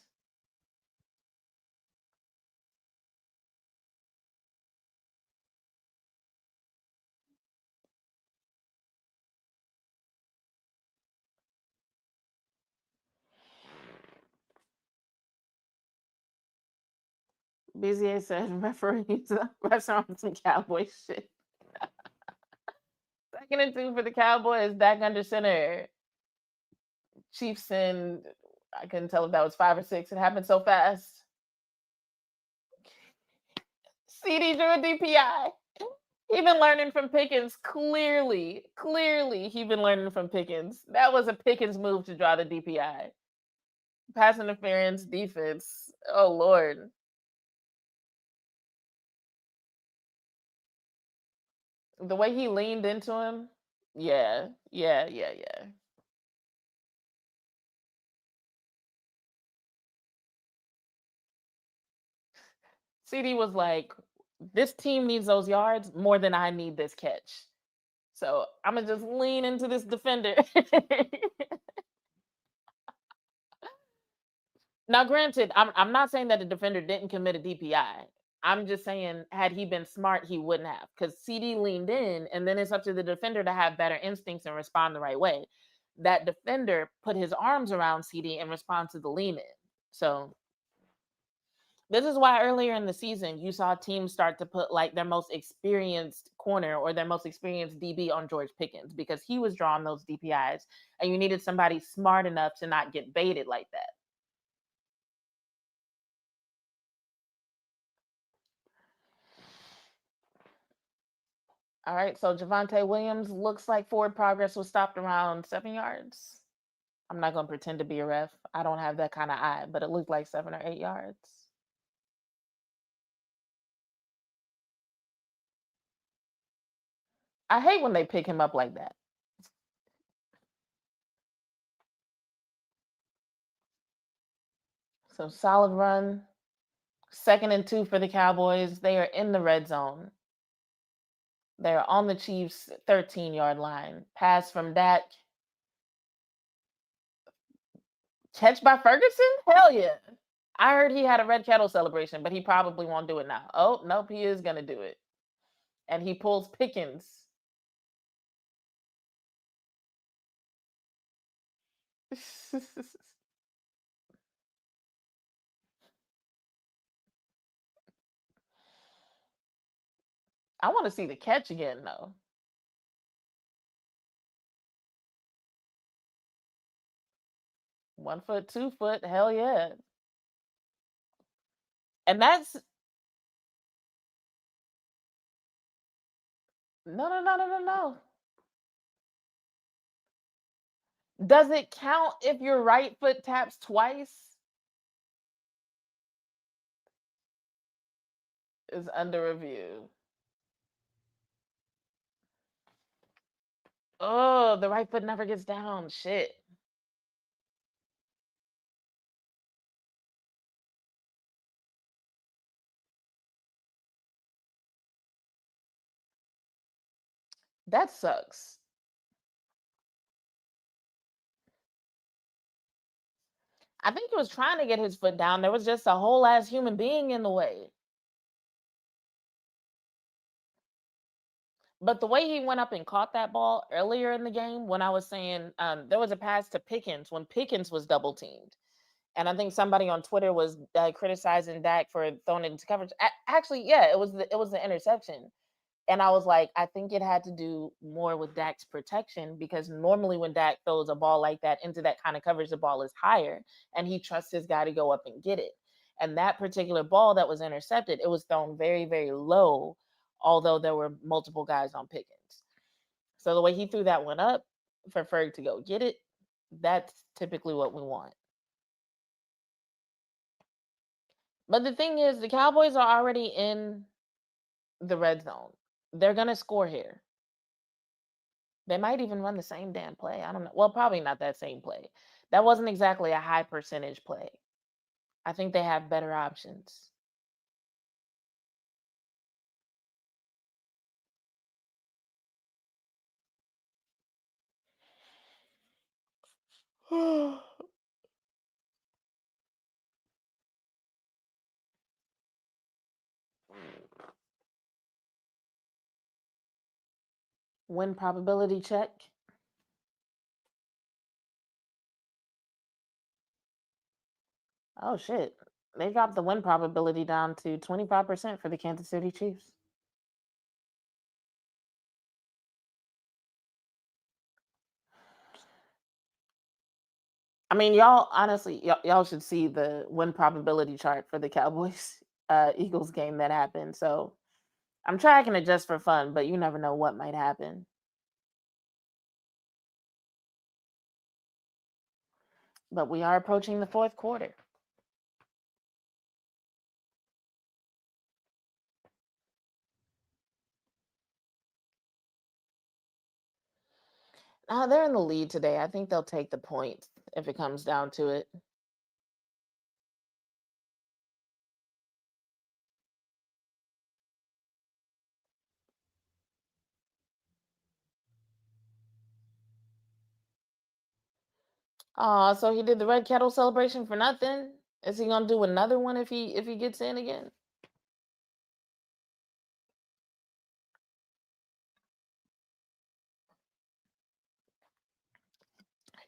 Bizier said referees refs are on some Cowboy shit. 2nd and 2 for the Cowboys, Dak under center. Chiefs in, I couldn't tell if that was 5 or 6. It happened so fast. CD drew a DPI. He been learning from Pickens. Clearly, he been learning from Pickens. That was a Pickens move to draw the DPI. Pass interference, defense. Oh Lord. The way he leaned into him. Yeah. CD was like, this team needs those yards more than I need this catch. So I'm gonna just lean into this defender. Now, granted, I'm not saying that the defender didn't commit a DPI. I'm just saying, had he been smart, he wouldn't have. Because CD leaned in, and then it's up to the defender to have better instincts and respond the right way. That defender put his arms around CD and respond to the lean in. So this is why earlier in the season you saw teams start to put like their most experienced corner or their most experienced DB on George Pickens because he was drawing those DPIs, and you needed somebody smart enough to not get baited like that. All right, so Javonte Williams looks like forward progress was stopped around 7 yards. I'm not going to pretend to be a ref. I don't have that kind of eye, but it looked like 7 or 8 yards. I hate when they pick him up like that. So solid run. 2nd and 2 for the Cowboys. They are in the red zone. They're on the Chiefs' 13-yard line. Pass from Dak. Catch by Ferguson? Hell yeah. I heard he had a red kettle celebration, but he probably won't do it now. Oh, nope, he is going to do it. And he pulls Pickens. I want to see the catch again, though. 1 foot, 2 foot, hell yeah. And that's no. Does it count if your right foot taps twice? Is under review. Oh, the right foot never gets down. Shit. That sucks. I think he was trying to get his foot down. There was just a whole ass human being in the way. But the way he went up and caught that ball earlier in the game, when I was saying there was a pass to Pickens when Pickens was double teamed. And I think somebody on Twitter was criticizing Dak for throwing it into coverage. Actually, yeah, it was the interception. And I was like, I think it had to do more with Dak's protection because normally when Dak throws a ball like that into that kind of coverage, the ball is higher and he trusts his guy to go up and get it. And that particular ball that was intercepted, it was thrown very, very low, although there were multiple guys on Pickens. So the way he threw that one up for Ferg to go get it, that's typically what we want. But the thing is, the Cowboys are already in the red zone. They're going to score here. They might even run the same damn play. I don't know. Well, probably not that same play. That wasn't exactly a high percentage play. I think they have better options. Win probability check. Oh shit. They dropped the win probability down to 25% for the Kansas City Chiefs. I mean, y'all honestly, y'all should see the win probability chart for the Cowboys Eagles game that happened. So I'm tracking it just for fun, but you never know what might happen. But we are approaching the fourth quarter. They're in the lead today. I think they'll take the points if it comes down to it. So he did the red kettle celebration for nothing. Is he gonna do another one if he gets in again?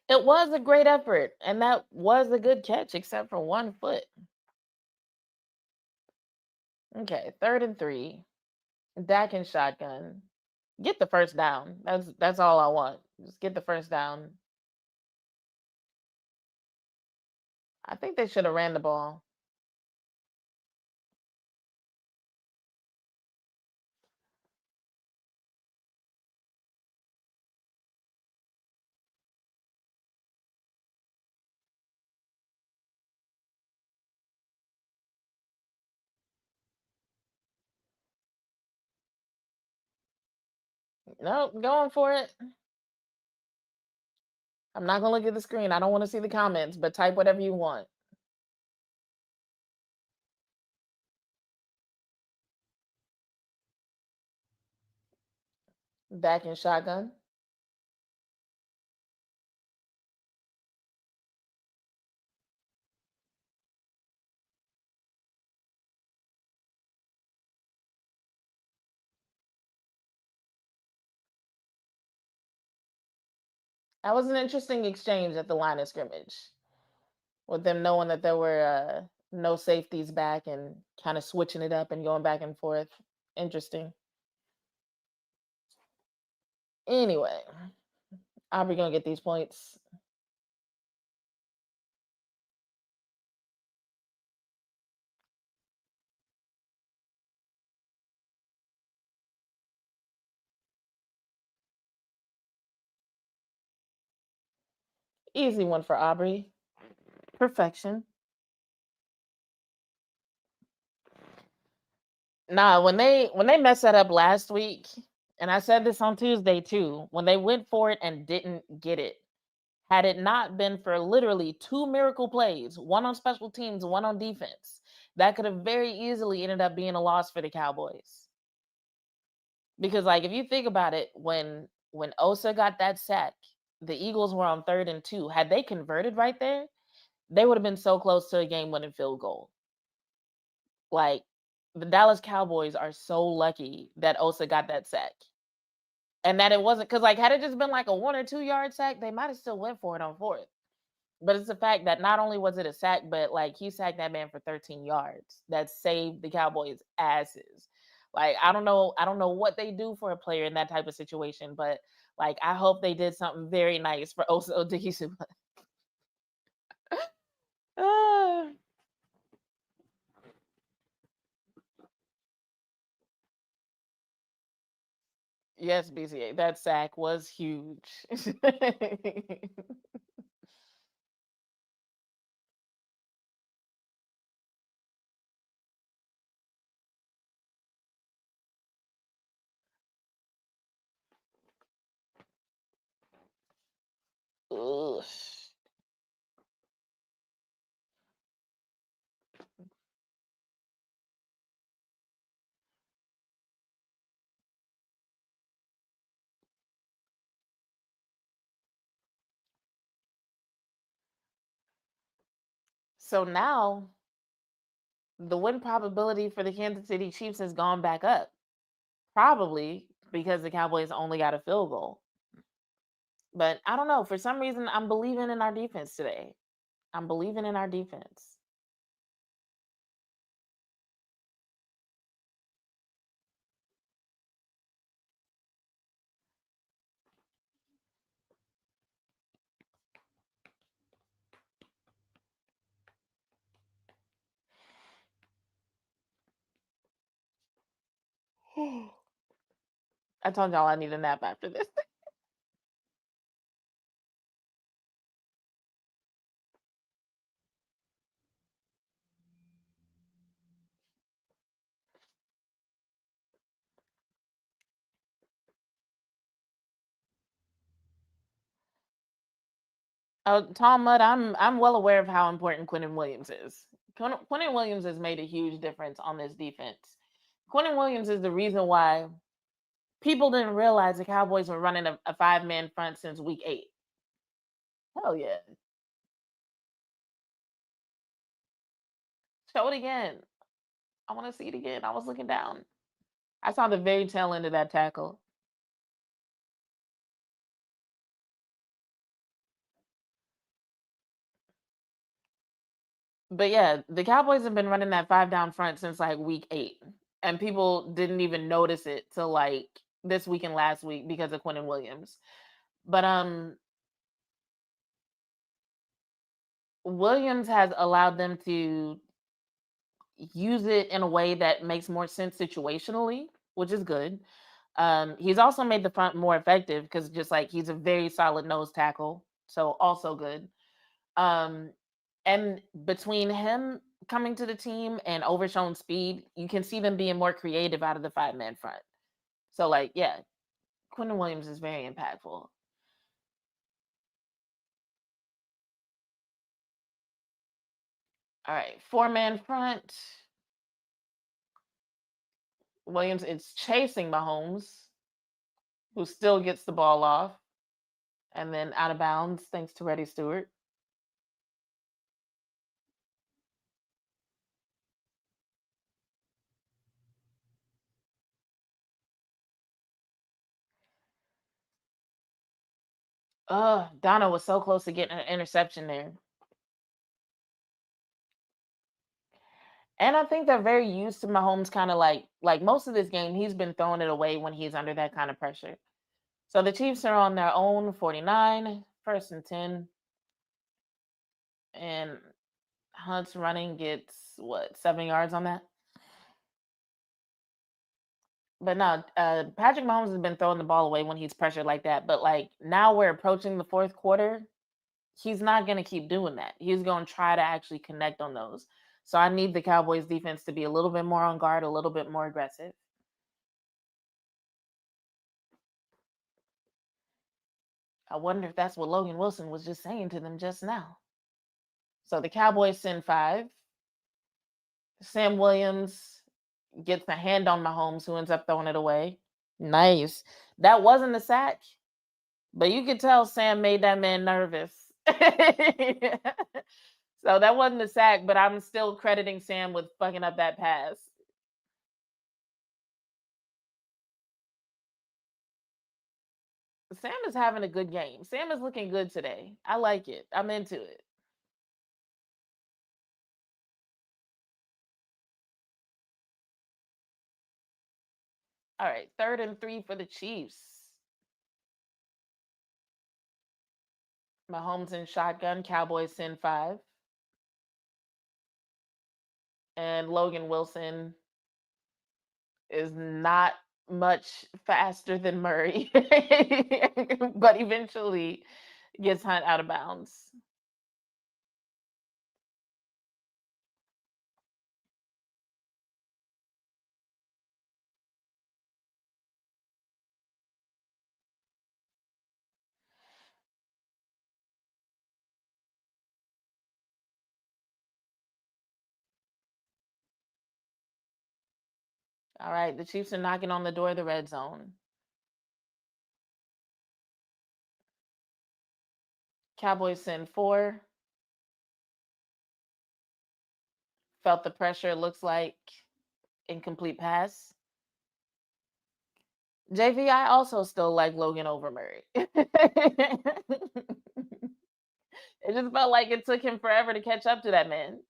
It was a great effort, and that was a good catch, except for 1 foot. Okay, 3rd and 3. Dak and shotgun. Get the first down. That's all I want. Just get the first down. I think they should have ran the ball. Nope, going for it. I'm not gonna look at the screen. I don't want to see the comments, but type whatever you want. Back in shotgun. That was an interesting exchange at the line of scrimmage, with them knowing that there were no safeties back and kind of switching it up and going back and forth. Interesting. Anyway, Aubrey gonna get these points. Easy one for Aubrey. Perfection. Nah, when they messed that up last week, and I said this on Tuesday too, when they went for it and didn't get it, had it not been for literally two miracle plays, one on special teams, one on defense, that could have very easily ended up being a loss for the Cowboys. Because like if you think about it, when Osa got that sack, the Eagles were on 3rd and 2. Had they converted right there, they would have been so close to a game-winning field goal. Like the Dallas Cowboys are so lucky that Osa got that sack. And that it wasn't because like had it just been like a 1 or 2 yard sack, they might have still went for it on 4th. But it's the fact that not only was it a sack, but like he sacked that man for 13 yards. That saved the Cowboys asses. Like I don't know what they do for a player in that type of situation, but like I hope they did something very nice for Osa Odigizuma. Ah. Yes, BCA. That sack was huge. Ugh. So now the win probability for the Kansas City Chiefs has gone back up. Probably because the Cowboys only got a field goal. But I don't know. For some reason, I'm believing in our defense today. I'm believing in our defense. I told y'all I need a nap after this. Tom Mudd, I'm well aware of how important Quentin Williams is. Quentin Williams has made a huge difference on this defense. Quentin Williams is the reason why people didn't realize the Cowboys were running a 5-man front since week 8. Hell yeah. Show it again. I want to see it again. I was looking down. I saw the very tail end of that tackle. But yeah, the Cowboys have been running that 5 down front since like week 8. And people didn't even notice it till like this week and last week because of Quentin Williams. But Williams has allowed them to use it in a way that makes more sense situationally, which is good. He's also made the front more effective because just like he's a very solid nose tackle, so also good. Um, and between him coming to the team and overshown speed, you can see them being more creative out of the 5-man front. So like, yeah, Quentin Williams is very impactful. All right, four-man front. Williams is chasing Mahomes, who still gets the ball off, and then out of bounds thanks to Reddy Stewart. Donna was so close to getting an interception there. And I think they're very used to Mahomes kind of like most of this game, he's been throwing it away when he's under that kind of pressure. So the Chiefs are on their own 49, first and 10. And Hunt's running gets what, 7 yards on that? But no, Patrick Mahomes has been throwing the ball away when he's pressured like that. But like now we're approaching the fourth quarter. He's not going to keep doing that. He's going to try to actually connect on those. So I need the Cowboys defense to be a little bit more on guard, a little bit more aggressive. I wonder if that's what Logan Wilson was just saying to them just now. So the Cowboys send 5. Sam Williams gets a hand on Mahomes, who ends up throwing it away. Nice. That wasn't a sack, but you could tell Sam made that man nervous. So that wasn't a sack, but I'm still crediting Sam with fucking up that pass. Sam is having a good game. Sam is looking good today. I like it. I'm into it. All right, 3rd and 3 for the Chiefs. Mahomes in shotgun. Cowboys send 5. And Logan Wilson is not much faster than Murray, but eventually gets Hunt out of bounds. All right, the Chiefs are knocking on the door of the red zone. Cowboys send 4. Felt the pressure, looks like incomplete pass. JV, I also still like Logan over Murray. It just felt like it took him forever to catch up to that man.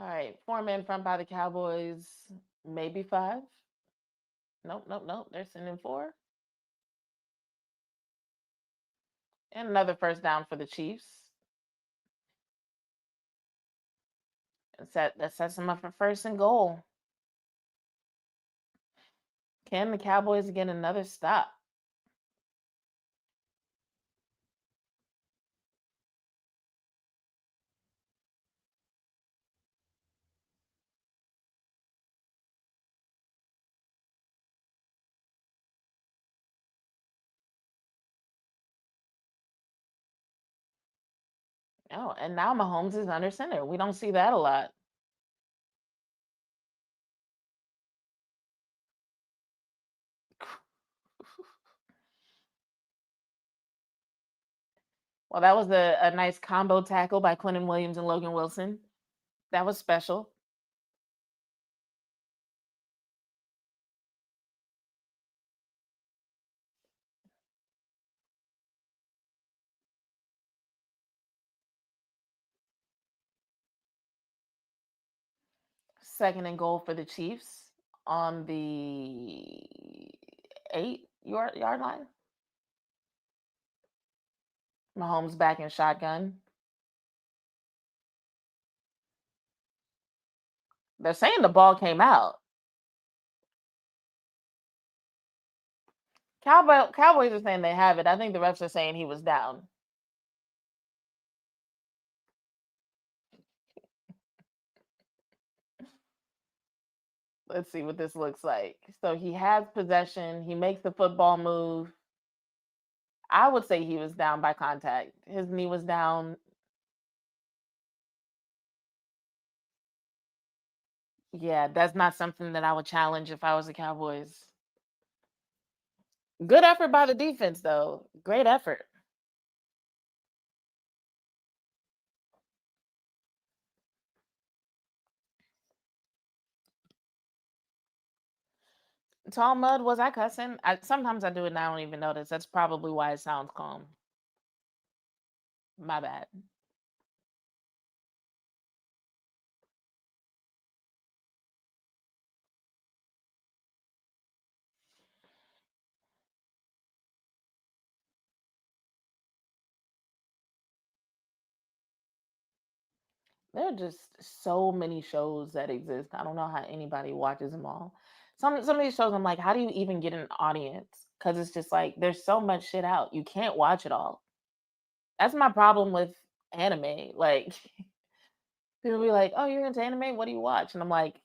All right, 4-man front by the Cowboys, maybe 5. Nope, nope, nope. They're sending 4. And another first down for the Chiefs. That sets them up for 1st and goal. Can the Cowboys get another stop? Oh, and now Mahomes is under center. We don't see that a lot. Well, that was a nice combo tackle by Quentin Williams and Logan Wilson. That was special. Second and goal for the Chiefs on the 8-yard line. Mahomes back in shotgun. They're saying the ball came out. Cowboys are saying they have it. I think the refs are saying he was down. Let's see what this looks like. So he has possession. He makes the football move. I would say he was down by contact. His knee was down. Yeah, that's not something that I would challenge if I was the Cowboys. Good effort by the defense, though. Great effort. Tall mud, was I cussing? Sometimes I do it and I don't even notice. That's probably why it sounds calm. My bad. There are just so many shows that exist. I don't know how anybody watches them all. Some of these shows, I'm like, how do you even get an audience? Because it's just like there's so much shit out. You can't watch it all. That's my problem with anime. Like people be like, "Oh, you're into anime? What do you watch?" And I'm like,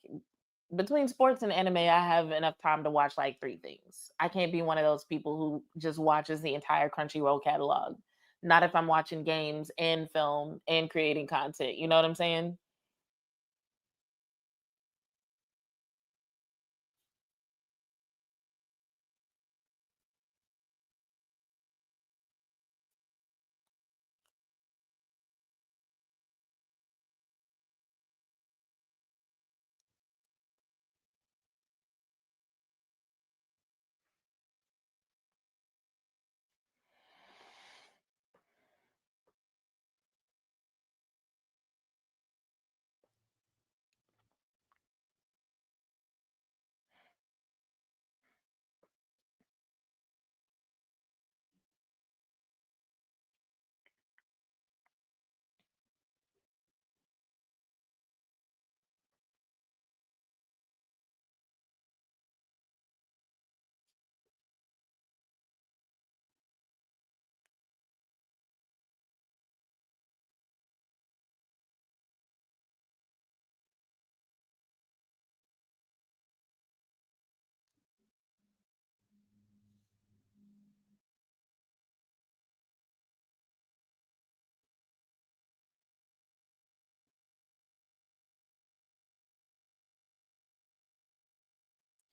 between sports and anime, I have enough time to watch like three things. I can't be one of those people who just watches the entire Crunchyroll catalog. Not if I'm watching games and film and creating content. You know what I'm saying?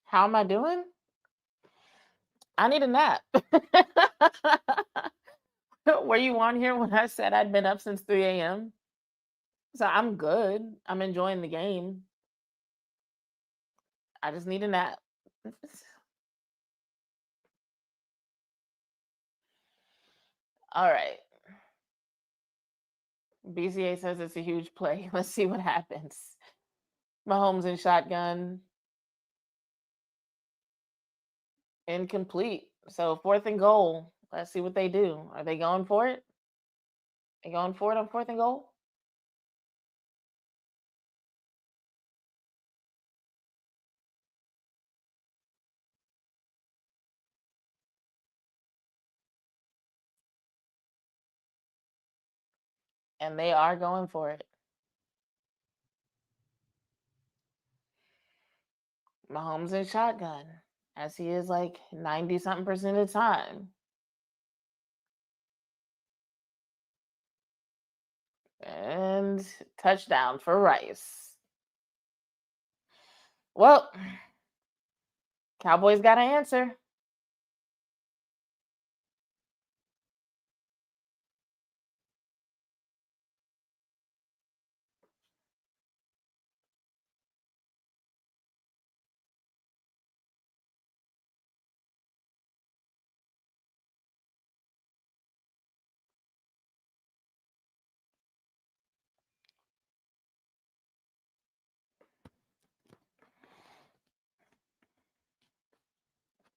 How am I doing? I need a nap. Were you on here when I said I'd been up since 3 a.m.? So I'm good. I'm enjoying the game. I just need a nap. All right. BCA says it's a huge play. Let's see what happens. Mahomes in shotgun, incomplete. So fourth and goal. Let's see what they do. Are they going for it? They going for it on fourth and goal? And they are going for it. Mahomes in shotgun, as he is like 90 something percent of the time. And touchdown for Rice. Well, Cowboys got to answer.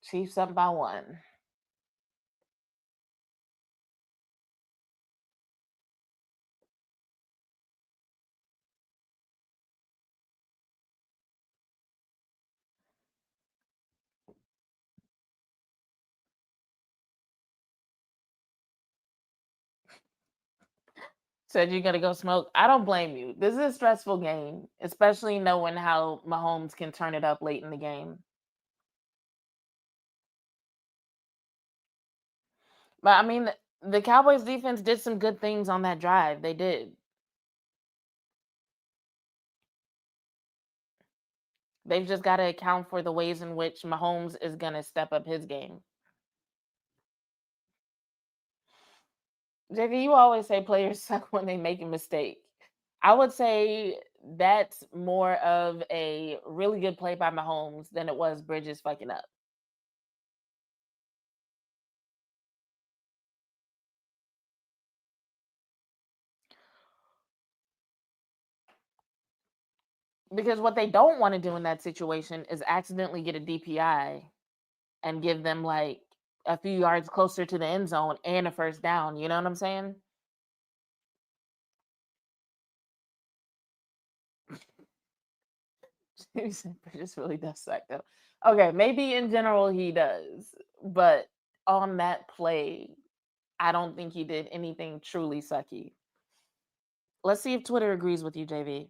Chiefs up by one. Said you're gonna go smoke. I don't blame you. This is a stressful game, especially knowing how Mahomes can turn it up late in the game. But I mean, the Cowboys defense did some good things on that drive. They did. They've just got to account for the ways in which Mahomes is gonna step up his game. JV, you always say players suck when they make a mistake. I would say that's more of a really good play by Mahomes than it was Bridges fucking up. Because what they don't want to do in that situation is accidentally get a DPI and give them like a few yards closer to the end zone and a first down. You know what I'm saying? He said Bridges really does suck though. Okay, maybe in general he does, but on that play, I don't think he did anything truly sucky. Let's see if Twitter agrees with you, JV.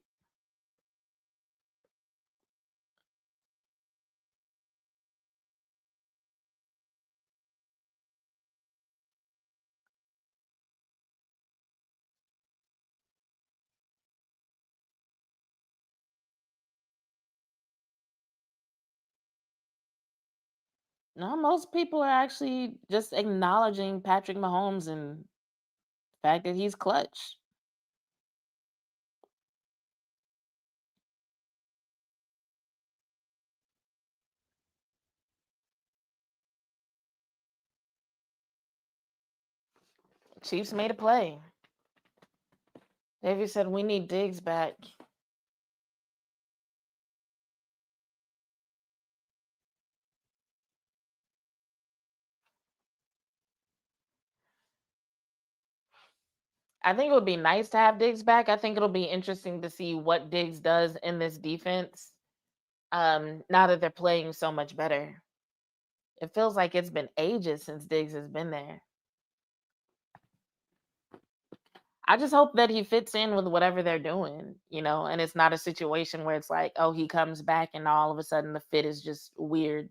No, most people are actually just acknowledging Patrick Mahomes and the fact that he's clutch. Chiefs made a play. Davey said we need Diggs back. I think it would be nice to have Diggs back. I think it'll be interesting to see what Diggs does in this defense. Now that they're playing so much better. It feels like it's been ages since Diggs has been there. I just hope that he fits in with whatever they're doing, and it's not a situation where it's like, oh, he comes back and all of a sudden the fit is just weird.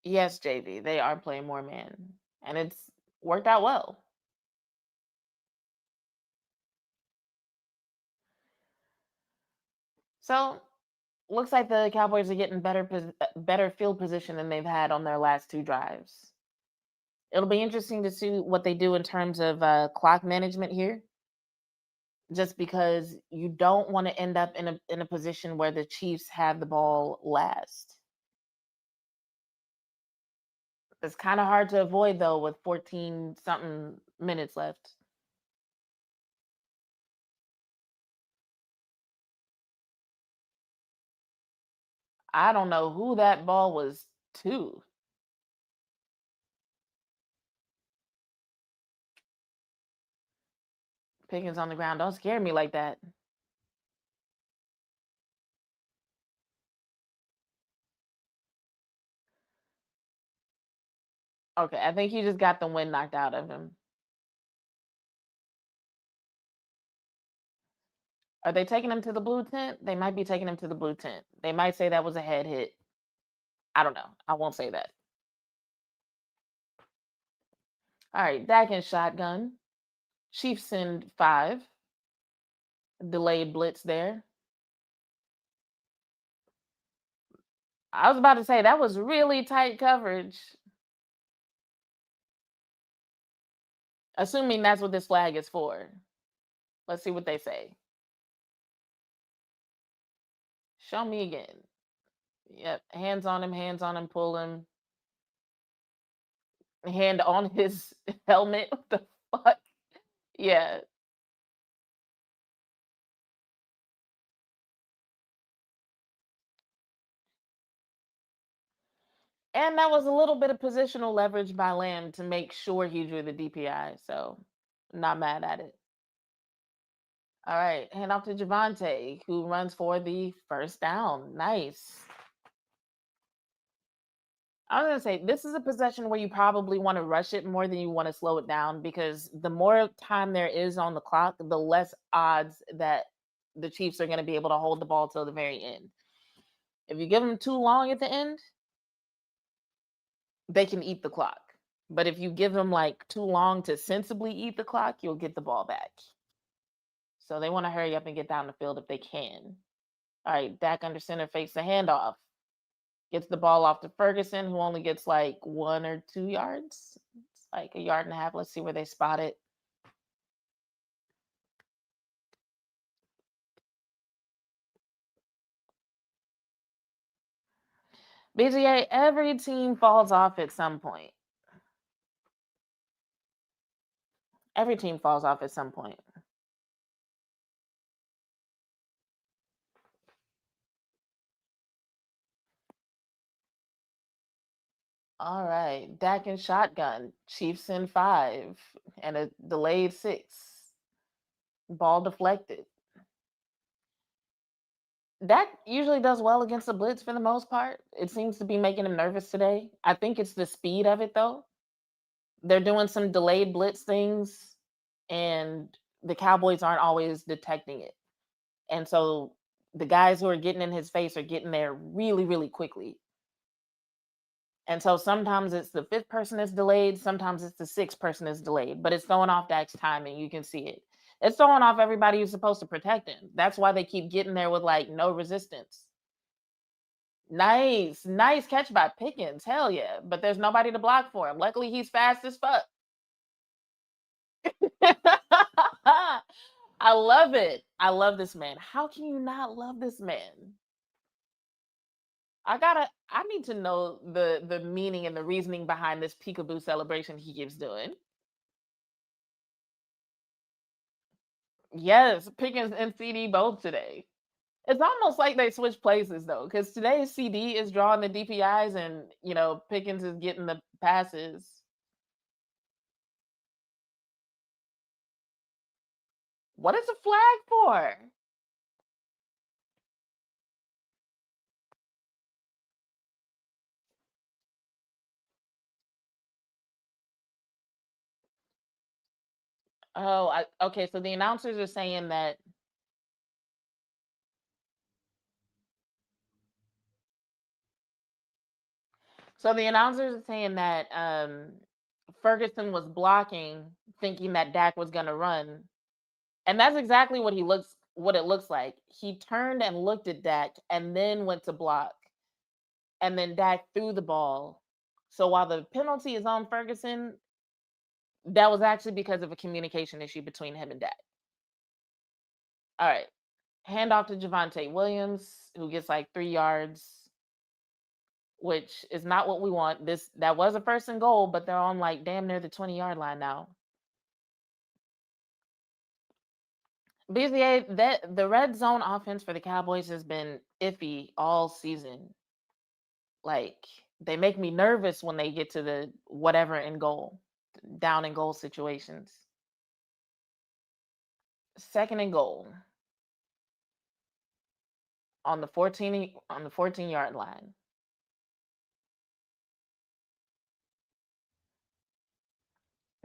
Yes, JV, they are playing more man, and it's worked out well. So, looks like the Cowboys are getting better field position than they've had on their last two drives. It'll be interesting to see what they do in terms of clock management here, just because you don't want to end up in a position where the Chiefs have the ball last. It's kind of hard to avoid though with 14 something minutes left. I don't know who that ball was to. Pickens on the ground. Don't scare me like that. Okay, I think he just got the wind knocked out of him. Are they taking him to the blue tent? They might be taking him to the blue tent. They might say that was a head hit. I don't know. I won't say that. All right, Dak and shotgun. Chiefs send 5. Delayed blitz there. I was about to say that was really tight coverage. Assuming that's what this flag is for. Let's see what they say. Show me again. Yep. Hands on him, pull him. Hand on his helmet. What the fuck? Yeah. And that was a little bit of positional leverage by Lamb to make sure he drew the DPI. So, not mad at it. All right, hand off to Javante, who runs for the first down. Nice. I was gonna say this is a possession where you probably want to rush it more than you want to slow it down because the more time there is on the clock, the less odds that the Chiefs are going to be able to hold the ball till the very end. If you give them too long at the end, they can eat the clock. But if you give them like too long to sensibly eat the clock, you'll get the ball back. So they want to hurry up and get down the field if they can. All right, Dak under center fakes the handoff. Gets the ball off to Ferguson, who only gets like 1 or 2 yards. It's like a yard and a half. Let's see where they spot it. BGA, every team falls off at some point. Every team falls off at some point. All right. Dak and shotgun. Chiefs in 5 and a delayed 6. Ball deflected. Dak usually does well against the blitz for the most part. It seems to be making him nervous today. I think it's the speed of it, though. They're doing some delayed blitz things, and the Cowboys aren't always detecting it. And so the guys who are getting in his face are getting there really, really quickly. And so sometimes it's the 5th person that's delayed, sometimes it's the 6th person that's delayed, but it's throwing off Dak's timing. You can see it. It's throwing off everybody who's supposed to protect him. That's why they keep getting there with like no resistance. Nice, nice catch by Pickens. Hell yeah. But there's nobody to block for him. Luckily, he's fast as fuck. I love it. I love this man. How can you not love this man? I need to know the meaning and the reasoning behind this peekaboo celebration he keeps doing. Yes, Pickens and CD both today. It's almost like they switched places though, because today's CD is drawing the DPIs and Pickens is getting the passes. What is a flag for? Oh, okay. So the announcers are saying that. So the announcers are saying that Ferguson was blocking, thinking that Dak was gonna run, and that's exactly what it looks like. He turned and looked at Dak, and then went to block, and then Dak threw the ball. So while the penalty is on Ferguson, that was actually because of a communication issue between him and Dak. All right, hand off to Javante Williams, who gets like 3 yards, which is not what we want. That was a first and goal, but they're on like damn near the 20-yard line now. BZA, that the red zone offense for the Cowboys has been iffy all season. Like they make me nervous when they get to the whatever in goal, down in goal situations. 2nd and goal on the 14-yard line.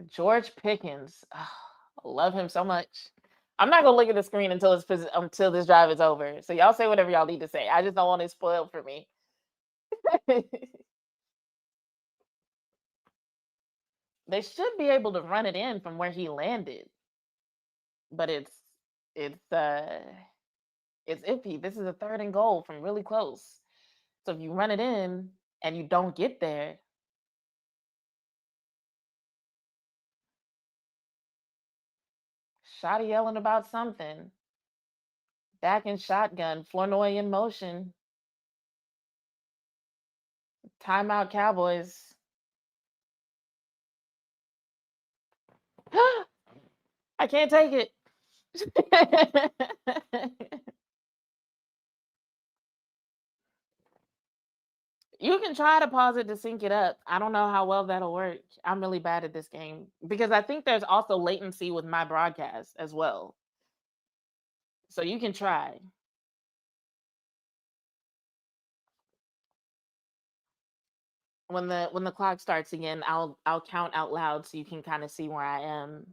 George Pickens, I love him so much. I'm not gonna look at the screen until this drive is over. So y'all say whatever y'all need to say. I just don't want it spoiled for me. They should be able to run it in from where he landed, but it's iffy. This is a 3rd and goal from really close. So if you run it in and you don't get there, Shotty yelling about something. Back in shotgun, Flournoy in motion. Timeout Cowboys. I can't take it. You can try to pause it to sync it up. I don't know how well that'll work. I'm really bad at this game because I think there's also latency with my broadcast as well. So you can try. When the clock starts again, I'll count out loud so you can kind of see where I am.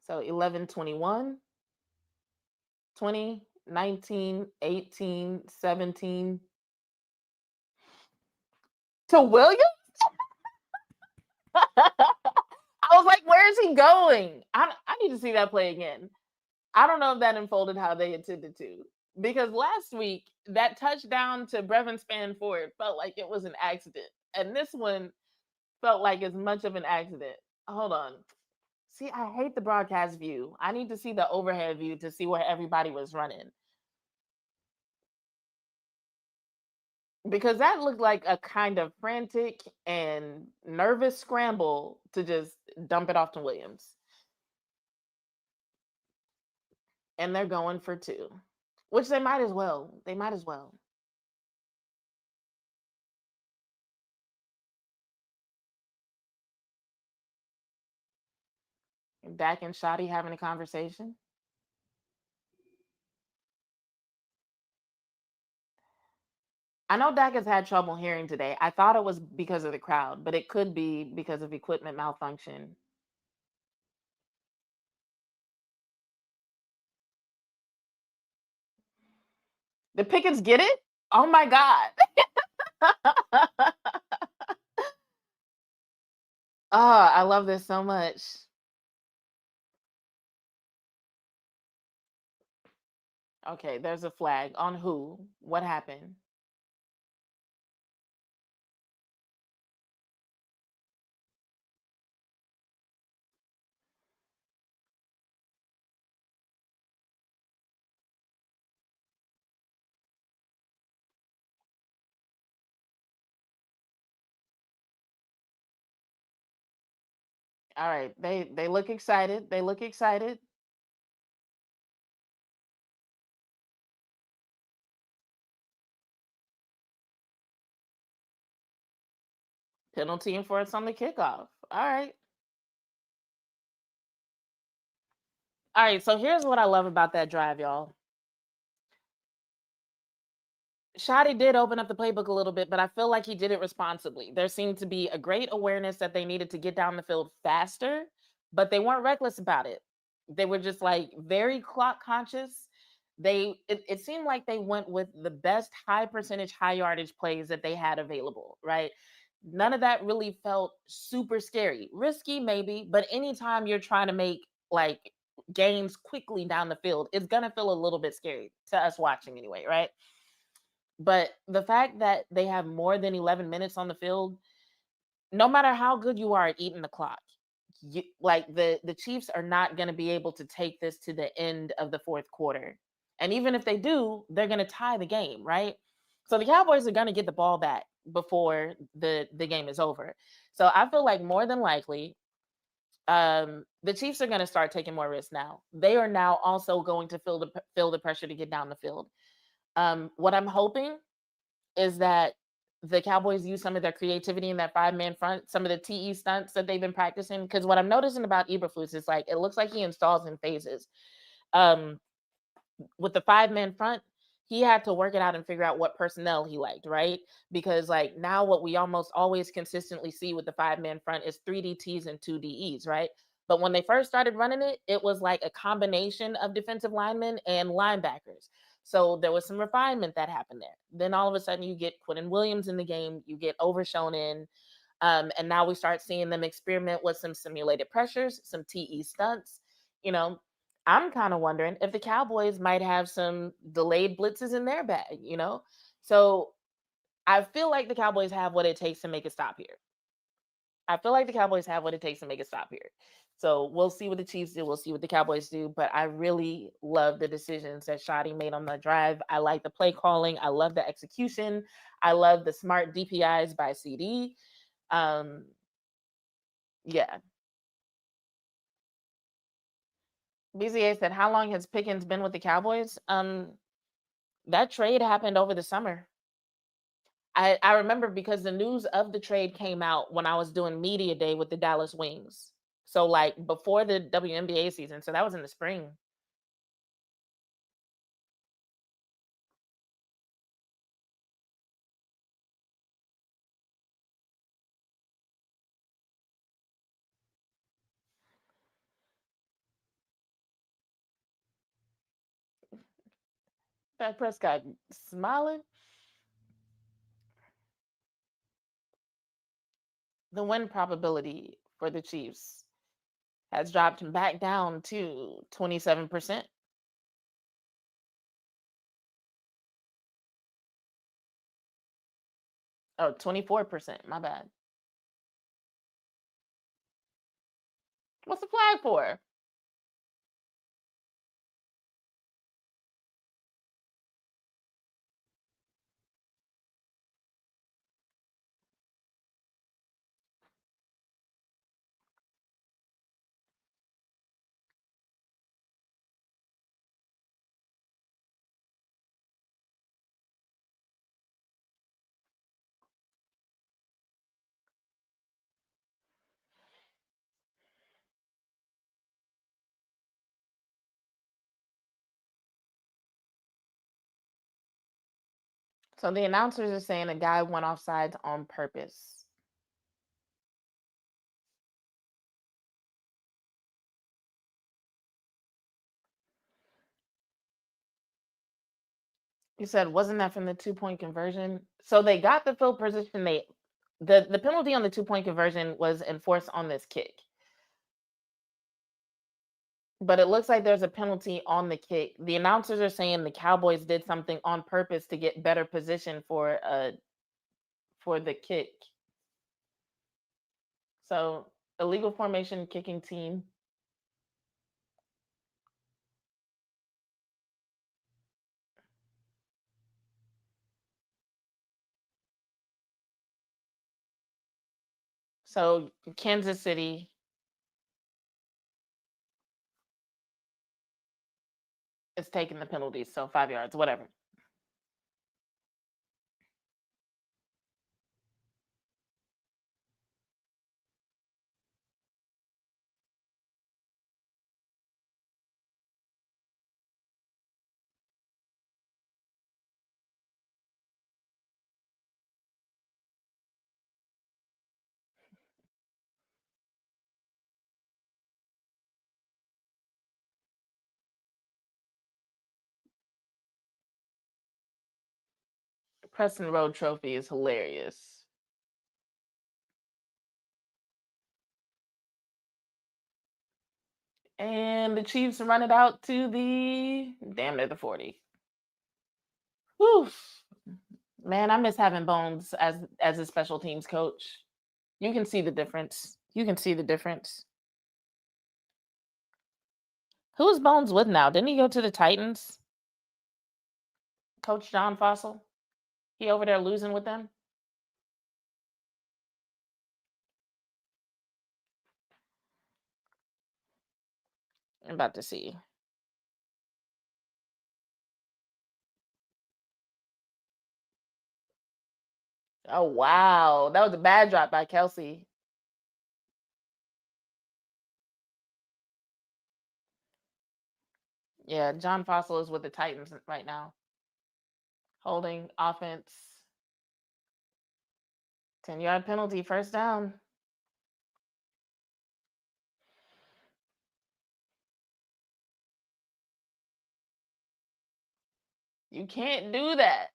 So 11, 21, 20, 19, 18, 17 to William. I was like, where is he going? I need to see that play again. I don't know if that unfolded how they intended to. Because last week, that touchdown to Brevin Spanford felt like it was an accident. And this one felt like as much of an accident. Hold on. See, I hate the broadcast view. I need to see the overhead view to see where everybody was running. Because that looked like a kind of frantic and nervous scramble to just dump it off to Williams. And they're going for two, which they might as well. They might as well. Dak and Shotty having a conversation. I know Dak has had trouble hearing today. I thought it was because of the crowd, but it could be because of equipment malfunction. The Pickens get it? Oh my God. Oh, I love this so much. Okay, there's a flag. On who? What happened? All right, they look excited. They look excited. Penalty and force on the kickoff. All right. All right, so here's what I love about that drive, y'all. Shotty did open up the playbook a little bit, but I feel like he did it responsibly. There seemed to be a great awareness that they needed to get down the field faster, but they weren't reckless about it. They were just like very clock conscious. It seemed like they went with the best high percentage, high yardage plays that they had available, right? None of that really felt super scary. Risky, maybe, but anytime you're trying to make like gains quickly down the field, it's gonna feel a little bit scary to us watching anyway, right? But the fact that they have more than 11 minutes on the field, no matter how good you are at eating the clock, like the Chiefs are not going to be able to take this to the end of the fourth quarter. And even if they do, they're going to tie the game, right? So the Cowboys are going to get the ball back before the game is over. So I feel like more than likely the Chiefs are going to start taking more risks now. They are now also going to feel the pressure to get down the field. What I'm hoping is that the Cowboys use some of their creativity in that five-man front, some of the TE stunts that they've been practicing. Because what I'm noticing about Eberflus is like it looks like he installs in phases. Um, with the five-man front, he had to work it out and figure out what personnel he liked, right? Because like now what we almost always consistently see with the five-man front is three DTs and two DEs, right? But when they first started running it, it was like a combination of defensive linemen and linebackers. So there was some refinement that happened there. Then all of a sudden you get Quentin Williams in the game, you get Overshown in, and now we start seeing them experiment with some simulated pressures, some TE stunts. You know, I'm kind of wondering if the Cowboys might have some delayed blitzes in their bag, you know? So I feel like the Cowboys have what it takes to make a stop here. I feel like the Cowboys have what it takes to make a stop here. So we'll see what the Chiefs do. We'll see what the Cowboys do. But I really love the decisions that Shoddy made on the drive. I like the play calling. I love the execution. I love the smart DPIs by CD. Um, yeah, BZA said, "How long has Pickens been with the Cowboys?" That trade happened over the summer. I remember because the news of the trade came out when I was doing media day with the Dallas Wings. So like before the WNBA season. So that was in the spring. Dak Prescott smiling. The win probability for the Chiefs has dropped back down to 27%. Oh, 24%. My bad. What's the flag for? So the announcers are saying a guy went offsides on purpose. You said, wasn't that from the 2 point conversion? So they got the field position. The penalty on the 2 point conversion was enforced on this kick. But it looks like there's a penalty on the kick. The announcers are saying the Cowboys did something on purpose to get better position for the kick. So illegal formation kicking team. So Kansas City is taking the penalties. So 5 yards, whatever. Preston Road Trophy is hilarious. And the Chiefs run it out to the damn near the 40. Whew. Man, I miss having Bones as a special teams coach. You can see the difference. You can see the difference. Who is Bones with now? Didn't he go to the Titans? Coach John Fossil? He over there losing with them? I'm about to see. Oh wow. That was a bad drop by Kelsey. Yeah, John Fossil is with the Titans right now. Holding offense. 10-yard penalty, first down. You can't do that.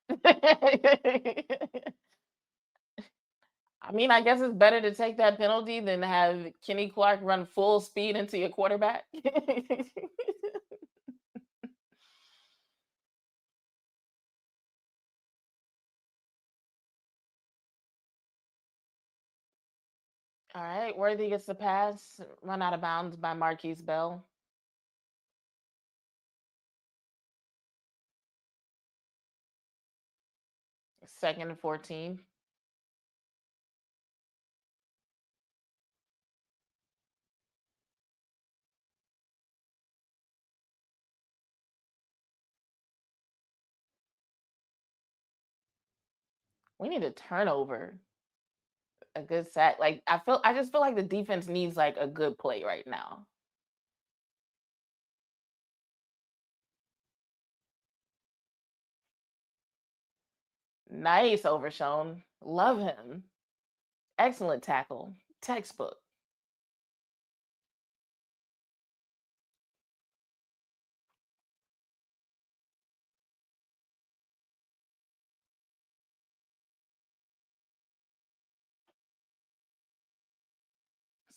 I mean, I guess it's better to take that penalty than have Kenny Clark run full speed into your quarterback. All right, Worthy gets the pass, run out of bounds by Marquise Bell. Second and 14. We need a turnover, a good sack. Like I just feel like the defense needs like a good play right now. Nice, Overshown. Love him. Excellent tackle. Textbook.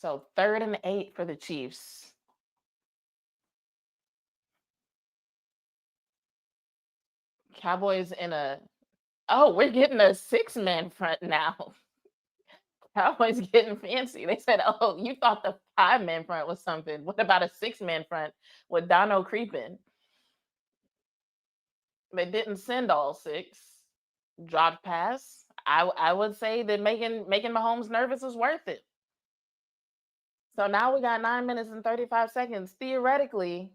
So 3rd and 8 for the Chiefs. Cowboys in a oh, we're getting a 6-man front now. Cowboys getting fancy. They said, "Oh, you thought the 5-man front was something. What about a 6-man front with Dono creeping?" They didn't send all 6. Dropped pass. I would say that making Mahomes nervous is worth it. So now we got 9 minutes and 35 seconds. Theoretically,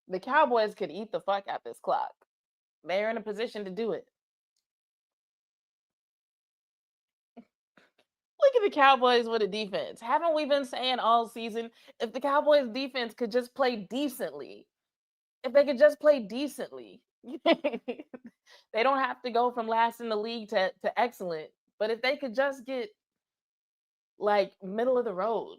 the Cowboys could eat the fuck out this clock. They're in a position to do it. Look at the Cowboys with a defense. Haven't we been saying all season if the Cowboys defense could just play decently? If they could just play decently. They don't have to go from last in the league to excellent. But if they could just get like middle of the road.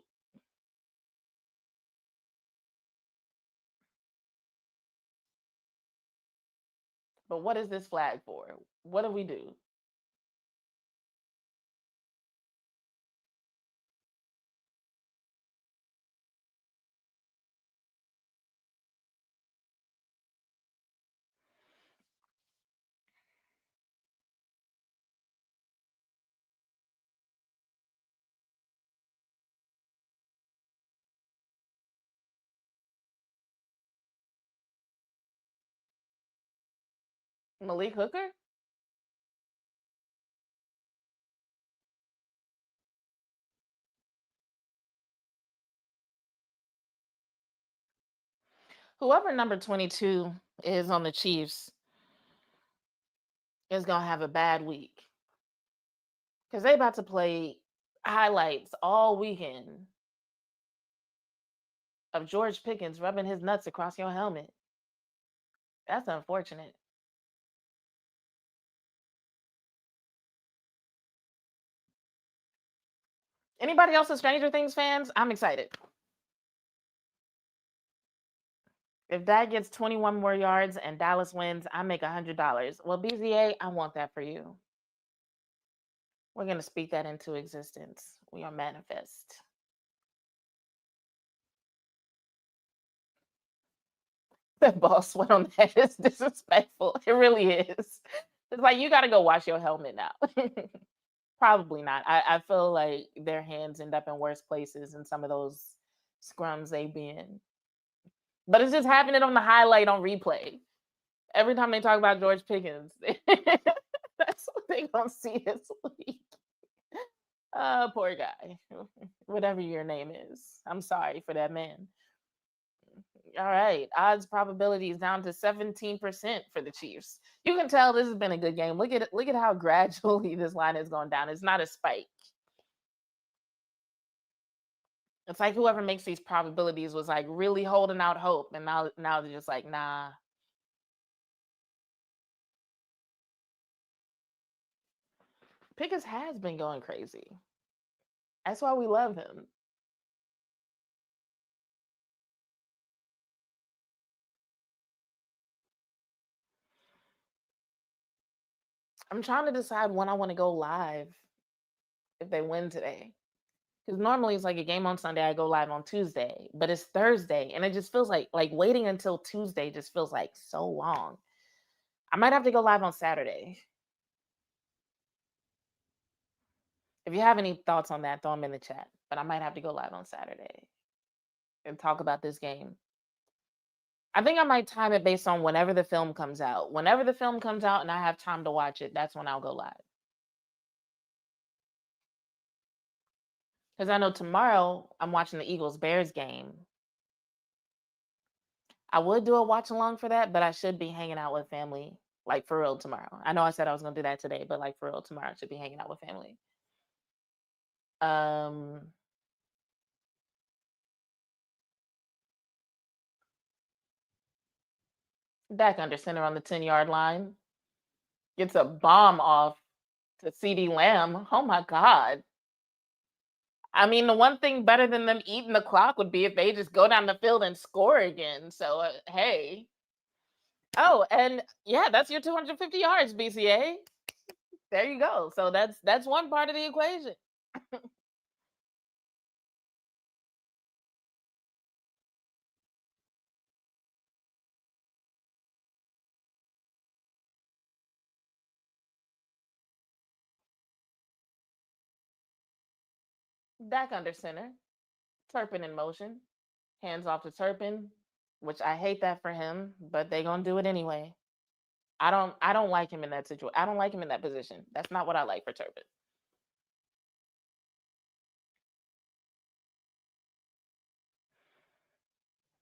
But what is this flag for? What do we do? Malik Hooker? Whoever number 22 is on the Chiefs is going to have a bad week. Because they about to play highlights all weekend of George Pickens rubbing his nuts across your helmet. That's unfortunate. Anybody else a Stranger Things fans? I'm excited. If Dak gets 21 more yards and Dallas wins, I make $100. Well, BZA, I want that for you. We're going to speak that into existence. We are manifest. That ball sweat on that is disrespectful. It really is. It's like you got to go wash your helmet now. Probably not. I feel like their hands end up in worse places in some of those scrums they be in. But it's just happening on the highlight on replay. Every time they talk about George Pickens, that's what they gonna see this week. Poor guy. Whatever your name is. I'm sorry for that man. All right. Odds probability is down to 17% for the Chiefs. You can tell this has been a good game. Look at it, look at how gradually this line has gone down. It's not a spike. It's like whoever makes these probabilities was like really holding out hope, and now they're just like, nah. Pickens has been going crazy. That's why we love him. I'm trying to decide when I want to go live if they win today. Because normally it's like a game on Sunday, I go live on Tuesday, but it's Thursday, and it just feels like waiting until Tuesday just feels like so long. I might have to go live on Saturday. If you have any thoughts on that, throw them in the chat. But I might have to go live on Saturday and talk about this game. I think I might time it based on whenever the film comes out. Whenever the film comes out and I have time to watch it, that's when I'll go live. Because I know tomorrow I'm watching the Eagles Bears game. I would do a watch along for that, but I should be hanging out with family Like for real tomorrow. I know I said I was gonna do that today, but like for real tomorrow I should be hanging out with family. Um Dak under center on the 10-yard line. Gets a bomb off to CD Lamb. Oh my God. I mean, the one thing better than them eating the clock would be if they just go down the field and score again. So, hey. Oh, and yeah, that's your 250 yards, BCA. There you go. So that's one part of the equation. Dak under center. Turpin in motion. Hands off to Turpin, which I hate that for him, but they gonna do it anyway. I don't like him in that situation. I don't like him in that position. That's not what I like for Turpin.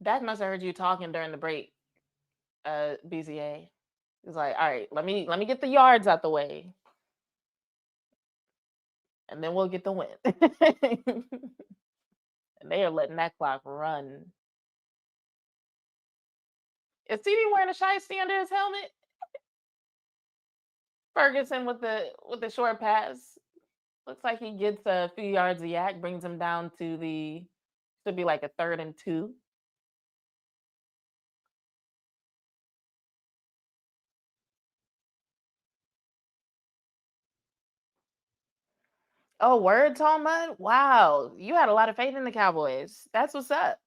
Dak must have heard you talking during the break, BZA. He's like, all right, let me get the yards out the way, and then we'll get the win. And they are letting that clock run. Is CD wearing a shiesty under his helmet? Ferguson with the short pass. Looks like he gets a few yards of yak, brings him down to the should be like a 3rd and 2. Oh, word, Talmud? Wow, you had a lot of faith in the Cowboys. That's what's up.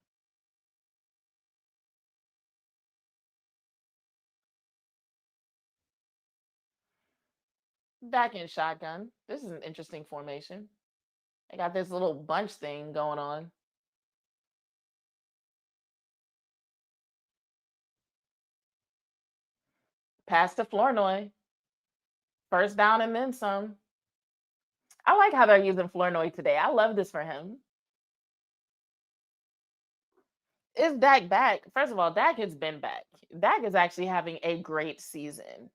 Back in shotgun. This is an interesting formation. They got this little bunch thing going on. Pass to Flournoy. First down and then some. I like how they're using Flournoy today. I love this for him. Is Dak back? First of all, Dak has been back. Dak is actually having a great season.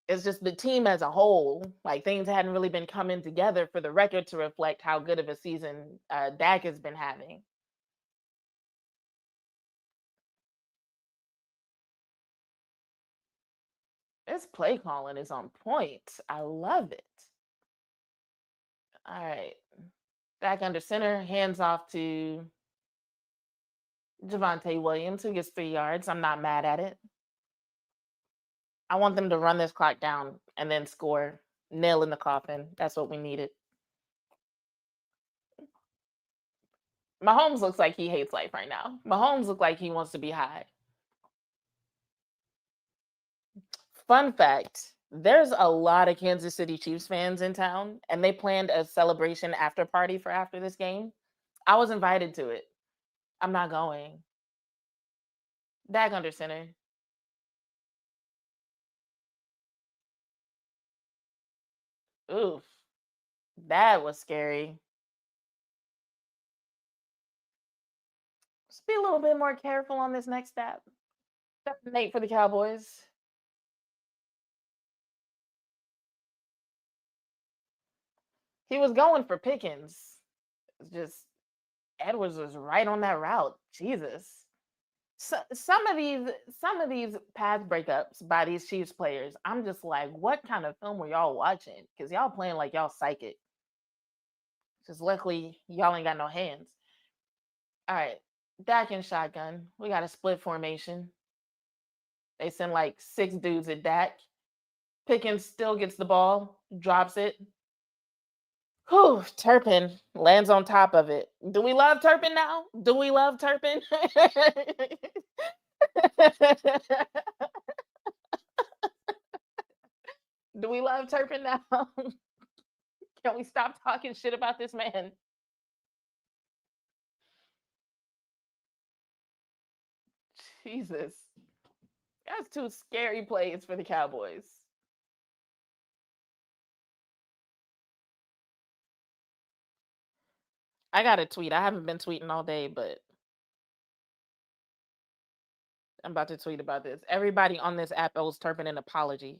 It's just the team as a whole, like things hadn't really been coming together for the record to reflect how good of a season Dak has been having. This play calling is on point. I love it. All right. Back under center, hands off to Javante Williams, who gets 3 yards. I'm not mad at it. I want them to run this clock down and then score. Nail in the coffin. That's what we needed. Mahomes looks like he hates life right now. Mahomes looks like he wants to be high. Fun fact, there's a lot of Kansas City Chiefs fans in town, and they planned a celebration after party for after this game. I was invited to it. I'm not going. Dag under center. Oof. That was scary. Just be a little bit more careful on this next step. Nate for the Cowboys. He was going for Pickens. Just Edwards was right on that route. Jesus. So, some of these path breakups by these Chiefs players, I'm just like, what kind of film were y'all watching? Because y'all playing like y'all psychic. Just luckily y'all ain't got no hands. All right, Dak and shotgun. We got a split formation. They send like 6 dudes at Dak. Pickens still gets the ball, drops it. Whew, Turpin lands on top of it. Do we love Turpin now? Do we love Turpin? Do we love Turpin now? Can we stop talking shit about this man? Jesus. That's 2 scary plays for the Cowboys. I got a tweet. I haven't been tweeting all day, but I'm about to tweet about this. Everybody on this app owes Turpin an apology.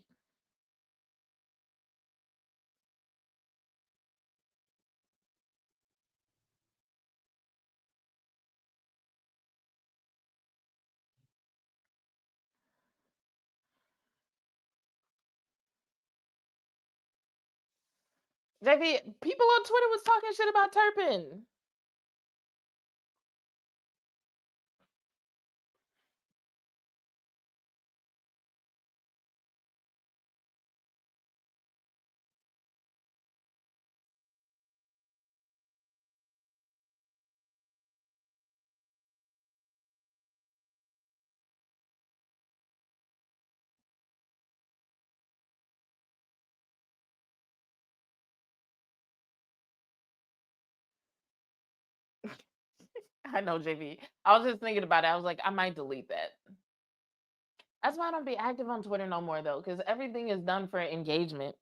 JV, people on Twitter was talking shit about Turpin. I know, JV. I was just thinking about it. I was like, I might delete that. That's why I don't be active on Twitter no more, though, because everything is done for engagement.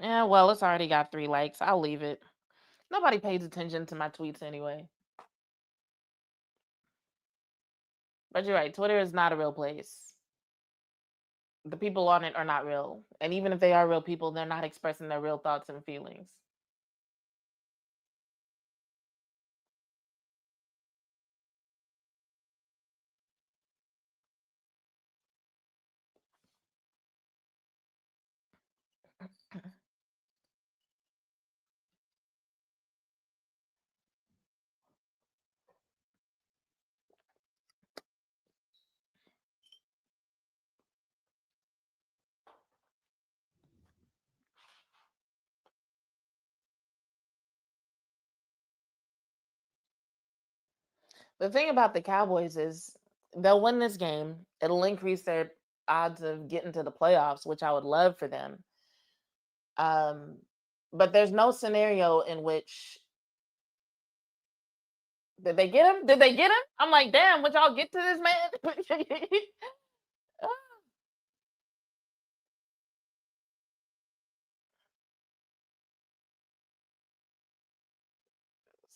Yeah, well, it's already got 3 likes. I'll leave it. Nobody pays attention to my tweets anyway. But you're right. Twitter is not a real place. The people on it are not real. And even if they are real people, they're not expressing their real thoughts and feelings. The thing about the Cowboys is they'll win this game. It'll increase their odds of getting to the playoffs, which I would love for them. Um, but there's no scenario in which did they get him? Did they get him? I'm like, damn, would y'all get to this man?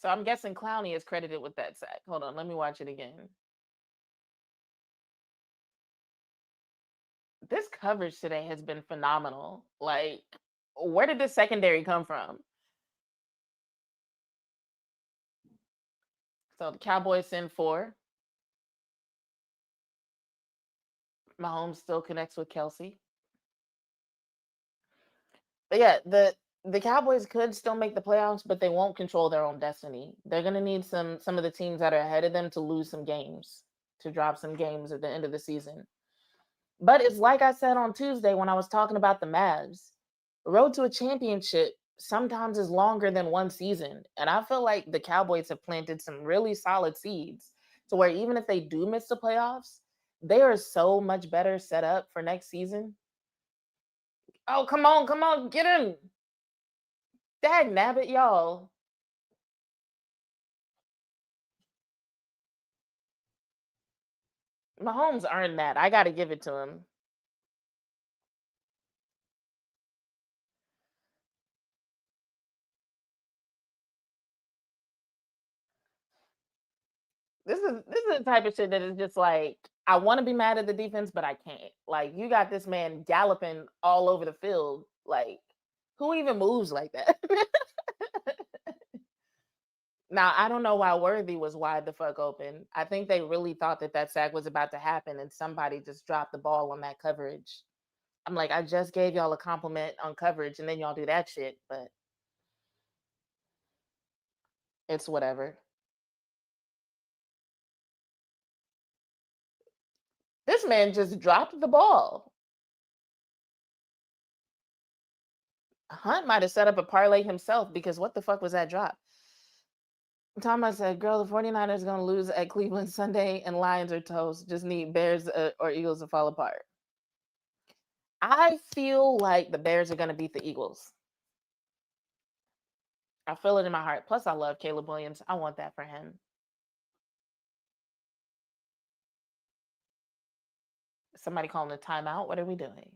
So I'm guessing Clowney is credited with that sack. Hold on, let me watch it again. This coverage today has been phenomenal. Like, where did this secondary come from? So the Cowboys send 4. Mahomes still connects with Kelsey. But yeah, the Cowboys could still make the playoffs, but they won't control their own destiny. They're gonna need some of the teams that are ahead of them to lose some games, to drop some games at the end of the season. But it's like I said on Tuesday when I was talking about the Mavs. Road to a championship sometimes is longer than one season. And I feel like the Cowboys have planted some really solid seeds to where even if they do miss the playoffs, they are so much better set up for next season. Oh, come on, get him. Dag nabbit, y'all. Mahomes earned that. I got to give it to him. This is the type of shit that is just like I want to be mad at the defense, but I can't. Like you got this man galloping all over the field. Like who even moves like that? Now I don't know why Worthy was wide the fuck open. I think they really thought that that sack was about to happen, and somebody just dropped the ball on that coverage. I'm like, I just gave y'all a compliment on coverage, and then y'all do that shit. But it's whatever. This man just dropped the ball. Hunt might have set up a parlay himself because what the fuck was that drop? Thomas said, girl, the 49ers going to lose at Cleveland Sunday and Lions are toast. Just need Bears or Eagles to fall apart. I feel like the Bears are going to beat the Eagles. I feel it in my heart. Plus, I love Caleb Williams. I want that for him. Somebody calling a timeout. What are we doing?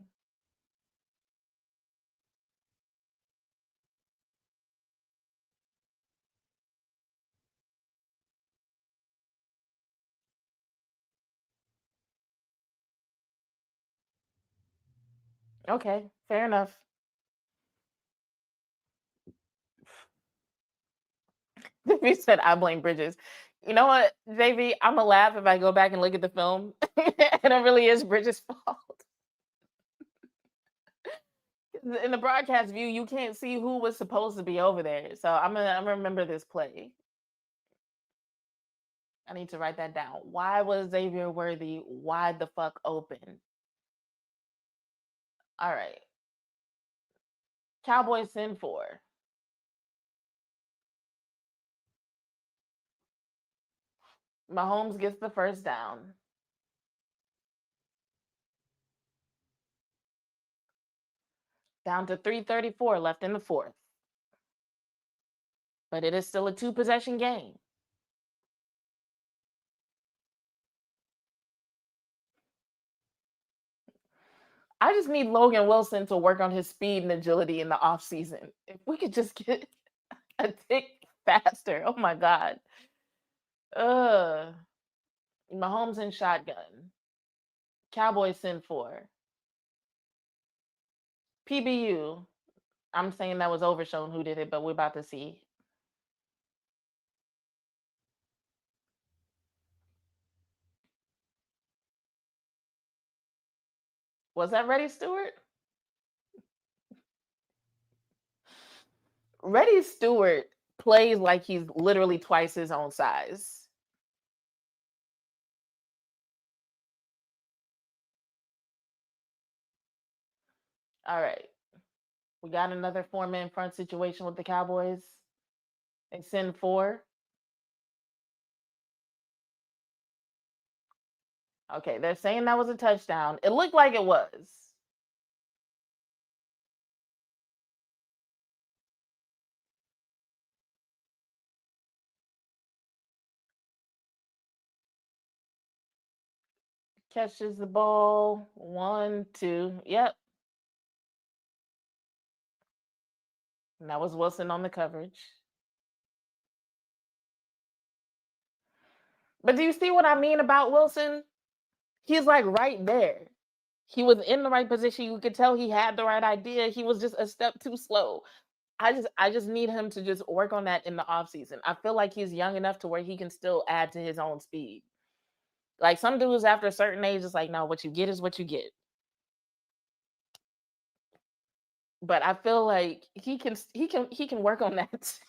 Okay, fair enough. He said, "I blame Bridges." You know what, JV? Imma laugh if I go back and look at the film, and it really is Bridges' fault. In the broadcast view, you can't see who was supposed to be over there, so Imma remember this play. I need to write that down. Why was Xavier Worthy wide the fuck open? Alright. Cowboys send 4. Mahomes gets the first down. Down to 3:34 left in the fourth. But it is still a 2-possession game. I just need Logan Wilson to work on his speed and agility in the offseason. If we could just get a tick faster. Oh my God. Ugh. Mahomes in shotgun. Cowboys send 4. PBU. I'm saying that was overshown who did it, but we're about to see. Was that Reddy Stewart? Reddy Stewart plays like he's literally twice his own size. All right. We got another 4-man front situation with the Cowboys. They send 4. Okay, they're saying that was a touchdown. It looked like it was. Catches the ball. 1, 2. Yep. And that was Wilson on the coverage. But do you see what I mean about Wilson? He's like right there. He was in the right position. You could tell he had the right idea. He was just a step too slow. I just need him to just work on that in the offseason. I feel like he's young enough to where he can still add to his own speed. Like some dudes after a certain age, it's like, no, what you get is what you get. But I feel like he can work on that.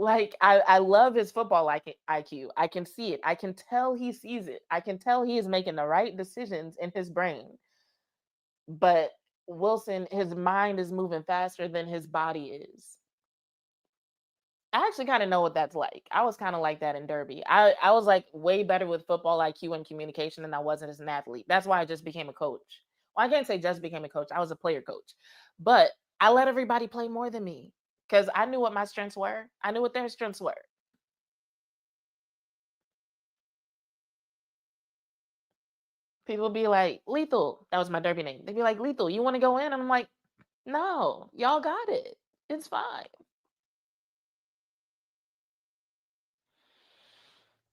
Like I love his football like IQ. I can see it. I can tell he sees it. I can tell he is making the right decisions in his brain. But Wilson, his mind is moving faster than his body is. I actually kind of know what that's like. I was kind of like that in Derby. I was like way better with football IQ and communication than I wasn't as an athlete. That's why I just became a coach. Well, I can't say just became a coach. I was a player coach. But I let everybody play more than me because I knew what my strengths were. I knew what their strengths were. People be like, Lethal, that was my Derby name. They'd be like, Lethal, you want to go in? And I'm like, no, y'all got it. It's fine.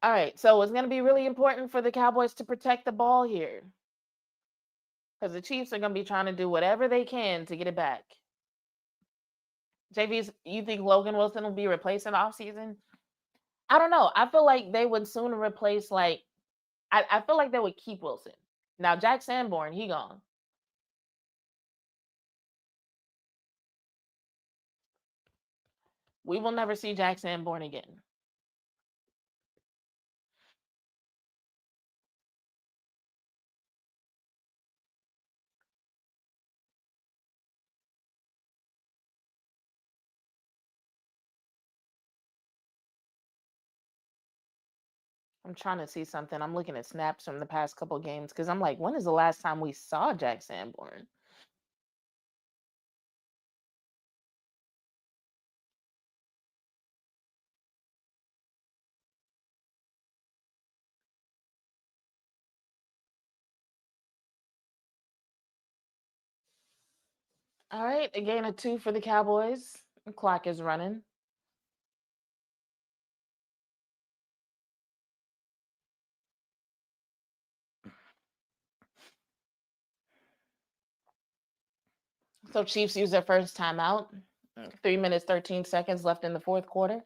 All right, so it's going to be really important for the Cowboys to protect the ball here because the Chiefs are going to be trying to do whatever they can to get it back. JV's, you think Logan Wilson will be replaced in the offseason? I don't know. I feel like they would sooner replace, like, I feel like they would keep Wilson. Now, Jack Sanborn, he gone. We will never see Jack Sanborn again. I'm trying to see something. I'm looking at snaps from the past couple games because I'm like, when is the last time we saw Jack Sanborn? All right, a gain of 2 for the Cowboys. The clock is running. So Chiefs use their first timeout. 3 minutes, 13 seconds left in the fourth quarter.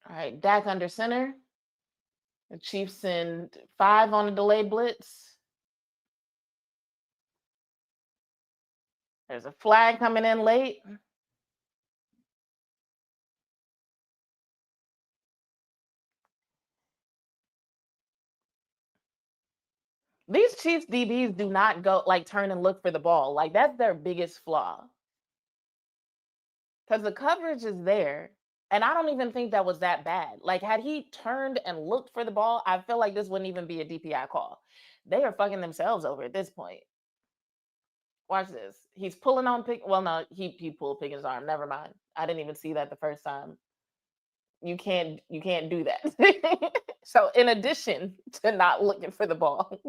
All right, Dak under center. The Chiefs send 5 on a delayed blitz. There's a flag coming in late. These Chiefs DBs do not go like turn and look for the ball. Like that's their biggest flaw. Because the coverage is there. And I don't even think that was that bad. Like, had he turned and looked for the ball, I feel like this wouldn't even be a DPI call. They are fucking themselves over at this point. Watch this. He's pulling on Pick. Well, no, he pulled Pickett's arm. Never mind. I didn't even see that the first time. You can't do that. So, in addition to not looking for the ball,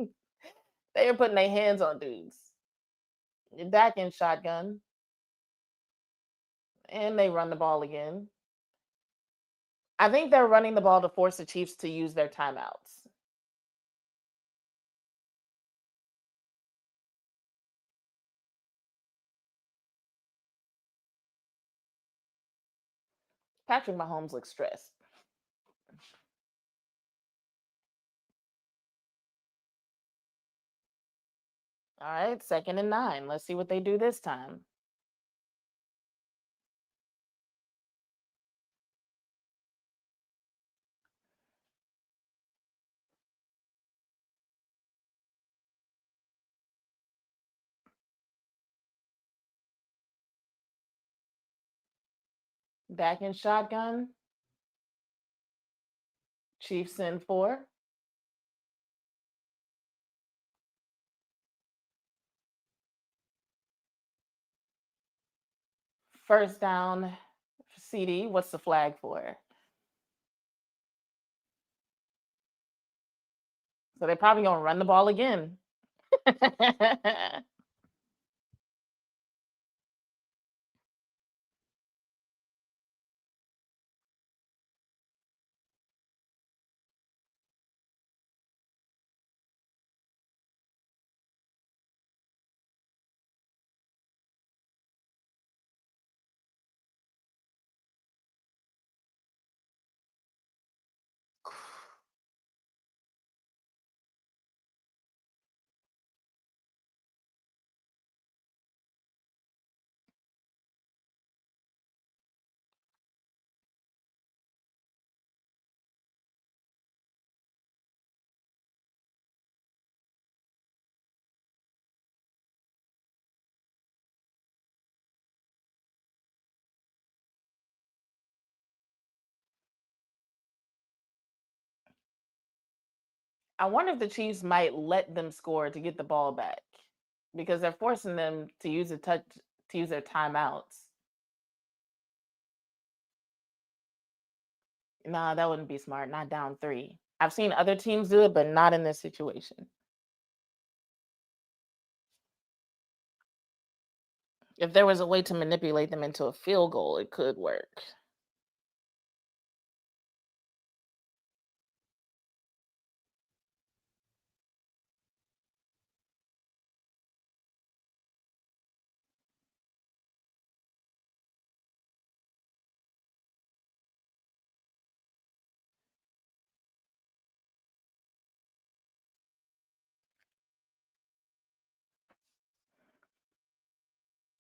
they are putting their hands on dudes. Back in shotgun. And they run the ball again. I think they're running the ball to force the Chiefs to use their timeouts. Patrick Mahomes looks stressed. All right, 2nd and 9. Let's see what they do this time. Back in shotgun. Chiefs in 4. First down, CD. What's the flag for? So they're probably going to run the ball again. I wonder if the Chiefs might let them score to get the ball back because they're forcing them to use their timeouts. Nah, that wouldn't be smart. Not down 3. I've seen other teams do it, but not in this situation. If there was a way to manipulate them into a field goal, it could work.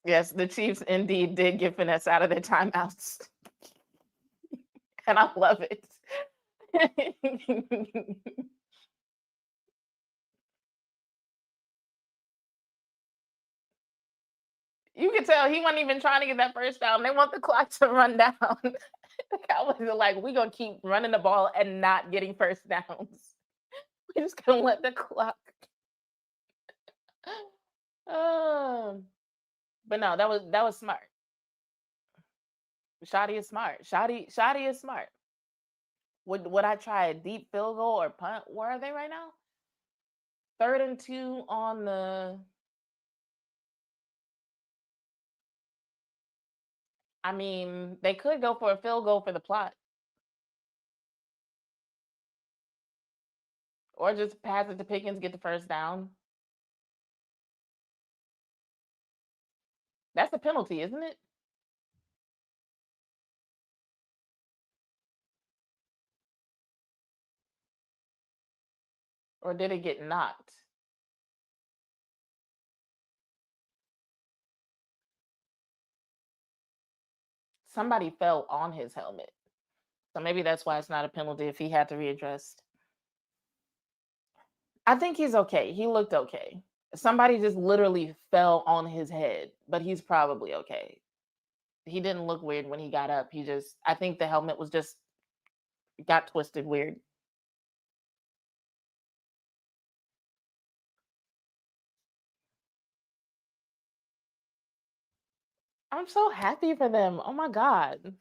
Yes, the Chiefs indeed did get finesse out of their timeouts. And I love it. You can tell he wasn't even trying to get that first down. They want the clock to run down. The Cowboys are like, we're going to keep running the ball and not getting first downs. We're just going to let the clock. Um, but no, that was smart. Shotty is smart. Shotty is smart. Would I try a deep field goal or punt? Where are they right now? 3rd and 2 on the. I mean, they could go for a field goal for the plot, or just pass it to Pickens, get the first down. That's a penalty, isn't it? Or did it get knocked? Somebody fell on his helmet. So maybe that's why it's not a penalty if he had to readjust. I think he's okay. He looked okay. Somebody just literally fell on his head, but he's probably okay. He didn't look weird when he got up. I think the helmet was just got twisted weird. I'm so happy for them. Oh my God.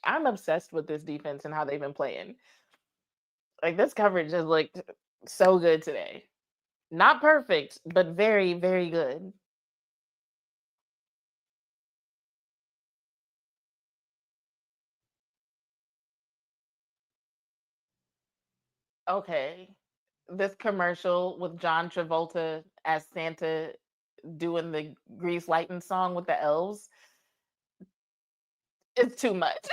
I'm obsessed with this defense and how they've been playing. Like this coverage has looked so good today. Not perfect, but very, very good. Okay. This commercial with John Travolta as Santa doing the Grease Lightning song with the elves is too much.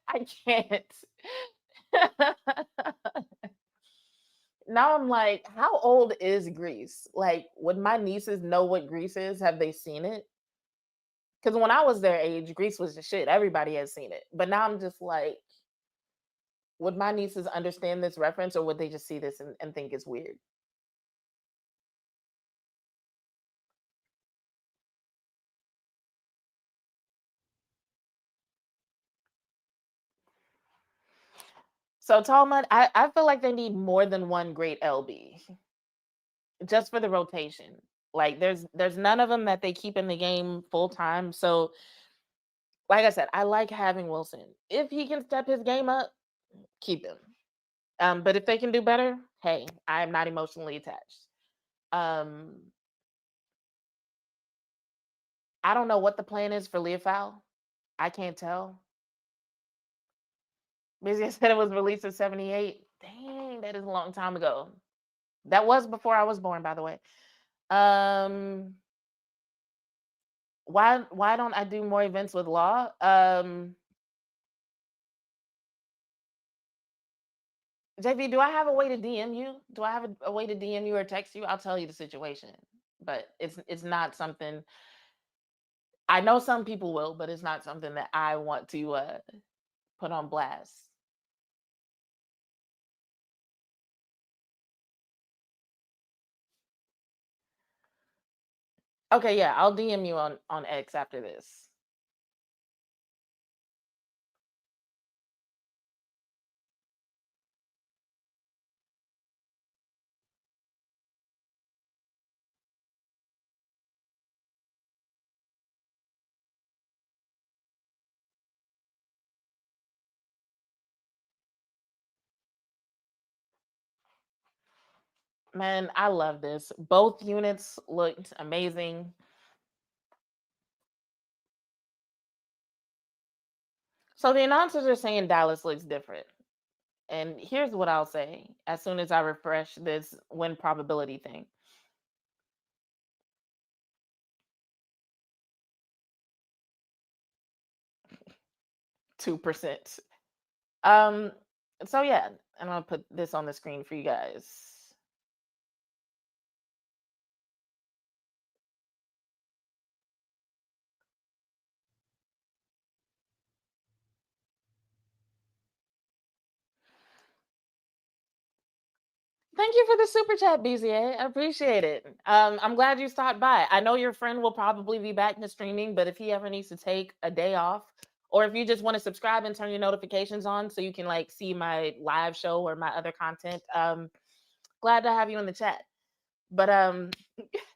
I can't. Now I'm like, how old is Grease? Like, would my nieces know what Grease is? Have they seen it? Because when I was their age, Grease was the shit. Everybody has seen it. But now I'm just like, would my nieces understand this reference or would they just see this and think it's weird? So Talmud, I feel like they need more than one great LB just for the rotation. Like there's none of them that they keep in the game full time. So like I said, I like having Wilson. If he can step his game up, keep him. But if they can do better, hey, I am not emotionally attached. Um, I don't know what the plan is for Leofau. I can't tell. Busy said it was released in '78. Dang, that is a long time ago. That was before I was born, by the way. Um, why don't I do more events with Law? JV, do I have a way to DM you? Do I have a way to DM you or text you? I'll tell you the situation, but it's not something I know some people will, but it's not something that I want to put on blast. Okay, yeah, I'll DM you on X after this. Man, I love this. Both units looked amazing. So the announcers are saying Dallas looks different. And here's what I'll say as soon as I refresh this win probability thing. 2%. Um, so yeah, I'm gonna put this on the screen for you guys. Thank you for the super chat, BZA. I appreciate it. I'm glad you stopped by. I know your friend will probably be back to streaming, but if he ever needs to take a day off, or if you just want to subscribe and turn your notifications on so you can like see my live show or my other content, glad to have you in the chat. But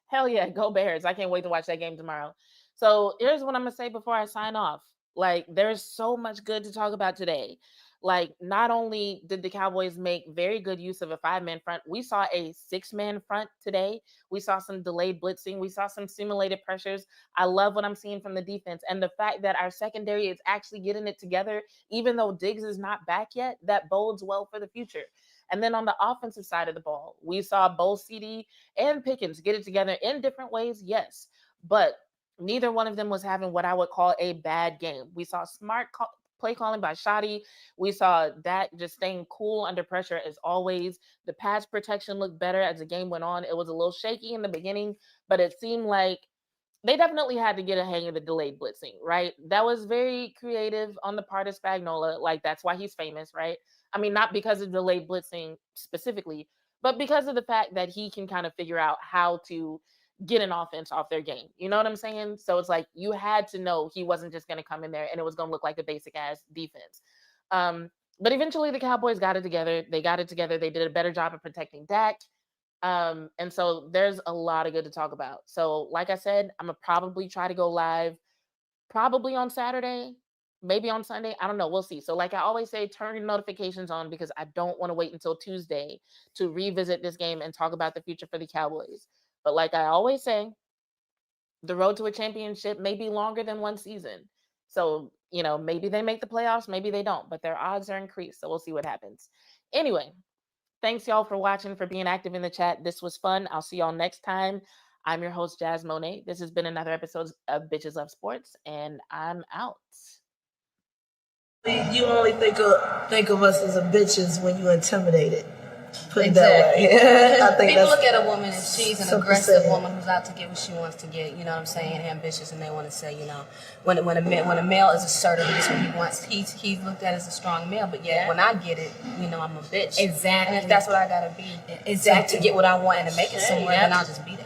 hell yeah, go Bears. I can't wait to watch that game tomorrow. So here's what I'm gonna say before I sign off. Like, there's so much good to talk about today. Like, not only did the Cowboys make very good use of a 5-man front, we saw a 6-man front today. We saw some delayed blitzing. We saw some simulated pressures. I love what I'm seeing from the defense. And the fact that our secondary is actually getting it together, even though Diggs is not back yet, that bodes well for the future. And then on the offensive side of the ball, we saw both CD and Pickens get it together in different ways, yes. But neither one of them was having what I would call a bad game. We saw smart play calling by Shoddy. We saw Dak just staying cool under pressure as always. The pass protection looked better as the game went on. It was a little shaky in the beginning, but it seemed like they definitely had to get a hang of the delayed blitzing, right? That was very creative on the part of Spagnola. Like, that's why he's famous, right? I mean, not because of delayed blitzing specifically, but because of the fact that he can kind of figure out how to get an offense off their game. You know what I'm saying? So it's like you had to know he wasn't just going to come in there and it was going to look like a basic ass defense. But eventually the Cowboys got it together. They got it together. They did a better job of protecting Dak. And so there's a lot of good to talk about. So, like I said, I'm gonna probably try to go live probably on Saturday, maybe on Sunday. I don't know. We'll see. So, like I always say, turn your notifications on because I don't want to wait until Tuesday to revisit this game and talk about the future for the Cowboys. But like I always say, the road to a championship may be longer than one season. So, maybe they make the playoffs, maybe they don't, but their odds are increased. So we'll see what happens. Anyway, thanks y'all for watching, for being active in the chat. This was fun. I'll see y'all next time. I'm your host, Jazz Monet. This has been another episode of Bitches Love Sports, and I'm out. You only think of us as a bitches when you intimidated. Put it that way. I think people look at a woman and she's an aggressive woman who's out to get what she wants to get. You know what I'm saying? Ambitious, and they want to say, when a male is assertive, this is what he wants. He's looked at as a strong male, but yet when I get it, I'm a bitch. Exactly. And if that's what I gotta be, exactly, to get what I want and to make it somewhere, then I'll just be there.